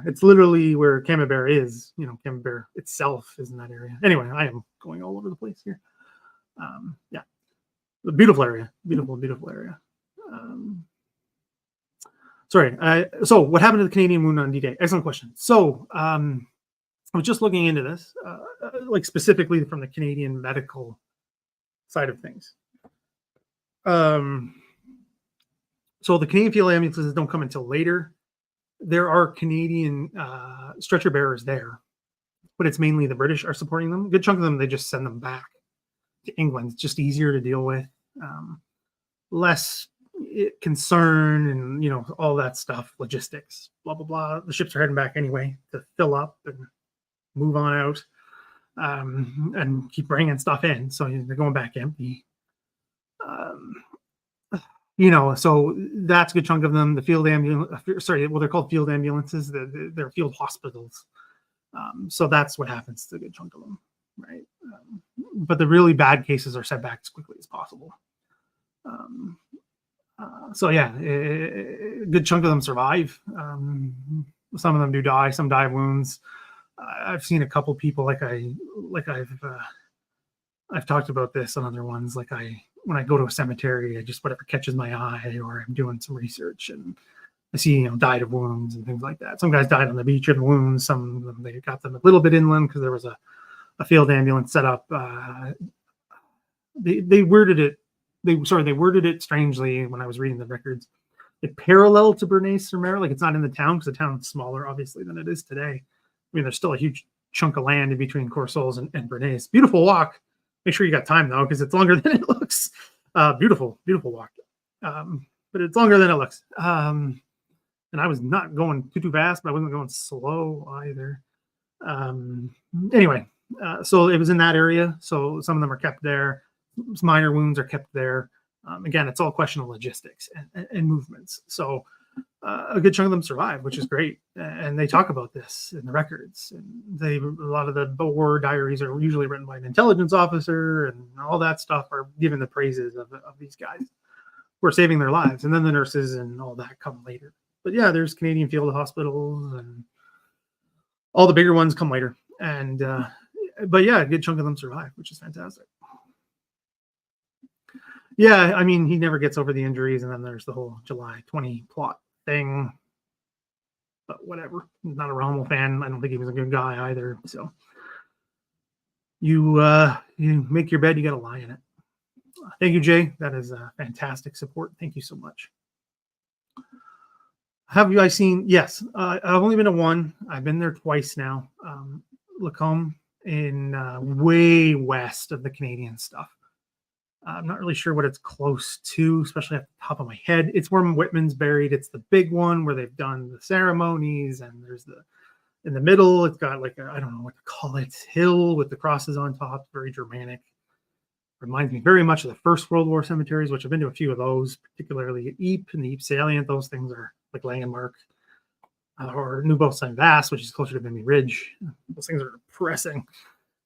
It's literally where Camembert is. You know, Camembert itself is in that area. Anyway, I am going all over the place here. Yeah, a beautiful area. Beautiful area. Sorry. So what happened to the Canadian wound on D-Day? Excellent question. So I was just looking into this, like specifically from the Canadian medical side of things. So the Canadian field ambulances don't come until later. There are Canadian stretcher bearers there, but it's mainly the British are supporting them. A good chunk of them, they just send them back to England. It's just easier to deal with, less concern, and all that stuff, logistics, blah blah blah. The ships are heading back anyway to fill up and move on out, and keep bringing stuff in. So they're going back empty. So that's a good chunk of them. The field ambulance, sorry, well, they're called field ambulances. They're field hospitals. So that's what happens to a good chunk of them, right? But the really bad cases are sent back as quickly as possible. So yeah, a good chunk of them survive. Some of them do die. Some die of wounds. I've seen a couple people I've talked about this on other ones. When I go to a cemetery, I just whatever catches my eye, or I'm doing some research and I see died of wounds and things like that. Some guys died on the beach of wounds. Some of them they got them a little bit inland because there was a field ambulance set up. They worded it. They worded it strangely when I was reading the records. It parallel to Bernays-sur-Mer, like it's not in the town because the town's smaller, obviously, than it is today. I mean, there's still a huge chunk of land in between Courcelles and Bernays. Beautiful walk. Make sure you got time though, because it's longer than it looks. Beautiful walk. But it's longer than it looks. And I was not going too fast, but I wasn't going slow either. Anyway, so it was in that area. So some of them are kept there. Some minor wounds are kept there. Again, it's all a question of logistics and movements. So a good chunk of them survive, which is great. And they talk about this in the records. And a lot of the war diaries are usually written by an intelligence officer, and all that stuff are given the praises of these guys who are saving their lives. And then the nurses and all that come later. But yeah, there's Canadian field hospitals, and all the bigger ones come later. And but yeah, a good chunk of them survive, which is fantastic. Yeah, I mean, he never gets over the injuries, and then there's the whole July 20 plot thing. But whatever. I'm not a Rommel fan. I don't think he was a good guy either. So you make your bed, you got to lie in it. Thank you, Jay. That is fantastic support. Thank you so much. Have you guys seen? Yes, I've only been to one. I've been there twice now. Lacombe in way west of the Canadian stuff. I'm not really sure what it's close to, especially off the top of my head. It's where Whitman's buried. It's the big one where they've done the ceremonies, and there's in the middle, it's got like I don't know what to call it, hill with the crosses on top, very Germanic. Reminds me very much of the First World War cemeteries, which I've been to a few of those, particularly at Ypres and the Ypres Salient. Those things are like landmark. Or New Saint Vaast, which is closer to Vimy Ridge. Those things are depressing.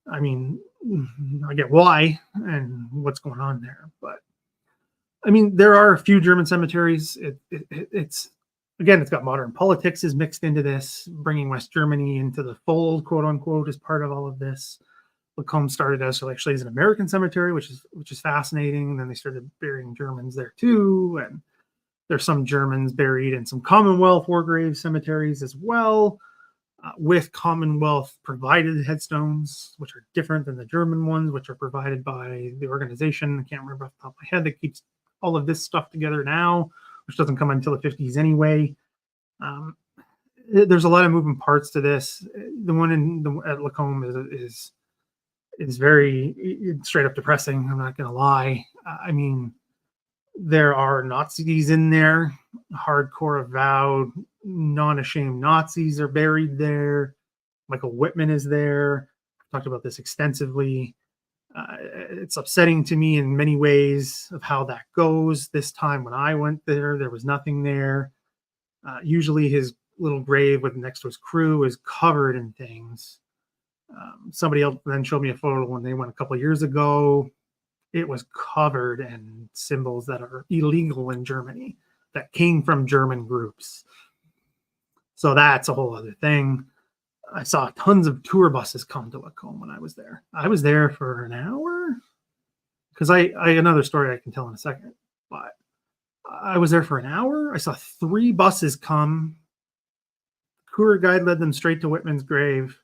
I mean, I get why and what's going on there, but I mean, there are a few German cemeteries. It's again, it's got modern politics is mixed into this, bringing West Germany into the fold, quote unquote, as part of all of this. Lacombe started as actually as an American cemetery, which is fascinating. And then they started burying Germans there too, and there's some Germans buried in some Commonwealth war grave cemeteries as well, with Commonwealth provided headstones, which are different than the German ones, which are provided by the organization. I can't remember off the top of my head that keeps all of this stuff together now, which doesn't come until the 50s anyway. There's a lot of moving parts to this. The one at Lacombe is very straight up depressing. I'm not going to lie. I mean, there are Nazis in there, hardcore avowed, non-ashamed Nazis are buried there. Michael Whitman is there. I've talked about this extensively. It's upsetting to me in many ways of how that goes. This time when I went there was nothing there. Usually his little grave with next to his crew is covered in things. Somebody else then showed me a photo when they went a couple of years ago. It was covered in symbols that are illegal in Germany that came from German groups. So that's a whole other thing. I saw tons of tour buses come to Lacombe when I was there. I was there for an hour because I another story I can tell in a second, but I was there for an hour. I saw 3 buses come. The tour guide led them straight to Whitman's grave,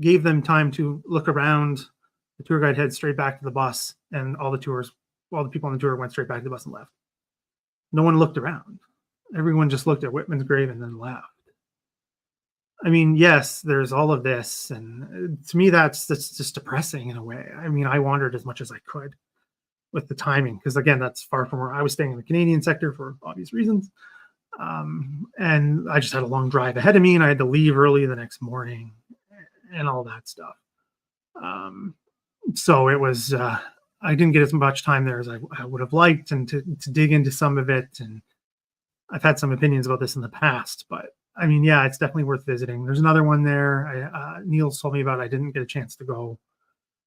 gave them time to look around. The tour guide head straight back to the bus, and all the people on the tour went straight back to the bus and left. No one looked around. Everyone just looked at Whitman's grave and then left. I mean, yes, there's all of this, and to me, that's just depressing in a way. I mean, I wandered as much as I could with the timing, because again, that's far from where I was staying in the Canadian sector for obvious reasons. And I just had a long drive ahead of me, and I had to leave early the next morning and all that stuff. So it was, I didn't get as much time there as I would have liked, and to dig into some of it. And I've had some opinions about this in the past, but I mean, yeah, it's definitely worth visiting. There's another one there. Neil's told me about it. I didn't get a chance to go,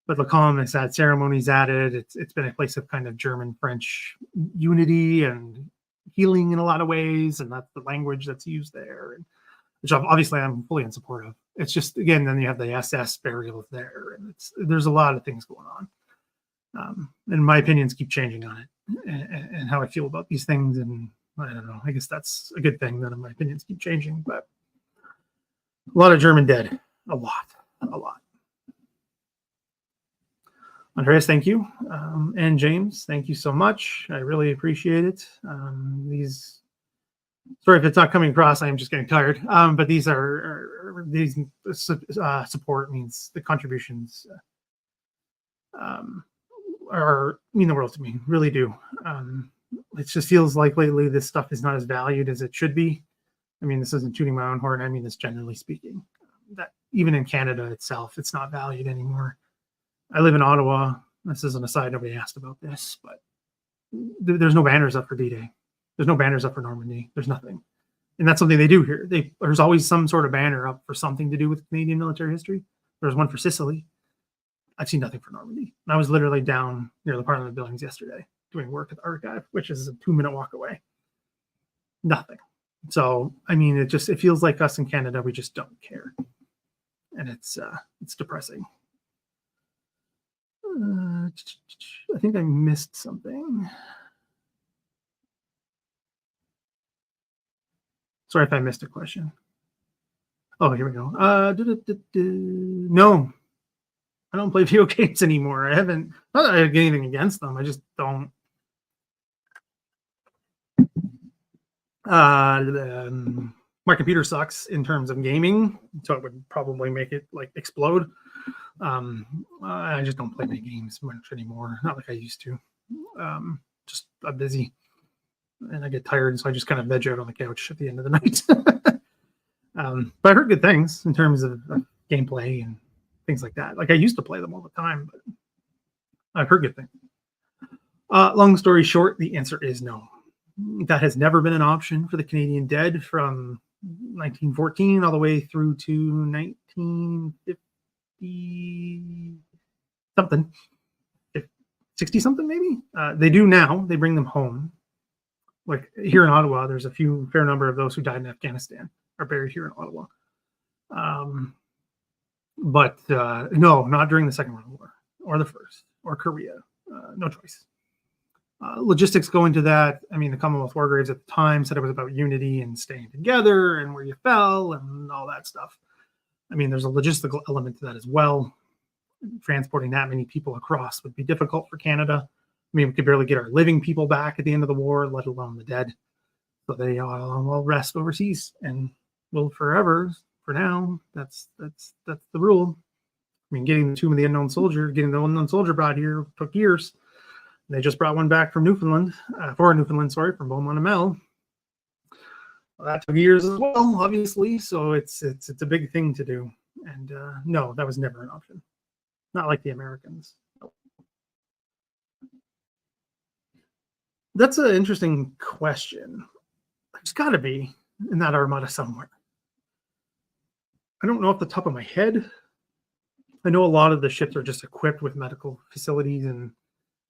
but Lacombe has had ceremonies added. It's been a place of kind of German-French unity and healing in a lot of ways, and that's the language that's used there, and which obviously I'm fully in support of. It's just, again, then you have the SS burial there, and there's a lot of things going on. And my opinions keep changing on it, and how I feel about these things, and I don't know. I guess that's a good thing that my opinions keep changing, but a lot of German dead. A lot. Andreas, thank you. And James, thank you so much. I really appreciate it. Sorry if it's not coming across. I am just getting tired. But these support means the contributions mean the world to me. Really do. It just feels like lately this stuff is not as valued as it should be. I mean, this isn't tooting my own horn. I mean this generally speaking. That even in Canada itself, it's not valued anymore. I live in Ottawa. This is an aside. Nobody asked about this, but there's no banners up for D-Day. There's no banners up for Normandy. There's nothing. And that's something they do here. There's always some sort of banner up for something to do with Canadian military history. There was one for Sicily. I've seen nothing for Normandy. And I was literally down near the Parliament buildings yesterday doing work at the archive, which is a 2-minute walk away. Nothing. So, I mean, it feels like us in Canada, we just don't care. And it's depressing. I think I missed something. Sorry if I missed a question. Oh, here we go. No, I don't play video games anymore. I haven't, not that I have anything against them. I just don't. My computer sucks in terms of gaming, so it would probably make it like explode. I just don't play many games much anymore. Not like I used to. Just I'm busy and I get tired, so I just kind of veg out on the couch at the end of the night. But I heard good things in terms of gameplay and things like that. Like I used to play them all the time, but I've heard good things. Long story short, the answer is no. That has never been an option for the Canadian dead from 1914 all the way through to 1950 something, 60 something maybe. They do now. They bring them home. Like here in Ottawa, there's a fair number of those who died in Afghanistan are buried here in Ottawa. But no, not during the Second World War or the First or Korea. No choice. Logistics go into that. I mean, the Commonwealth War Graves at the time said it was about unity and staying together and where you fell and all that stuff. I mean, there's a logistical element to that as well. Transporting that many people across would be difficult for Canada. I mean, we could barely get our living people back at the end of the war, let alone the dead. So they all rest overseas and will forever. For now, that's the rule. I mean, getting the tomb of the unknown soldier, getting the unknown soldier brought here took years. They just brought one back from Newfoundland, from Beaumont and Mel. Well, that took years as well, obviously. So it's a big thing to do. And no, that was never an option. Not like the Americans. That's an interesting question. There's got to be in that armada somewhere. I don't know off the top of my head. I know a lot of the ships are just equipped with medical facilities, and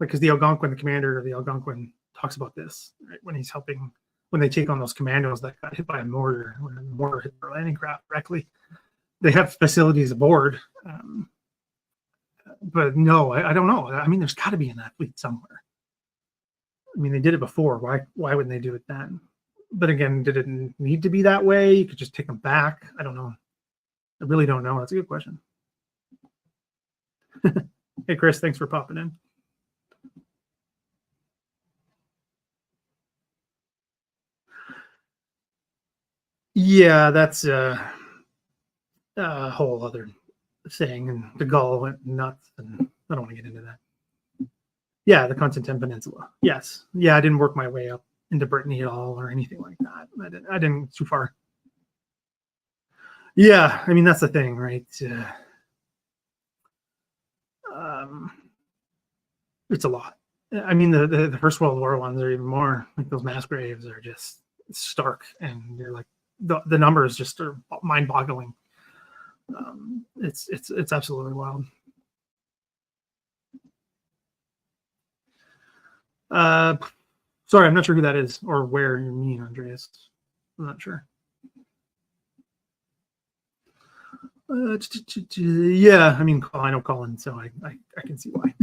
because the Algonquin, the commander of the Algonquin, talks about this, right? When he's helping, when they take on those commandos that got hit by a mortar, when the mortar hit their landing craft directly, they have facilities aboard. But no, I don't know. I mean, there's got to be in that fleet somewhere. I mean, they did it before. Why wouldn't they do it then? But again, did it need to be that way? You could just take them back. I don't know. I really don't know. That's a good question. Hey, Chris, thanks for popping in. Yeah, that's a whole other thing. And de Gaulle went nuts, and I don't want to get into that. Yeah, the Cotentin Peninsula. Yes. Yeah, I didn't work my way up into Brittany at all or anything like that. I didn't too far. Yeah, I mean, that's the thing, right? It's a lot. I mean, the First World War ones are even more. Like those mass graves are just stark, and you're like, the numbers just are mind-boggling. It's absolutely wild. Sorry, I'm not sure who that is or where you mean, Andreas. I'm not sure. Yeah, I mean, I know Colin, so I can see why.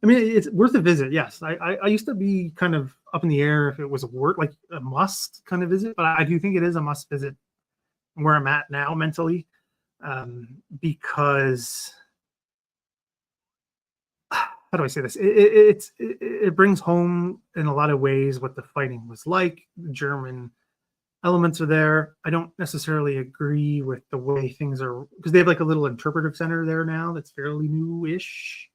I mean, it's worth a visit. Yes, I used to be kind of up in the air if it was like a must kind of visit, but I do think it is a must visit where I'm at now mentally, because how do I say this? It brings home in a lot of ways what the fighting was like. The German elements are there. I don't necessarily agree with the way things are, because they have like a little interpretive center there now that's fairly new-ish.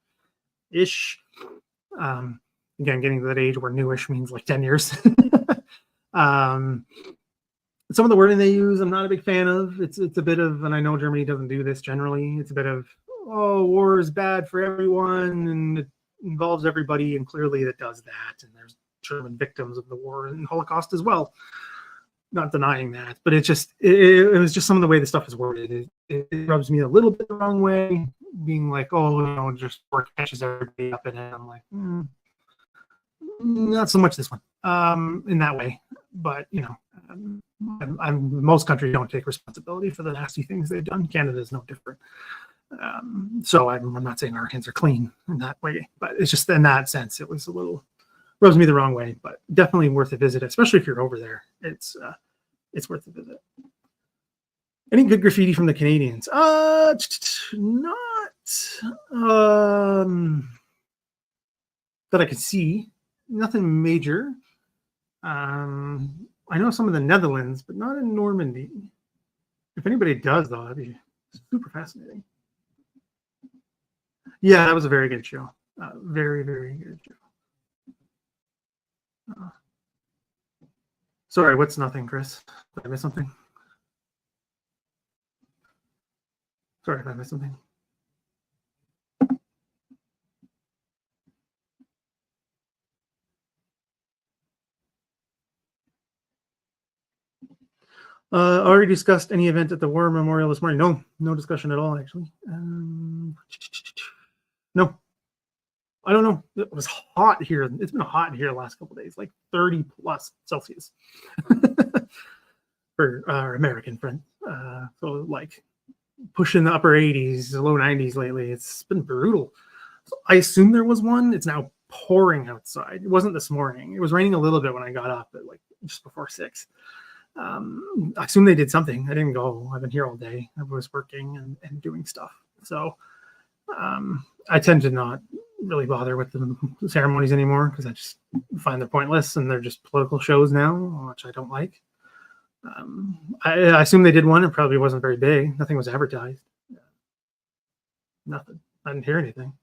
Again, getting to that age where newish means like 10 years. Some of the wording they use, I'm not a big fan of. It's a bit of, and I know Germany doesn't do this generally. It's a bit of, oh, war is bad for everyone and it involves everybody, and clearly it does that. And there's German victims of the war and Holocaust as well. Not denying that, but it was just some of the way the stuff is worded. It rubs me a little bit the wrong way, being like, oh, just war catches everybody up in it. I'm like, not so much this one, in that way. But most countries don't take responsibility for the nasty things they've done. Canada is no different. So I'm not saying our hands are clean in that way, but it's just in that sense, it was a little rubs me the wrong way, but definitely worth a visit, especially if you're over there. It's worth a visit. Any good graffiti from the Canadians? Not that I could see. Nothing major. I know some of the Netherlands, but not in Normandy. If anybody does, though, that'd be super fascinating. Yeah, that was a very good show. Very, very good show. Sorry, what's nothing, Chris? Did I miss something? Sorry if I missed something. Already discussed any event at the War Memorial this morning. No discussion at all, actually. No. I don't know. It was hot here. It's been hot here the last couple of days, like 30 plus Celsius for our American friend. So like pushing the upper 80s, low 90s lately. It's been brutal. So I assume there was one. It's now pouring outside. It wasn't this morning. It was raining a little bit when I got up at like just before 6. I assume they did something. I didn't go. I've been here all day. I was working and doing stuff. So I tend to not really bother with the ceremonies anymore because I just find they're pointless and they're just political shows now, which I don't like. I assume they did one. It probably wasn't very big. Nothing was advertised. Nothing. I didn't hear anything.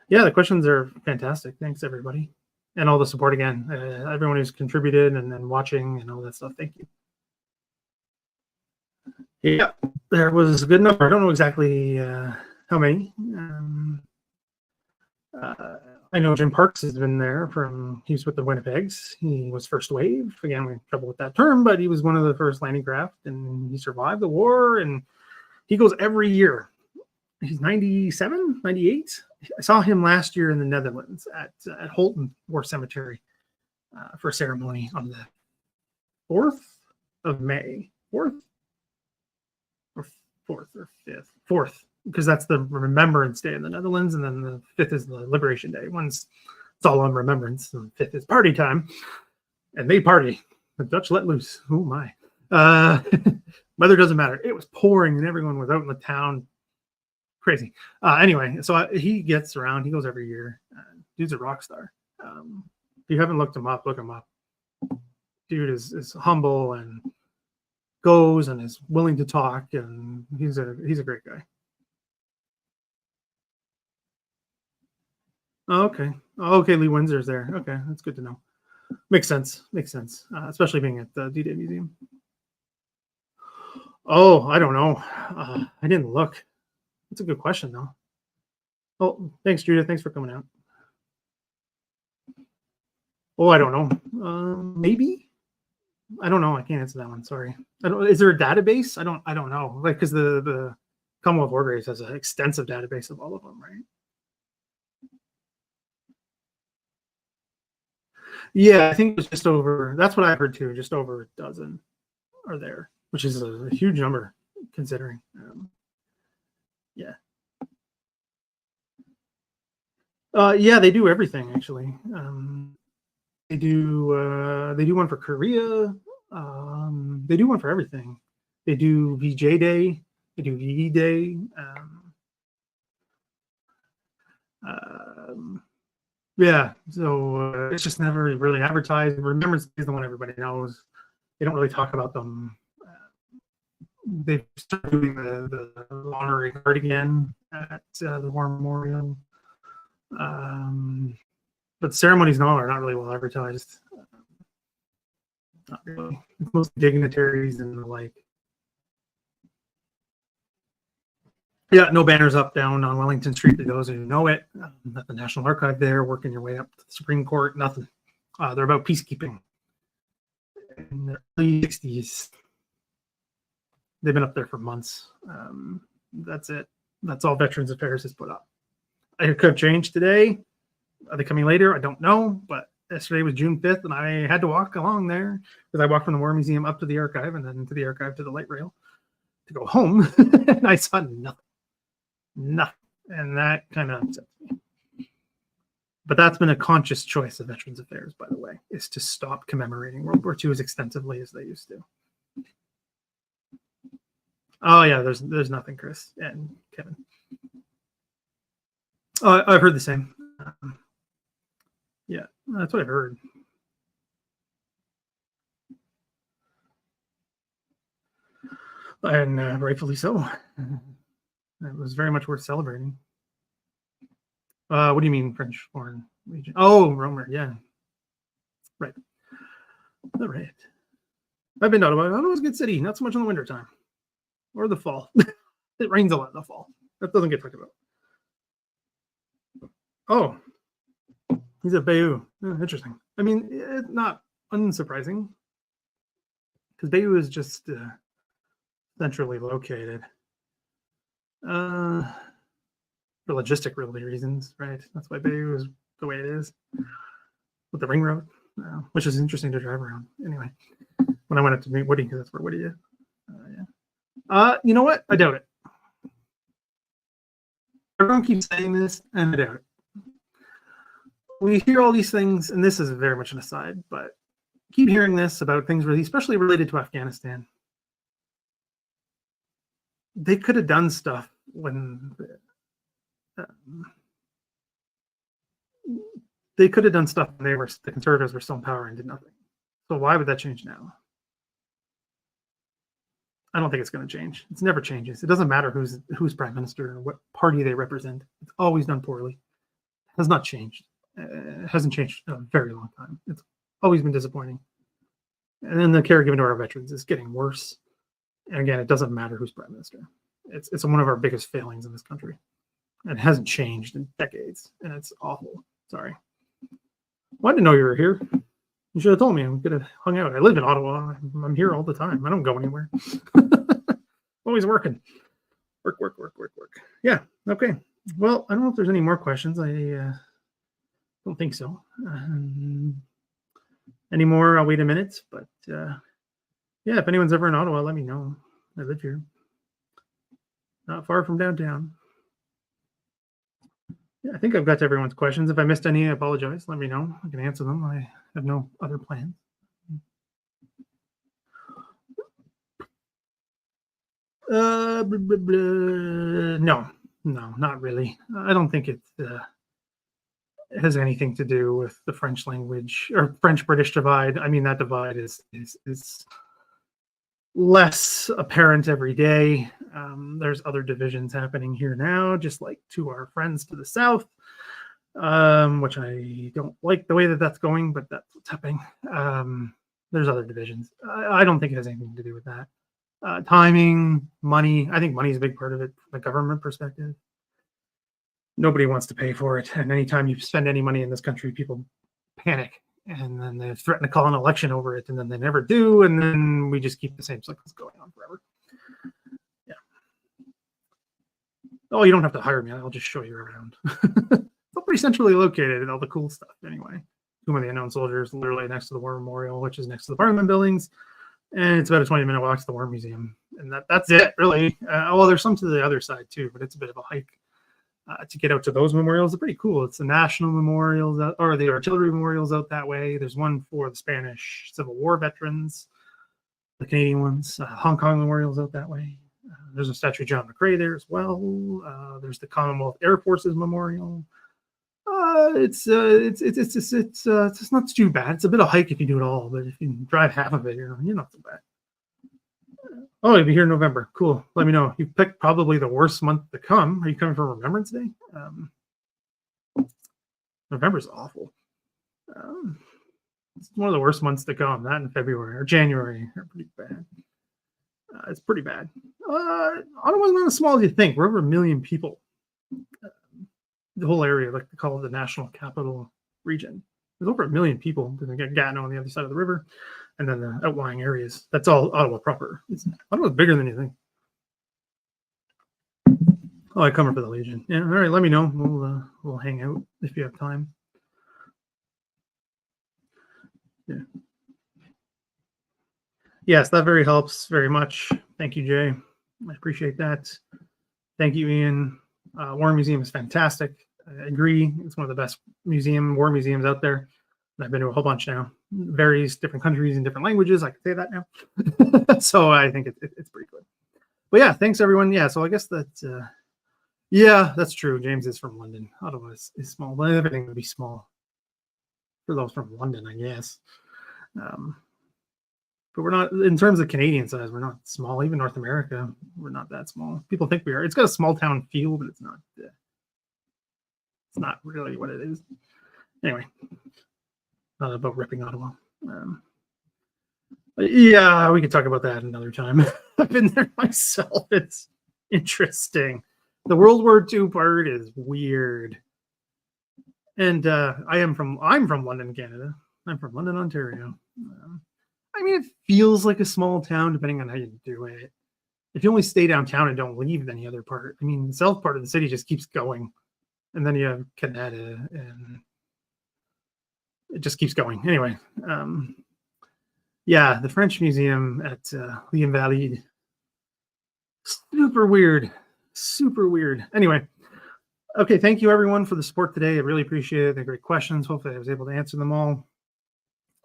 Yeah, the questions are fantastic. Thanks, everybody. And all the support again. Everyone who's contributed and watching and all that stuff. Thank you. Yeah, there was a good number. I don't know exactly how many. I know Jim Parks has been there he was with the Winnipegs. He was first wave. Again, we have trouble with that term, but he was one of the first landing craft and he survived the war and he goes every year. He's 97, 98. I saw him last year in the Netherlands at Holton War Cemetery for a ceremony on the 4th of May. 4th? Or 4th or 5th? 4th. Because that's the Remembrance Day in the Netherlands, and then the 5th is the Liberation Day. It's all on Remembrance, and the 5th is party time, and they party. The Dutch let loose. Oh my! Weather doesn't matter. It was pouring, and everyone was out in the town. Crazy. Anyway, so he gets around. He goes every year. Dude's a rock star. If you haven't looked him up, look him up. Dude is humble and goes and is willing to talk, and he's a great guy. Oh, okay. Oh, okay, Lee Windsor's there. Okay, that's good to know. Makes sense. Especially being at the D-Day Museum. Oh, I don't know. I didn't look. That's a good question, though. Oh, thanks, Judah. Thanks for coming out. Oh, I don't know. Maybe. I don't know. I can't answer that one. Sorry. Is there a database? I don't know. Like, because the Commonwealth War Graves has an extensive database of all of them, right? Yeah, I think it was just over. That's what I heard too. Just over a dozen are there, which is a huge number considering. Yeah. Yeah, they do everything actually. They do one for Korea. They do one for everything. They do VJ Day. They do VE Day. Yeah, so it's just never really advertised. Remembrance is the one everybody knows. They don't really talk about them. They've started doing the honorary card again at the War Memorial. But ceremonies now are not really well advertised. Not really. It's mostly dignitaries and the like. Yeah, no banners up down on Wellington Street for those who know it. At the National Archive there, working your way up to the Supreme Court, nothing. They're about peacekeeping. In the early 60s. They've been up there for months. That's it. That's all Veterans Affairs has put up. It could have changed today. Are they coming later? I don't know. But yesterday was June 5th, and I had to walk along there because I walked from the War Museum up to the archive and then to the archive to the light rail to go home. And I saw nothing. And that kind of upsets me. But that's been a conscious choice of Veterans Affairs, by the way, is to stop commemorating World War II as extensively as they used to. Oh yeah, there's nothing, Chris and Kevin. Oh, I've heard the same. Yeah, that's what I've heard. And rightfully so. It was very much worth celebrating. What do you mean French foreign legion? Oh, Romer, yeah. Right. All right. I've been to Ottawa. Ottawa's a good city, not so much in the wintertime or the fall. It rains a lot in the fall. That doesn't get talked about. Oh, he's at Bayeux. Oh, interesting. I mean, it's not unsurprising because Bayeux is just centrally located. For logistic really reasons, right? That's why Bayeux is the way it is with the ring road, which is interesting to drive around. Anyway, when I went up to meet Woody, because that's where Woody is. Yeah. You know what? I doubt it. Everyone keeps saying this, and I doubt it. We hear all these things, and this is very much an aside, but keep hearing this about things really, especially related to Afghanistan. They could have done stuff when they could have done stuff when the Conservatives were still in power and did nothing. So why would that change now? I don't think it's going to change. It's never changes. It doesn't matter who's prime minister or what party they represent. It's always done poorly. It has not changed. It hasn't changed in a very long time. It's always been disappointing. And then the care given to our veterans is getting worse. And again, it doesn't matter who's prime minister. It's one of our biggest failings in this country. And it hasn't changed in decades. And it's awful. Sorry. Well, I didn't know you were here. You should have told me. I could have hung out. I live in Ottawa. I'm here all the time. I don't go anywhere. Always working. Work. Yeah. Okay. Well, I don't know if there's any more questions. I don't think so. Any more? I'll wait a minute. But yeah, if anyone's ever in Ottawa, let me know. I live here. Not far from downtown. Yeah, I think I've got to everyone's questions. If I missed any, I apologize. Let me know. I can answer them. I have no other plans. No, not really. I don't think it has anything to do with the French language or French-British divide. I mean, that divide is less apparent every day. There's other divisions happening here now, just like to our friends to the south, which I don't like the way that that's going, but that's what's happening. There's other divisions. I don't think it has anything to do with that. Timing, money. I think money is a big part of it from a government perspective. Nobody wants to pay for it. And anytime you spend any money in this country, people panic. And then they threaten to call an election over it, and then they never do. And then we just keep the same cycles going on forever. Yeah. Oh, you don't have to hire me. I'll just show you around. It's pretty centrally located and all the cool stuff anyway. Tomb of the Unknown Soldiers, literally next to the War Memorial, which is next to the Parliament buildings. And it's about a 20-minute walk to the War Museum. And that's it, really. Well, there's some to the other side, too, but it's a bit of a hike. To get out to those memorials. They're pretty cool. It's the national memorials or the artillery memorials out that way. There's one for the Spanish Civil War veterans, the Canadian ones, Hong Kong memorials out that way. There's a statue of John McCrae there as well. There's the Commonwealth Air Forces Memorial. It's not too bad. It's a bit of a hike if you do it all, but if you drive half of it, you're not so bad. Oh, you'll be here in November. Cool. Let me know. You picked probably the worst month to come. Are you coming for Remembrance Day? November's awful. It's one of the worst months to come. That in February or January are pretty bad. It's pretty bad. Ottawa's not as small as you think. We're over 1 million people. The whole area, like they call it the National Capital Region. There's over 1 million people. Then they get Gatineau on the other side of the river. And then the outlying areas. That's all Ottawa proper. Ottawa's bigger than you think. Oh, I come for the Legion. Yeah, all right. Let me know. We'll hang out if you have time. Yeah. Yes, that helps very much. Thank you, Jay. I appreciate that. Thank you, Ian. War Museum is fantastic. I agree. It's one of the best war museums out there. I've been to a whole bunch now. Various different countries and different languages. I can say that now. So I think it's pretty good. But yeah, thanks everyone. Yeah, so I guess that yeah, that's true. James is from London. Ottawa is small, but everything would be small for those from London, I guess. But we're not, in terms of Canadian size, we're not small. Even North America, we're not that small. People think we are. It's got a small town feel, but it's not. It's not really what it is. Anyway, not about ripping Ottawa. Yeah, we could talk about that another time. I've been there myself. It's interesting. The World War II part is weird. And I'm from London, Canada. I'm from London, Ontario. I mean, it feels like a small town, depending on how you do it. If you only stay downtown and don't leave any other part, I mean, the south part of the city just keeps going. And then you have Canada, and it just keeps going. Anyway, yeah, the French Museum at the Invalides. Super weird. Super weird. Anyway, okay, thank you everyone for the support today. I really appreciate it. They're great questions. Hopefully I was able to answer them all.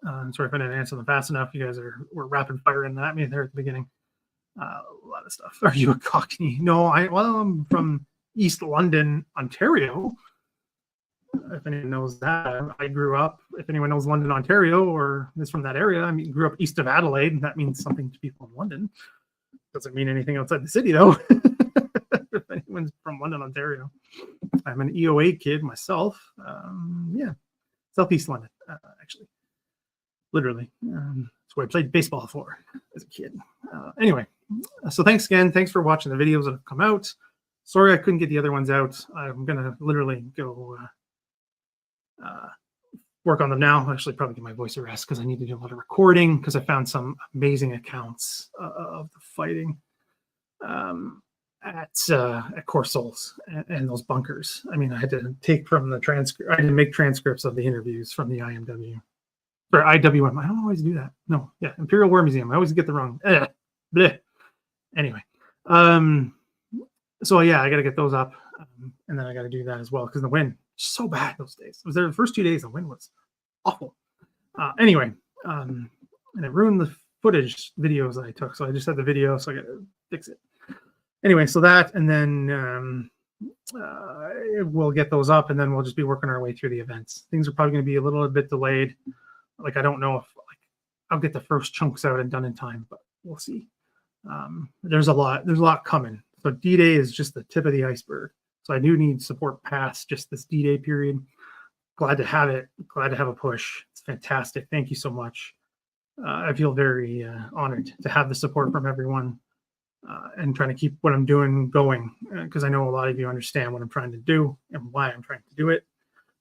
I'm sorry if I didn't answer them fast enough. You guys were rapid firing at me there at the beginning. A lot of stuff. Are you a Cockney? No, I'm from East London, Ontario. If anyone knows that, I grew up. If anyone knows London, Ontario, or is from that area, I mean, grew up east of Adelaide, and that means something to people in London. Doesn't mean anything outside the city, though. If anyone's from London, Ontario, I'm an EOA kid myself. Yeah, Southeast London, actually. Literally, that's where I played baseball for as a kid. Anyway, so thanks again. Thanks for watching the videos that have come out. Sorry I couldn't get the other ones out. I'm gonna literally go work on them now. I'll actually probably get my voice a rest because I need to do a lot of recording because I found some amazing accounts of the fighting at Core Souls and those bunkers. I mean, I had to take from the transcript. I didn't make transcripts of the interviews from the IMW. Or IWM. I don't always do that. No, yeah, Imperial War Museum. I always get the wrong. Bleh. Anyway, so yeah, I got to get those up, and then I got to do that as well because the wind so bad those days. I was there the first 2 days. The wind was awful. Anyway, and it ruined the footage videos that I took. So I just had the video, so I got to fix it. Anyway, so that, and then we'll get those up, and then we'll just be working our way through the events. Things are probably going to be a little bit delayed. Like, I don't know if I'll get the first chunks out and done in time, but we'll see. There's a lot coming. So D-Day is just the tip of the iceberg. So I do need support past just this D-Day period. Glad to have it. Glad to have a push. It's fantastic. Thank you so much. I feel very honored to have the support from everyone and trying to keep what I'm doing going because I know a lot of you understand what I'm trying to do and why I'm trying to do it.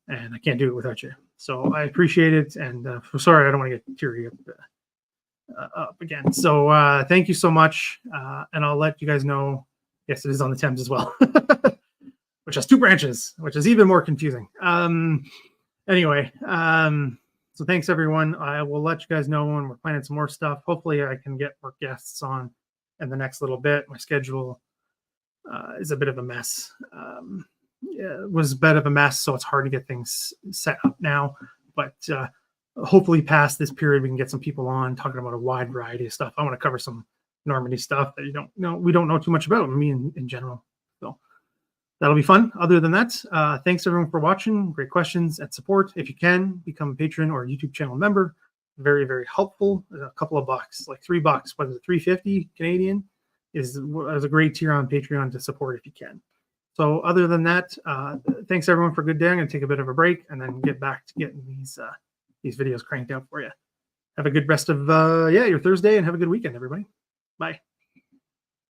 And I can't do it without you. So I appreciate it. And sorry, I don't want to get teary up again. So thank you so much. And I'll let you guys know. Yes, it is on the Thames as well, which has 2 branches, which is even more confusing. Anyway, so thanks everyone. I will let you guys know when we're planning some more stuff. Hopefully I can get more guests on in the next little bit. My schedule is a bit of a mess. It was a bit of a mess, so it's hard to get things set up now. But hopefully past this period, we can get some people on talking about a wide variety of stuff. I want to cover some Normandy stuff that we don't know too much about, me in general. So that'll be fun. Other than that, thanks everyone for watching. Great questions and support. If you can, become a patron or a YouTube channel member. Very, very helpful. A couple of bucks, like $3, whether it's $3.50 Canadian is a great tier on Patreon to support if you can. So other than that, thanks everyone for a good day. I'm going to take a bit of a break and then get back to getting these videos cranked out for you. Have a good rest of your Thursday and have a good weekend, everybody. Bye.